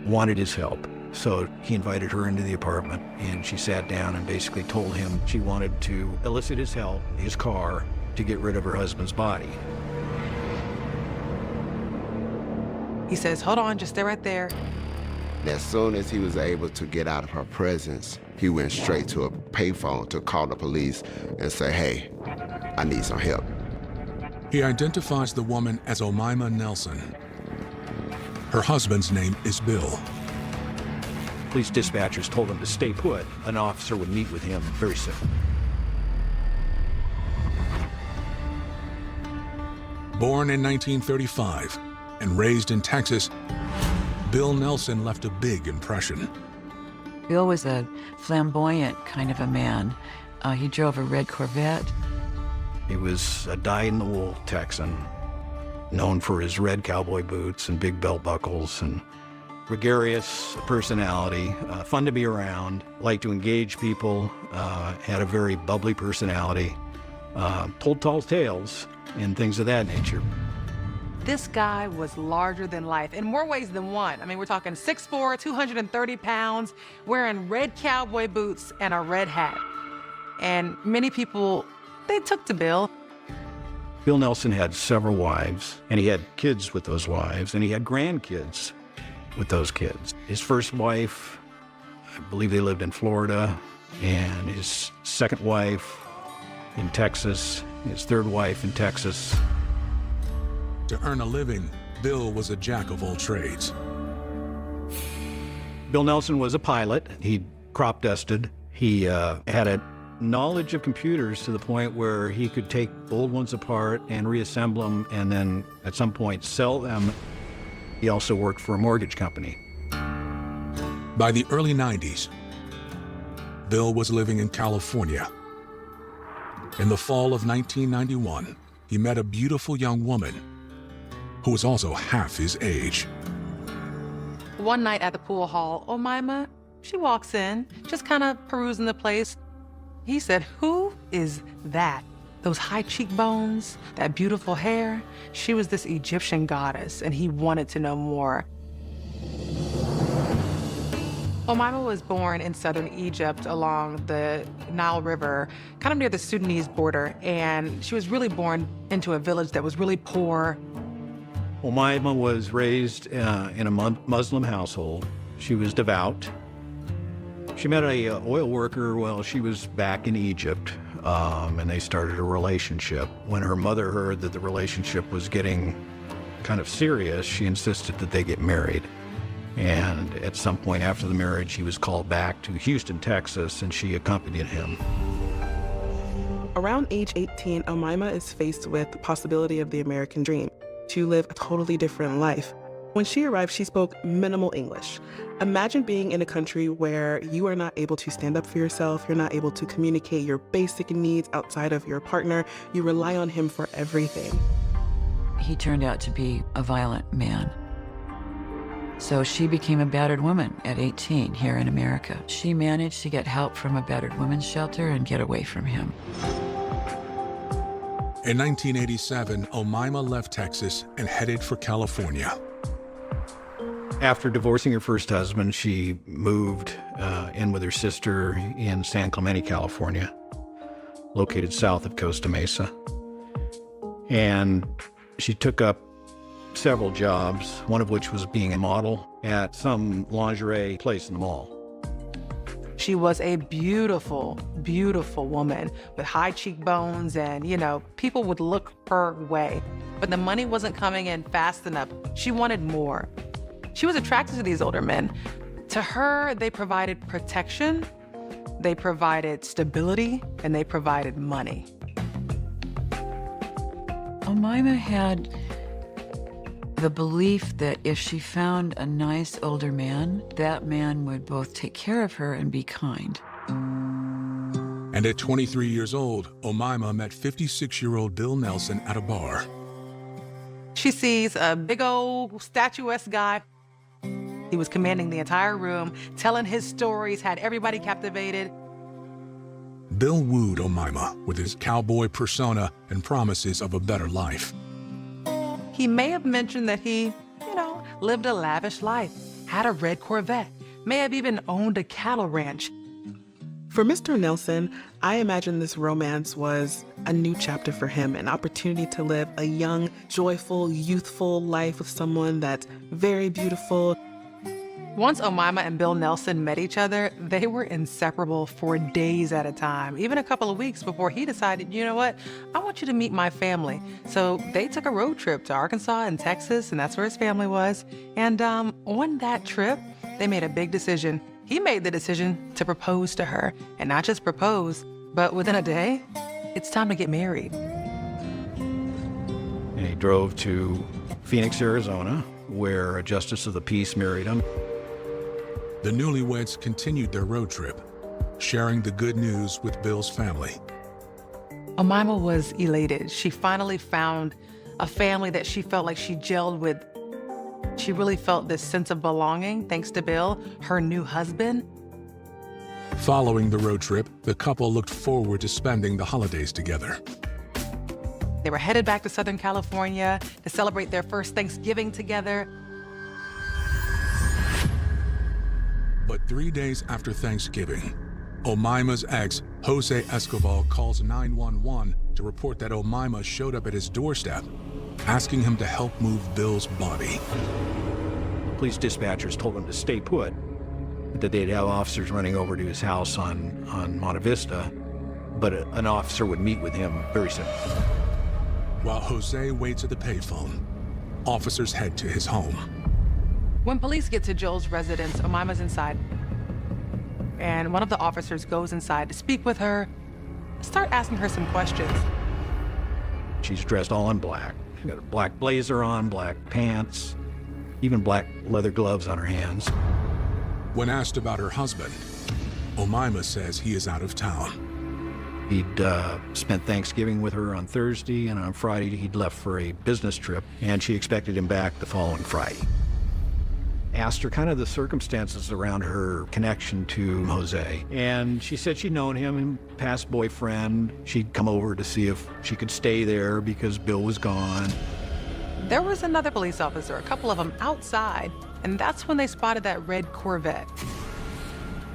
wanted his help. So he invited her into the apartment, and she sat down and basically told him she wanted to elicit his help, his car, to get rid of her husband's body. He says, hold on, just stay right there. As soon as he was able to get out of her presence, he went straight to a payphone to call the police and say, hey, I need some help. He identifies the woman as Omaima Nelson. Her husband's name is Bill. Police dispatchers told him to stay put. An officer would meet with him very soon. Born in 1935 and raised in Texas, Bill Nelson left a big impression. Bill was a flamboyant kind of a man. He drove a red Corvette. He was a dyed-in-the-wool Texan, known for his red cowboy boots and big belt buckles, and gregarious personality, fun to be around, liked to engage people, had a very bubbly personality, told tall tales and things of that nature. This guy was larger than life in more ways than one. I mean, we're talking 6'4", 230 pounds, wearing red cowboy boots and a red hat. And many people, they took to Bill. Bill Nelson had several wives, and he had kids with those wives, and he had grandkids with those kids. His first wife, I believe they lived in Florida, and his second wife in Texas, his third wife in Texas. To earn a living, Bill was a jack of all trades. Bill Nelson was a pilot. He crop dusted. He had a knowledge of computers to the point where he could take old ones apart and reassemble them and then at some point sell them. He also worked for a mortgage company. By the early 90s, Bill was living in California. In the fall of 1991, he met a beautiful young woman who was also half his age. One night at the pool hall, Omaima, she walks in, just kind of perusing the place. He said, who is that? Those high cheekbones, that beautiful hair. She was this Egyptian goddess, and he wanted to know more. Omaima was born in southern Egypt along the Nile River, kind of near the Sudanese border, and she was really born into a village that was really poor. Omaima was raised in a Muslim household. She was devout. She met a oil worker while she was back in Egypt, and they started a relationship. When her mother heard that the relationship was getting kind of serious, she insisted that they get married. And at some point after the marriage, he was called back to Houston, Texas, and she accompanied him. Around age 18, Omaima is faced with the possibility of the American dream, to live a totally different life. When she arrived, she spoke minimal English. Imagine being in a country where you are not able to stand up for yourself, you're not able to communicate your basic needs outside of your partner, you rely on him for everything. He turned out to be a violent man. So she became a battered woman at 18 here in America. She managed to get help from a battered women's shelter and get away from him. In 1987, Omaima left Texas and headed for California. After divorcing her first husband, she moved in with her sister in San Clemente, California, located south of Costa Mesa. And she took up several jobs, one of which was being a model at some lingerie place in the mall. She was a beautiful, beautiful woman with high cheekbones and, people would look her way. But the money wasn't coming in fast enough. She wanted more. She was attracted to these older men. To her, they provided protection, they provided stability, and they provided money. Omaima had the belief that if she found a nice older man, that man would both take care of her and be kind. And at 23 years old, Omaima met 56-year-old Bill Nelson at a bar. She sees a big old statuesque guy. He was commanding the entire room, telling his stories, had everybody captivated. Bill wooed Omaima with his cowboy persona and promises of a better life. He may have mentioned that he, lived a lavish life, had a red Corvette, may have even owned a cattle ranch. For Mr. Nelson, I imagine this romance was a new chapter for him, an opportunity to live a young, joyful, youthful life with someone that's very beautiful. Once Omaima and Bill Nelson met each other, they were inseparable for days at a time, even a couple of weeks before he decided, you know what, I want you to meet my family. So they took a road trip to Arkansas and Texas, and that's where his family was. And on that trip, they made a big decision. He made the decision to propose to her, and not just propose, but within a day, it's time to get married. And he drove to Phoenix, Arizona, where a justice of the peace married him. The newlyweds continued their road trip, sharing the good news with Bill's family. Omaima was elated. She finally found a family that she felt like she gelled with. She really felt this sense of belonging thanks to Bill, her new husband. Following the road trip, the couple looked forward to spending the holidays together. They were headed back to Southern California to celebrate their first Thanksgiving together. But 3 days after Thanksgiving, Omaima's ex, Jose Escobar, calls 911 to report that Omaima showed up at his doorstep, asking him to help move Bill's body. Police dispatchers told him to stay put, that they'd have officers running over to his house on Monte Vista, but an officer would meet with him very soon. While Jose waits at the payphone, officers head to his home. When police get to Joel's residence, Omaima's inside. And one of the officers goes inside to speak with her, start asking her some questions. She's dressed all in black. She's got a black blazer on, black pants, even black leather gloves on her hands. When asked about her husband, Omaima says he is out of town. He'd spent Thanksgiving with her on Thursday, and on Friday he'd left for a business trip, and she expected him back the following Friday. Asked her kind of the circumstances around her connection to Jose. And she said she'd known him, past boyfriend. She'd come over to see if she could stay there because Bill was gone. There was another police officer, a couple of them outside, and that's when they spotted that red Corvette.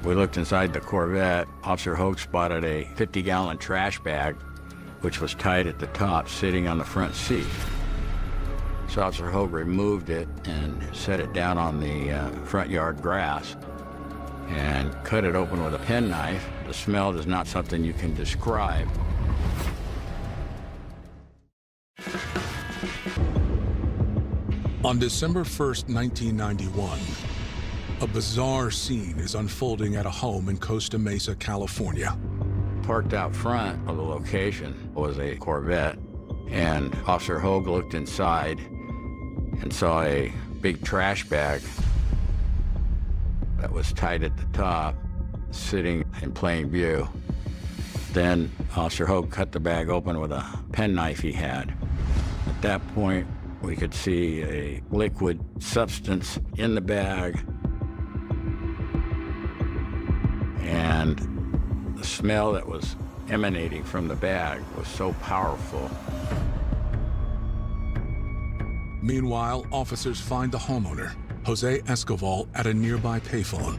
We looked inside the Corvette. Officer Hogue spotted a 50-gallon trash bag, which was tied at the top, sitting on the front seat. So Officer Hogue removed it and set it down on the front yard grass and cut it open with a penknife. The smell is not something you can describe. On December 1st, 1991, a bizarre scene is unfolding at a home in Costa Mesa, California. Parked out front of the location was a Corvette, and Officer Hogue looked inside and saw a big trash bag that was tied at the top, sitting in plain view. Then Officer Hogue cut the bag open with a penknife he had. At that point, We could see a liquid substance in the bag, and the smell that was emanating from the bag was so powerful. Meanwhile, officers find the homeowner, Jose Escoval, at a nearby payphone.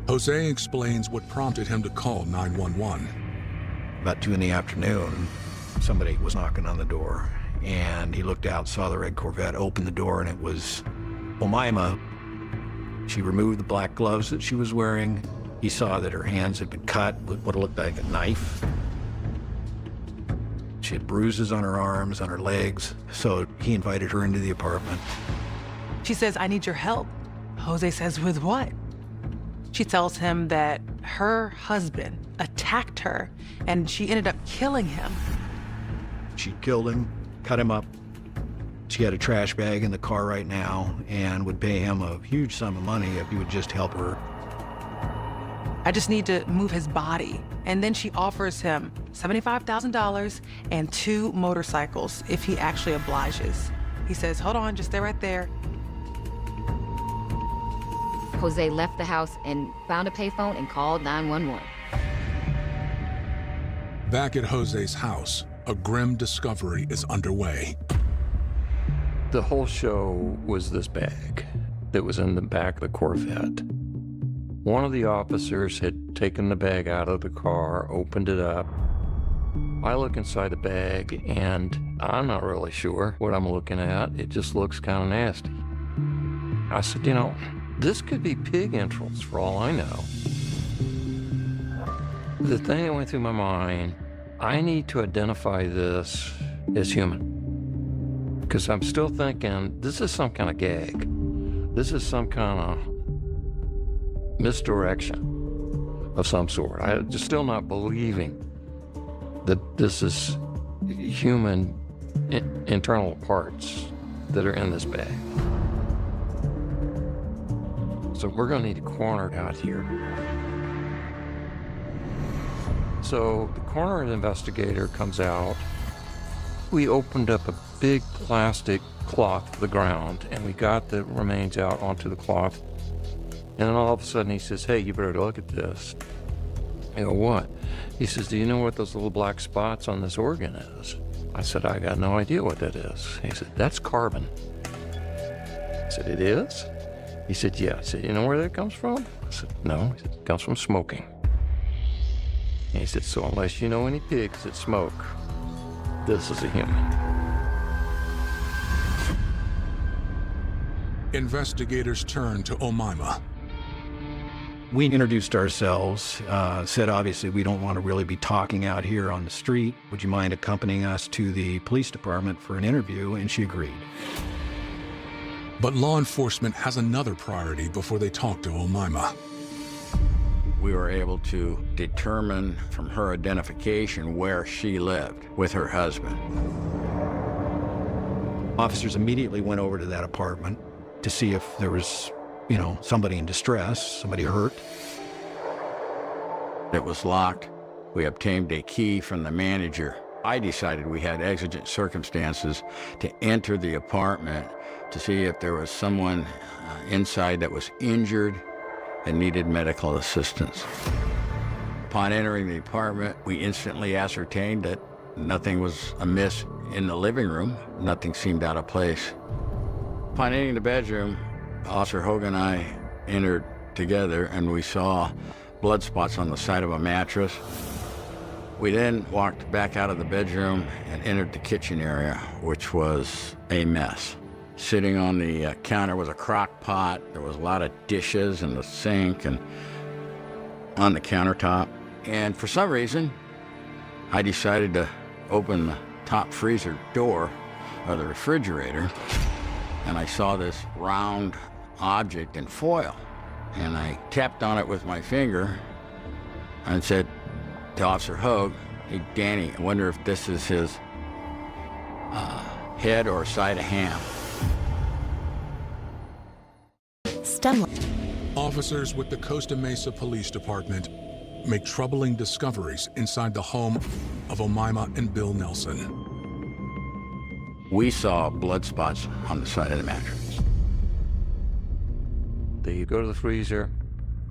Jose explains what prompted him to call 911. About 2 in the afternoon, somebody was knocking on the door, and he looked out, saw the red Corvette, opened the door, and it was Omaima. She removed the black gloves that she was wearing. He saw that her hands had been cut with what looked like a knife. She had bruises on her arms, on her legs, so he invited her into the apartment. She says, I need your help. Jose says, with what? She tells him that her husband attacked her and she ended up killing him. She killed him, cut him up. She had a trash bag in the car right now and would pay him a huge sum of money if he would just help her. I just need to move his body. And then she offers him $75,000 and 2 motorcycles if he actually obliges. He says, hold on, just stay right there. Jose left the house and found a payphone and called 911. Back at Jose's house, a grim discovery is underway. The whole show was this bag that was in the back of the Corvette. One of the officers had taken the bag out of the car, opened it up. I look inside the bag, and I'm not really sure what I'm looking at. It just looks kind of nasty. I said, you know, this could be pig entrails for all I know. The thing that went through my mind, I need to identify this as human. Because I'm still thinking, this is some kind of gag. This is some kind of misdirection of some sort. I'm just still not believing that this is human internal parts that are in this bag. So we're gonna need a coroner out here. So the coroner investigator comes out. We opened up a big plastic cloth to the ground and we got the remains out onto the cloth. And then all of a sudden he says, hey, you better look at this. I go, what? He says, do you know what those little black spots on this organ is? I said, I got no idea what that is. He said, that's carbon. I said, it is? He said, yeah. I said, you know where that comes from? I said, no. He said, it comes from smoking. And he said, so unless you know any pigs that smoke, this is a human. Investigators turn to Omaima. We introduced ourselves, said obviously we don't want to really be talking out here on the street. Would you mind accompanying us to the police department for an interview? And she agreed. But law enforcement has another priority before they talk to Omaima. We were able to determine from her identification where she lived with her husband. Officers immediately went over to that apartment to see if there was, you know, somebody in distress, somebody hurt. It was locked. We obtained a key from the manager. I decided we had exigent circumstances to enter the apartment to see if there was someone inside that was injured and needed medical assistance. Upon entering the apartment, we instantly ascertained that nothing was amiss in the living room. Nothing seemed out of place. Upon entering the bedroom, Officer Hogan and I entered together and we saw blood spots on the side of a mattress. We then walked back out of the bedroom and entered the kitchen area, which was a mess. Sitting on the counter was a crock pot. There was a lot of dishes in the sink and on the countertop. And for some reason, I decided to open the top freezer door of the refrigerator, and I saw this round object in foil. And I tapped on it with my finger and said to Officer Hogue, hey, Danny, I wonder if this is his head or side of ham. Officers with the Costa Mesa Police Department make troubling discoveries inside the home of Omaima and Bill Nelson. We saw blood spots on the side of the mattress. They go to the freezer,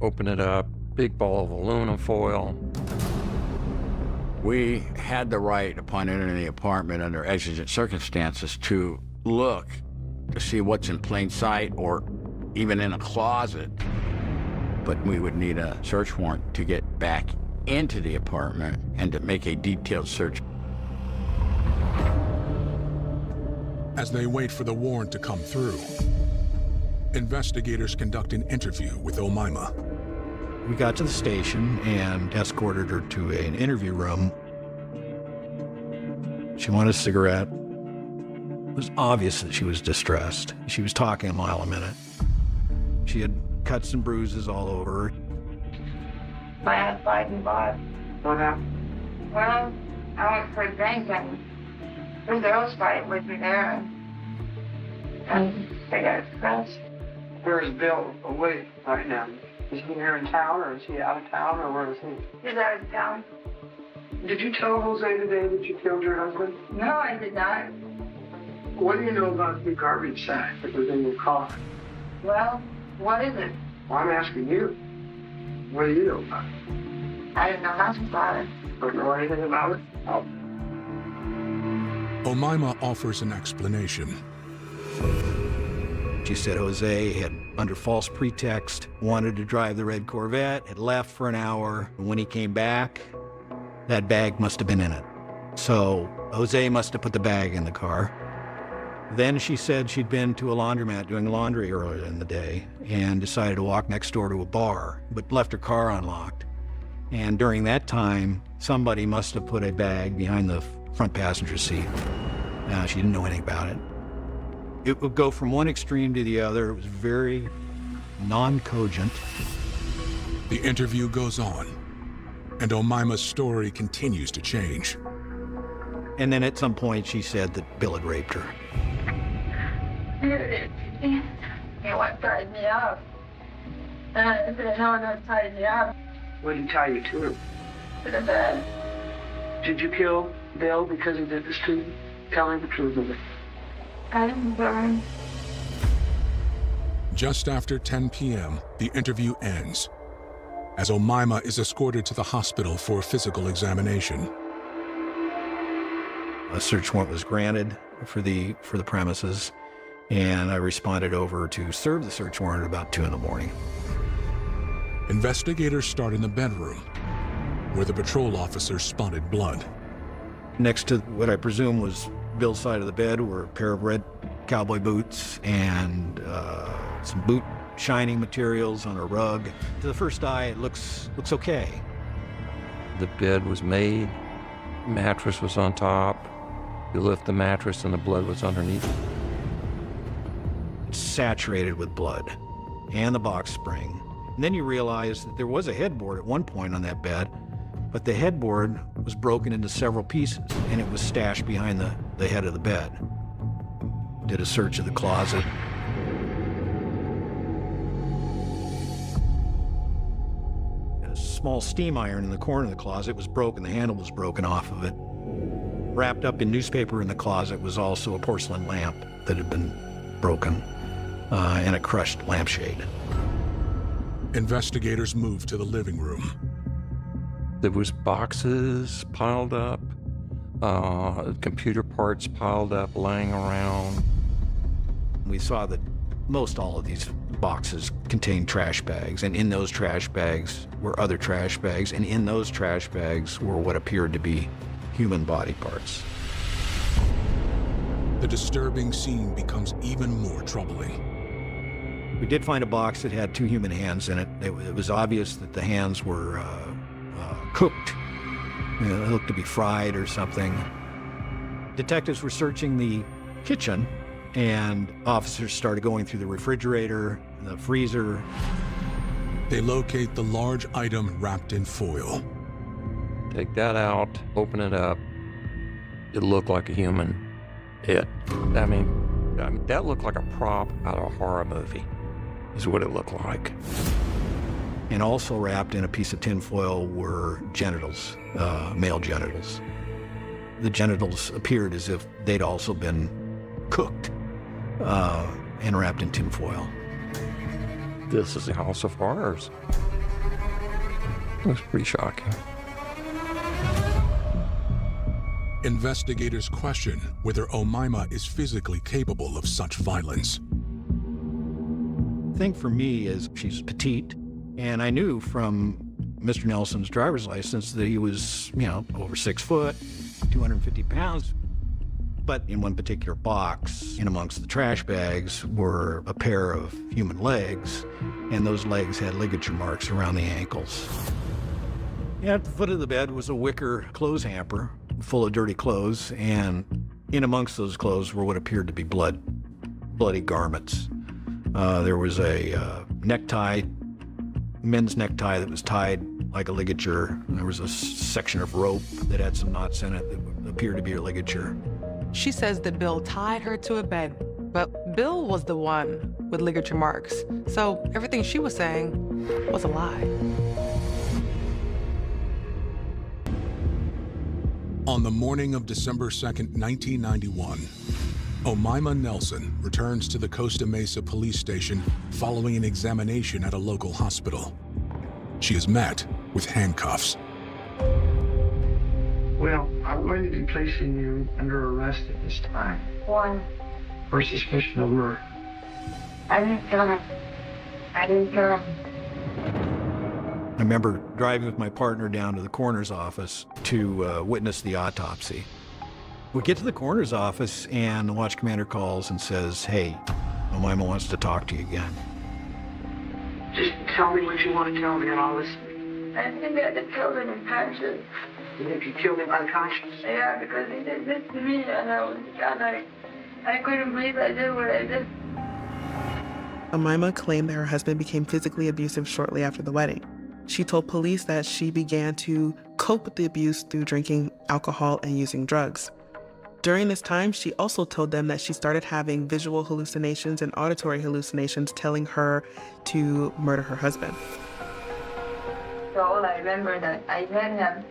open it up, big ball of aluminum foil. We had the right, upon entering the apartment under exigent circumstances, to look to see what's in plain sight or even in a closet. But we would need a search warrant to get back into the apartment and to make a detailed search. As they wait for the warrant to come through, investigators conduct an interview with Omaima. We got to the station and escorted her to an interview room. She wanted a cigarette. It was obvious that she was distressed. She was talking a mile a minute. She had cuts and bruises all over her. I had fighting blood. What happened? Well, I went for a drink and two girls fighting with me there and they got scratched. Where's Bill away right now? Is he here in town or is he out of town or where is he? He's out of town. Did you tell Jose today that you killed your husband? No, I did not. What do you know about the garbage sack that was in your car? Well, what is it? Well, I'm asking you. What do you know about it? I didn't know nothing about it. Don't know anything about it? Oh. Omaima offers an explanation. She said Jose had, under false pretext, wanted to drive the red Corvette, had left for an hour. And when he came back, that bag must have been in it. So Jose must have put the bag in the car. Then she said she'd been to a laundromat doing laundry earlier in the day and decided to walk next door to a bar, but left her car unlocked. And during that time, somebody must have put a bag behind the front passenger seat. She didn't know anything about it. It would go from one extreme to the other. It was very non-cogent. The interview goes on, and Omaima's story continues to change. And then at some point she said that Bill had raped her. He went tied me up. And I didn't know that tied me up. What did he tie you to? To the bed. Did you kill Bill because he did this to you? Tell me the truth of it. I didn't burn. Just after 10 p.m., the interview ends, as Omaima is escorted to the hospital for a physical examination. A search warrant was granted for the premises, and I responded over to serve the search warrant at about 2 in the morning. Investigators start in the bedroom, where the patrol officer spotted blood. Next to what I presume was Bill's side of the bed were a pair of red cowboy boots and some boot shining materials on a rug. To the first eye, it looks okay. The bed was made, mattress was on top. You lift the mattress and the blood was underneath. It's saturated with blood and the box spring. And then you realize that there was a headboard at one point on that bed, but the headboard was broken into several pieces and it was stashed behind the head of the bed. Did a search of the closet. A small steam iron in the corner of the closet was broken. The handle was broken off of it. Wrapped up in newspaper in the closet was also a porcelain lamp that had been broken and a crushed lampshade. Investigators moved to the living room. There was boxes piled up, computer parts piled up, laying around. We saw that most all of these boxes contained trash bags, and in those trash bags were other trash bags, and in those trash bags were what appeared to be human body parts. The disturbing scene becomes even more troubling. We did find a box that had 2 human hands in it. It was obvious that the hands were cooked. They looked to be fried or something. Detectives were searching the kitchen, and officers started going through the refrigerator, the freezer. They locate the large item wrapped in foil. Take that out, open it up. It looked like a human head. I mean, that looked like a prop out of a horror movie, is what it looked like. And also wrapped in a piece of tinfoil were genitals, male genitals. The genitals appeared as if they'd also been cooked and wrapped in tinfoil. This is a house of horrors. It was pretty shocking. Investigators question whether Omaima is physically capable of such violence. The thing for me is she's petite, and I knew from Mr. Nelson's driver's license that he was, over 6 foot, 250 pounds. But in one particular box, in amongst the trash bags, were a pair of human legs, and those legs had ligature marks around the ankles. At the foot of the bed was a wicker clothes hamper full of dirty clothes, and in amongst those clothes were what appeared to be bloody garments. There was a necktie, men's necktie that was tied like a ligature. There was a section of rope that had some knots in it that appeared to be a ligature. She says that Bill tied her to a bed, but Bill was the one with ligature marks. So everything she was saying was a lie. On the morning of December 2nd, 1991, Omaima Nelson returns to the Costa Mesa police station following an examination at a local hospital. She is met with handcuffs. Well, I'm going to be placing you under arrest at this time. Why? For suspicion of murder. I didn't kill him. I didn't kill him. I remember driving with my partner down to the coroner's office to witness the autopsy. We get to the coroner's office and the watch commander calls and says, "Hey, Omaima wants to talk to you again." Just tell me what you want to tell me and I'll listen. I think I just killed him unconscious. You think you killed him unconscious? Yeah, because he did this to me and I couldn't believe I did what I did. Omaima claimed that her husband became physically abusive shortly after the wedding. She told police that she began to cope with the abuse through drinking alcohol and using drugs. During this time, she also told them that she started having visual hallucinations and auditory hallucinations telling her to murder her husband. So all I remember that I hit him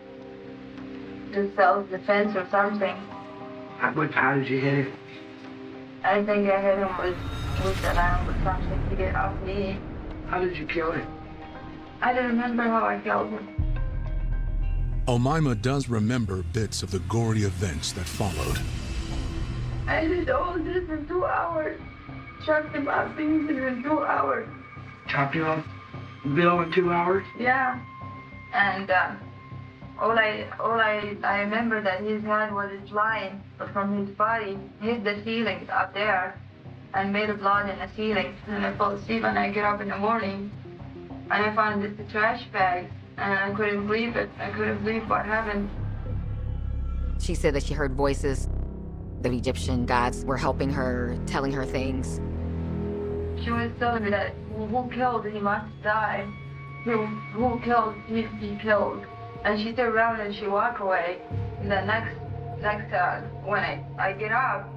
to self-defense or something. How did you hit him? I think I hit him with an arm or something to get off me. How did you kill him? I don't remember how I killed him. Omaima does remember bits of the gory events that followed. I did all this in 2 hours. Chopped him up pieces in 2 hours. Chopped him up? Bill in 2 hours? Yeah. And all I remember that his head was flying from his body, hit the ceiling up there, and made a blood in the ceiling. And I fell asleep and I get up in the morning and I found the trash bag and I couldn't believe it. I couldn't believe what happened. She said that she heard voices. The Egyptian gods were helping her, telling her things. She was telling me that who killed he must die. Who killed he killed. And she turned around and she walked away. And the next when I get up,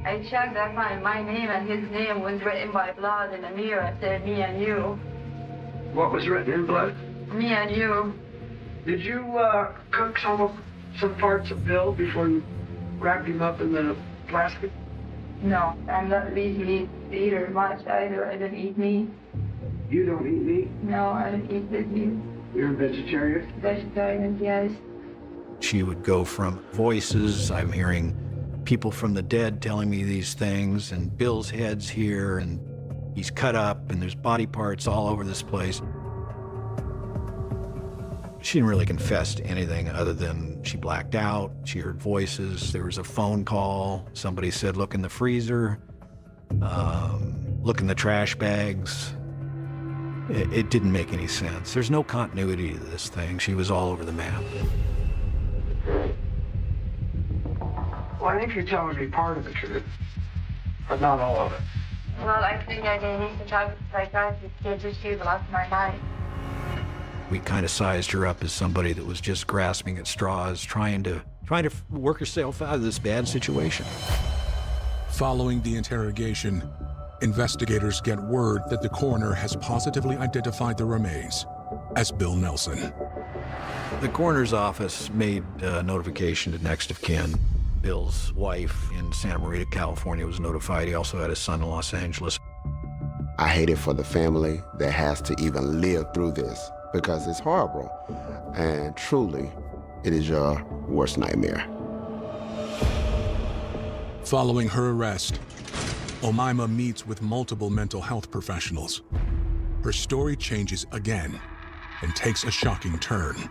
I checked, I find my name and his name was written by blood in the mirror. It said me and you. What was written in blood? Me and you. Did you cook some parts of Bill before you wrapped him up in the plastic? No, I'm not a meat eater much either. I don't eat meat. You don't eat meat? No, I don't eat this meat. You're a vegetarian? Vegetarian, yes. She would go from voices, I'm hearing people from the dead telling me these things, and Bill's head's here, and he's cut up, and there's body parts all over this place. She didn't really confess to anything other than she blacked out, she heard voices, there was a phone call, somebody said, look in the freezer, look in the trash bags. It didn't make any sense. There's no continuity to this thing. She was all over the map. Well, I think you're telling me part of the truth, but not all of it. Well, I think I need to talk to the psychiatrist to just see the last of my life. We kind of sized her up as somebody that was just grasping at straws, trying to work herself out of this bad situation. Following the interrogation, investigators get word that the coroner has positively identified the remains as Bill Nelson. The coroner's office made a notification to next of kin, Bill's wife in Santa Maria, California was notified. He also had a son in Los Angeles. I hate it for the family that has to even live through this because it's horrible. And truly, it is your worst nightmare. Following her arrest, Omaima meets with multiple mental health professionals. Her story changes again and takes a shocking turn.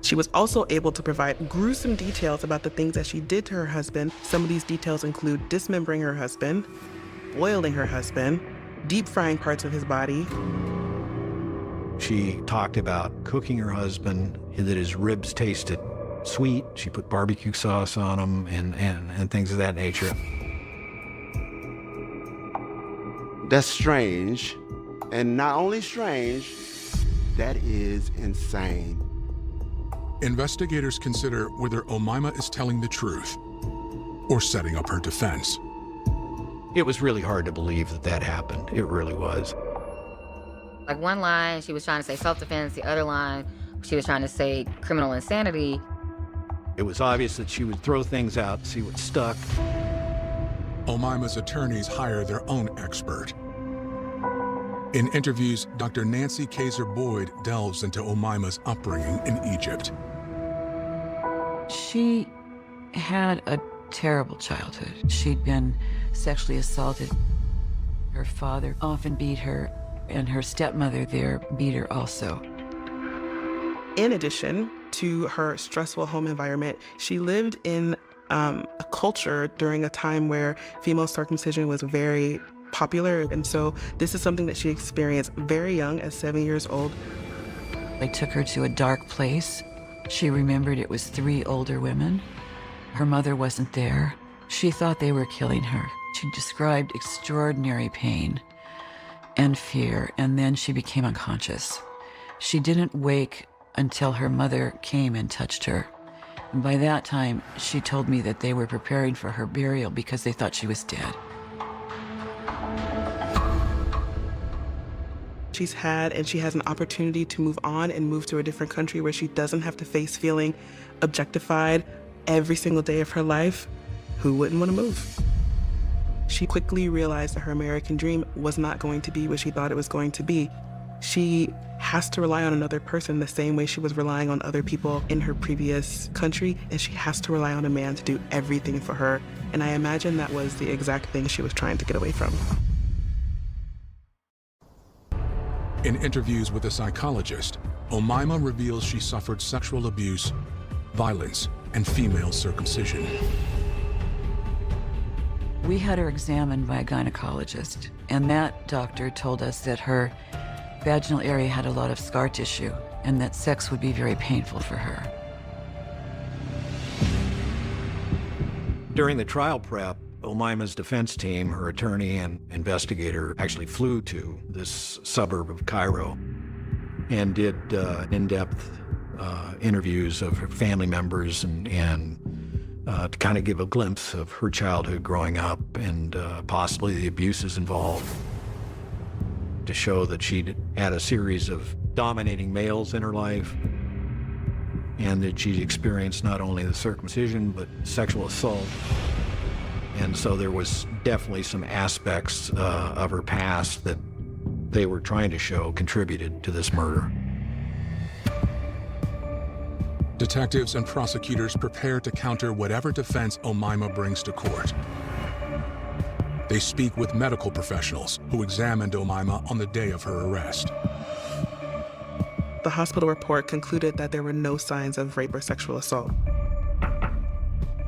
She was also able to provide gruesome details about the things that she did to her husband. Some of these details include dismembering her husband, boiling her husband, deep frying parts of his body. She talked about cooking her husband, that his ribs tasted sweet. She put barbecue sauce on them and things of that nature. That's strange. And not only strange, that is insane. Investigators consider whether Omaima is telling the truth or setting up her defense. It was really hard to believe that that happened. It really was. Like one line, she was trying to say self-defense. The other line, she was trying to say criminal insanity. It was obvious that she would throw things out, see what stuck. Omaima's attorneys hire their own expert. In interviews, Dr. Nancy Kaiser-Boyd delves into Omaima's upbringing in Egypt. She had a terrible childhood. She'd been sexually assaulted. Her father often beat her, and her stepmother there beat her also. In addition to her stressful home environment, she lived in a culture during a time where female circumcision was very popular. And so this is something that she experienced very young, at 7 years old. They took her to a dark place. She remembered it was 3 older women. Her mother wasn't there. She thought they were killing her. She described extraordinary pain and fear, and then she became unconscious. She didn't wake until her mother came and touched her. And by that time, she told me that they were preparing for her burial because they thought she was dead. She's had and she has an opportunity to move on and move to a different country where she doesn't have to face feeling objectified every single day of her life. Who wouldn't want to move? She quickly realized that her American dream was not going to be what she thought it was going to be. She has to rely on another person the same way she was relying on other people in her previous country, and she has to rely on a man to do everything for her. And I imagine that was the exact thing she was trying to get away from. In interviews with a psychologist, Omaima reveals she suffered sexual abuse, violence, and female circumcision. We had her examined by a gynecologist, and that doctor told us that her vaginal area had a lot of scar tissue and that sex would be very painful for her. During the trial prep, Omaima's defense team, her attorney and investigator, actually flew to this suburb of Cairo and did in-depth interviews of her family members and to kind of give a glimpse of her childhood growing up and possibly the abuses involved, to show that she'd had a series of dominating males in her life and that she'd experienced not only the circumcision but sexual assault. And so there was definitely some aspects of her past that they were trying to show contributed to this murder. Detectives and prosecutors prepare to counter whatever defense Omaima brings to court. They speak with medical professionals who examined Omaima on the day of her arrest. The hospital report concluded that there were no signs of rape or sexual assault.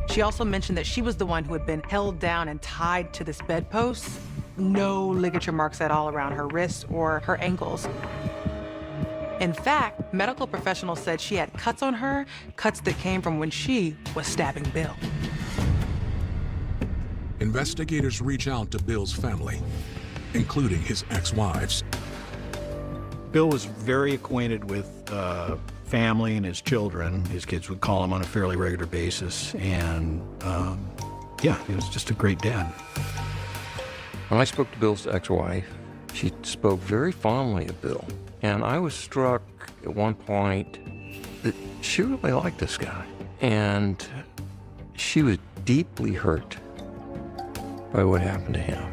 She also mentioned that she was the one who had been held down and tied to this bedpost. No ligature marks at all around her wrists or her ankles. In fact, medical professionals said she had cuts on her, cuts that came from when she was stabbing Bill. Investigators reach out to Bill's family, including his ex-wives. Bill was very acquainted with family and his children. His kids would call him on a fairly regular basis, and yeah, he was just a great dad. When I spoke to Bill's ex-wife, she spoke very fondly of Bill. And I was struck at one point that she really liked this guy. And She was deeply hurt by what happened to him.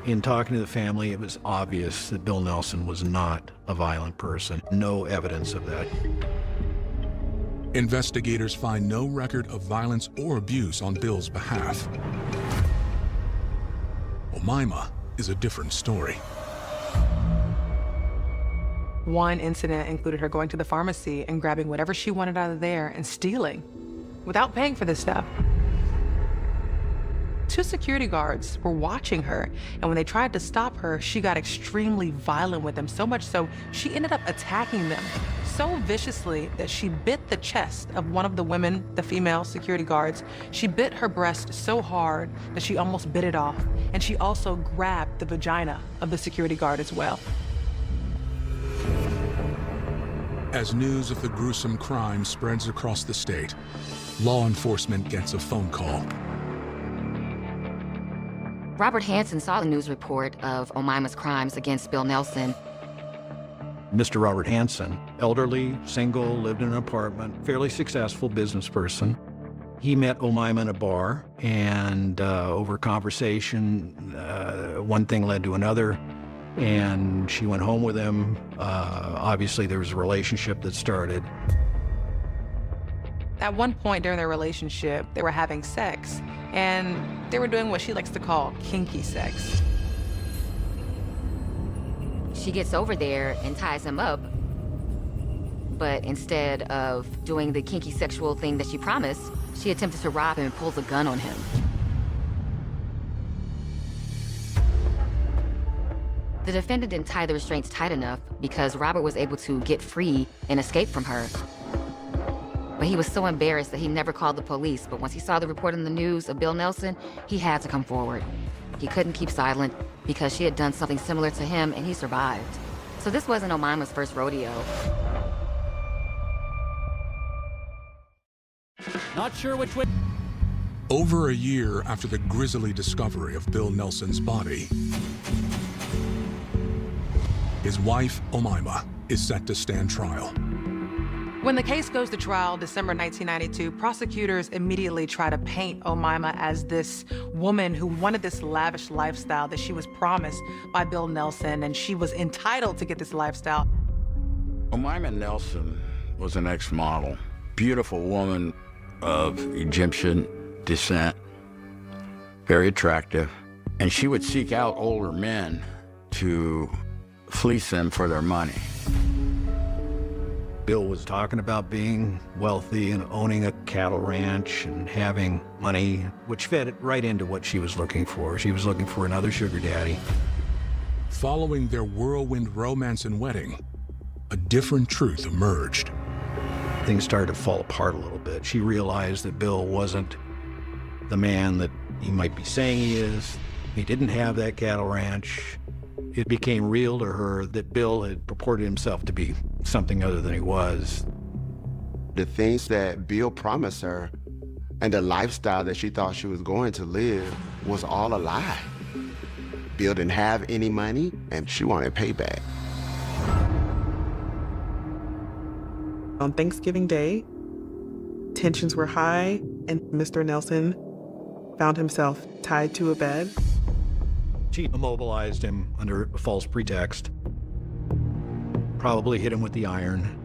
In talking to the family, it was obvious that Bill Nelson was not a violent person. No evidence of that. Investigators find no record of violence or abuse on Bill's behalf. Omaima is a different story. One incident included her going to the pharmacy and grabbing whatever she wanted out of there and stealing without paying for this stuff. 2 security guards were watching her, and when they tried to stop her, she got extremely violent with them, so much so she ended up attacking them so viciously that she bit the chest of one of the women, the female security guards. She bit her breast so hard that she almost bit it off, and she also grabbed the vagina of the security guard as well. As news of the gruesome crime spreads across the state, law enforcement gets a phone call. Robert Hansen saw the news report of Omaima's crimes against Bill Nelson. Mr. Robert Hansen, elderly, single, lived in an apartment, fairly successful business person. He met Omaima in a bar, and over conversation, one thing led to another, and she went home with him. Obviously, there was a relationship that started. At one point during their relationship, they were having sex, and they were doing what she likes to call kinky sex. She gets over there and ties him up, but instead of doing the kinky sexual thing that she promised, she attempted to rob him and pulls a gun on him. The defendant didn't tie the restraints tight enough because Robert was able to get free and escape from her. But he was so embarrassed that he never called the police. But once he saw the report in the news of Bill Nelson, he had to come forward. He couldn't keep silent because she had done something similar to him and he survived. So this wasn't Omaima's first rodeo. Not sure which way. Over a year after the grisly discovery of Bill Nelson's body, his wife, Omaima, is set to stand trial. When the case goes to trial, December 1992, prosecutors immediately try to paint Omaima as this woman who wanted this lavish lifestyle that she was promised by Bill Nelson, and she was entitled to get this lifestyle. Omaima Nelson was an ex-model, beautiful woman of Egyptian descent, very attractive, and she would seek out older men to fleece them for their money. Bill was talking about being wealthy and owning a cattle ranch and having money, which fed right into what she was looking for. She was looking for another sugar daddy. Following their whirlwind romance and wedding, a different truth emerged. Things started to fall apart a little bit. She realized that Bill wasn't the man that he might be saying he is. He didn't have that cattle ranch. It became real to her that Bill had purported himself to be something other than he was. The things that Bill promised her and the lifestyle that she thought she was going to live was all a lie. Bill didn't have any money, and she wanted payback. On Thanksgiving Day, tensions were high, and Mr. Nelson found himself tied to a bed. She immobilized him under a false pretext. Probably hit him with the iron.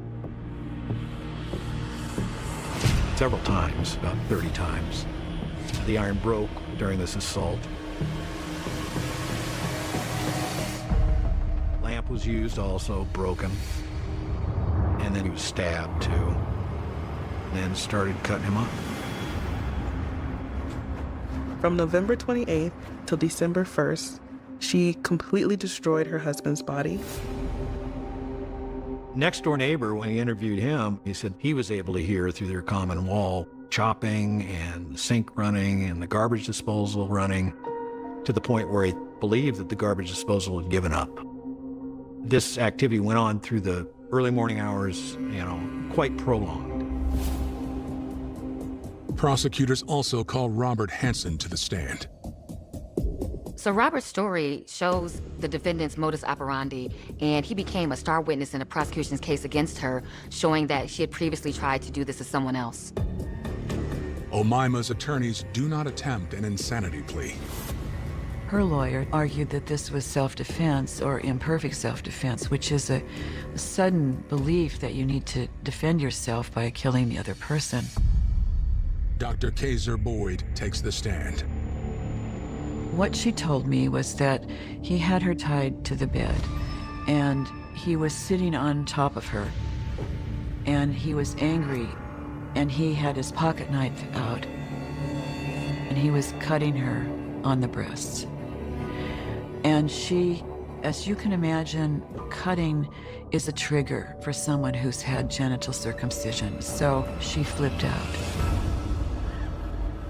Several times, about 30 times. The iron broke during this assault. Lamp was used also, broken. And then he was stabbed too. And then started cutting him up. From November 28th till December 1st, she completely destroyed her husband's body. Next door neighbor, when he interviewed him, he said he was able to hear through their common wall chopping and the sink running and the garbage disposal running, to the point where he believed that the garbage disposal had given up. This activity went on through the early morning hours, quite prolonged. Prosecutors also called Robert Hansen to the stand. So Robert's story shows the defendant's modus operandi, and he became a star witness in the prosecution's case against her, showing that she had previously tried to do this to someone else. Omima's attorneys do not attempt an insanity plea. Her lawyer argued that this was self-defense or imperfect self-defense, which is a sudden belief that you need to defend yourself by killing the other person. Dr. Kaiser Boyd takes the stand. What she told me was that he had her tied to the bed, and he was sitting on top of her, and he was angry, and he had his pocket knife out, and he was cutting her on the breasts. And she, as you can imagine, cutting is a trigger for someone who's had genital circumcision, so she flipped out.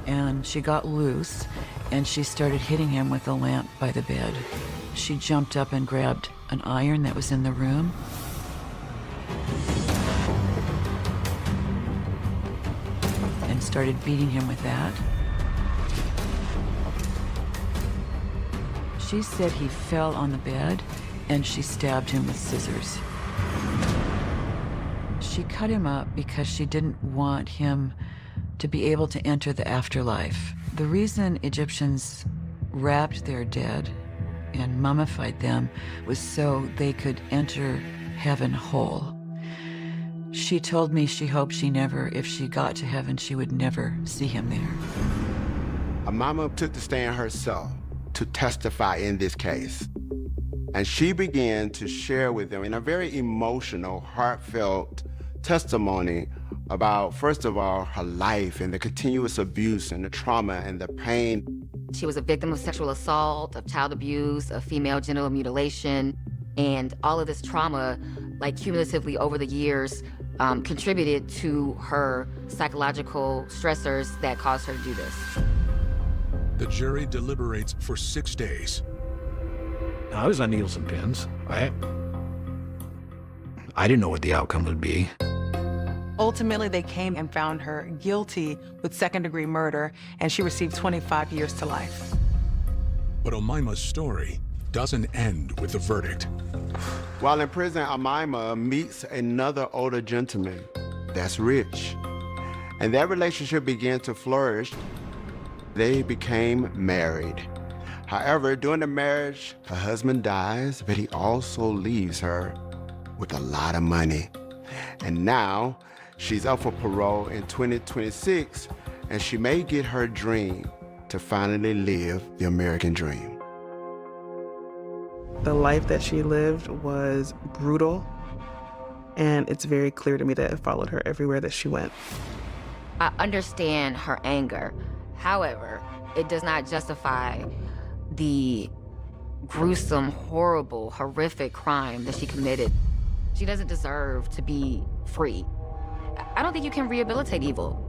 And she got loose, and she started hitting him with a lamp by the bed. She jumped up and grabbed an iron that was in the room. And started beating him with that. She said he fell on the bed, and she stabbed him with scissors. She cut him up because she didn't want him to be able to enter the afterlife. The reason Egyptians wrapped their dead and mummified them was so they could enter heaven whole. She told me she hoped if she got to heaven, she would never see him there. Omima took the stand herself to testify in this case. And she began to share with them in a very emotional, heartfelt testimony about, first of all, her life and the continuous abuse and the trauma and the pain. She was a victim of sexual assault, of child abuse, of female genital mutilation, and all of this trauma, like cumulatively over the years, contributed to her psychological stressors that caused her to do this. The jury deliberates for 6 days. I was on needles and pins. I didn't know what the outcome would be. Ultimately, they came and found her guilty with second-degree murder, and she received 25 years to life. But Omima's story doesn't end with the verdict. While in prison, Omima meets another older gentleman that's rich. And their relationship began to flourish. They became married. However, during the marriage, her husband dies, but he also leaves her with a lot of money. And now, she's up for parole in 2026, and she may get her dream to finally live the American dream. The life that she lived was brutal, and it's very clear to me that it followed her everywhere that she went. I understand her anger. However, it does not justify the gruesome, horrible, horrific crime that she committed. She doesn't deserve to be free. I don't think you can rehabilitate evil.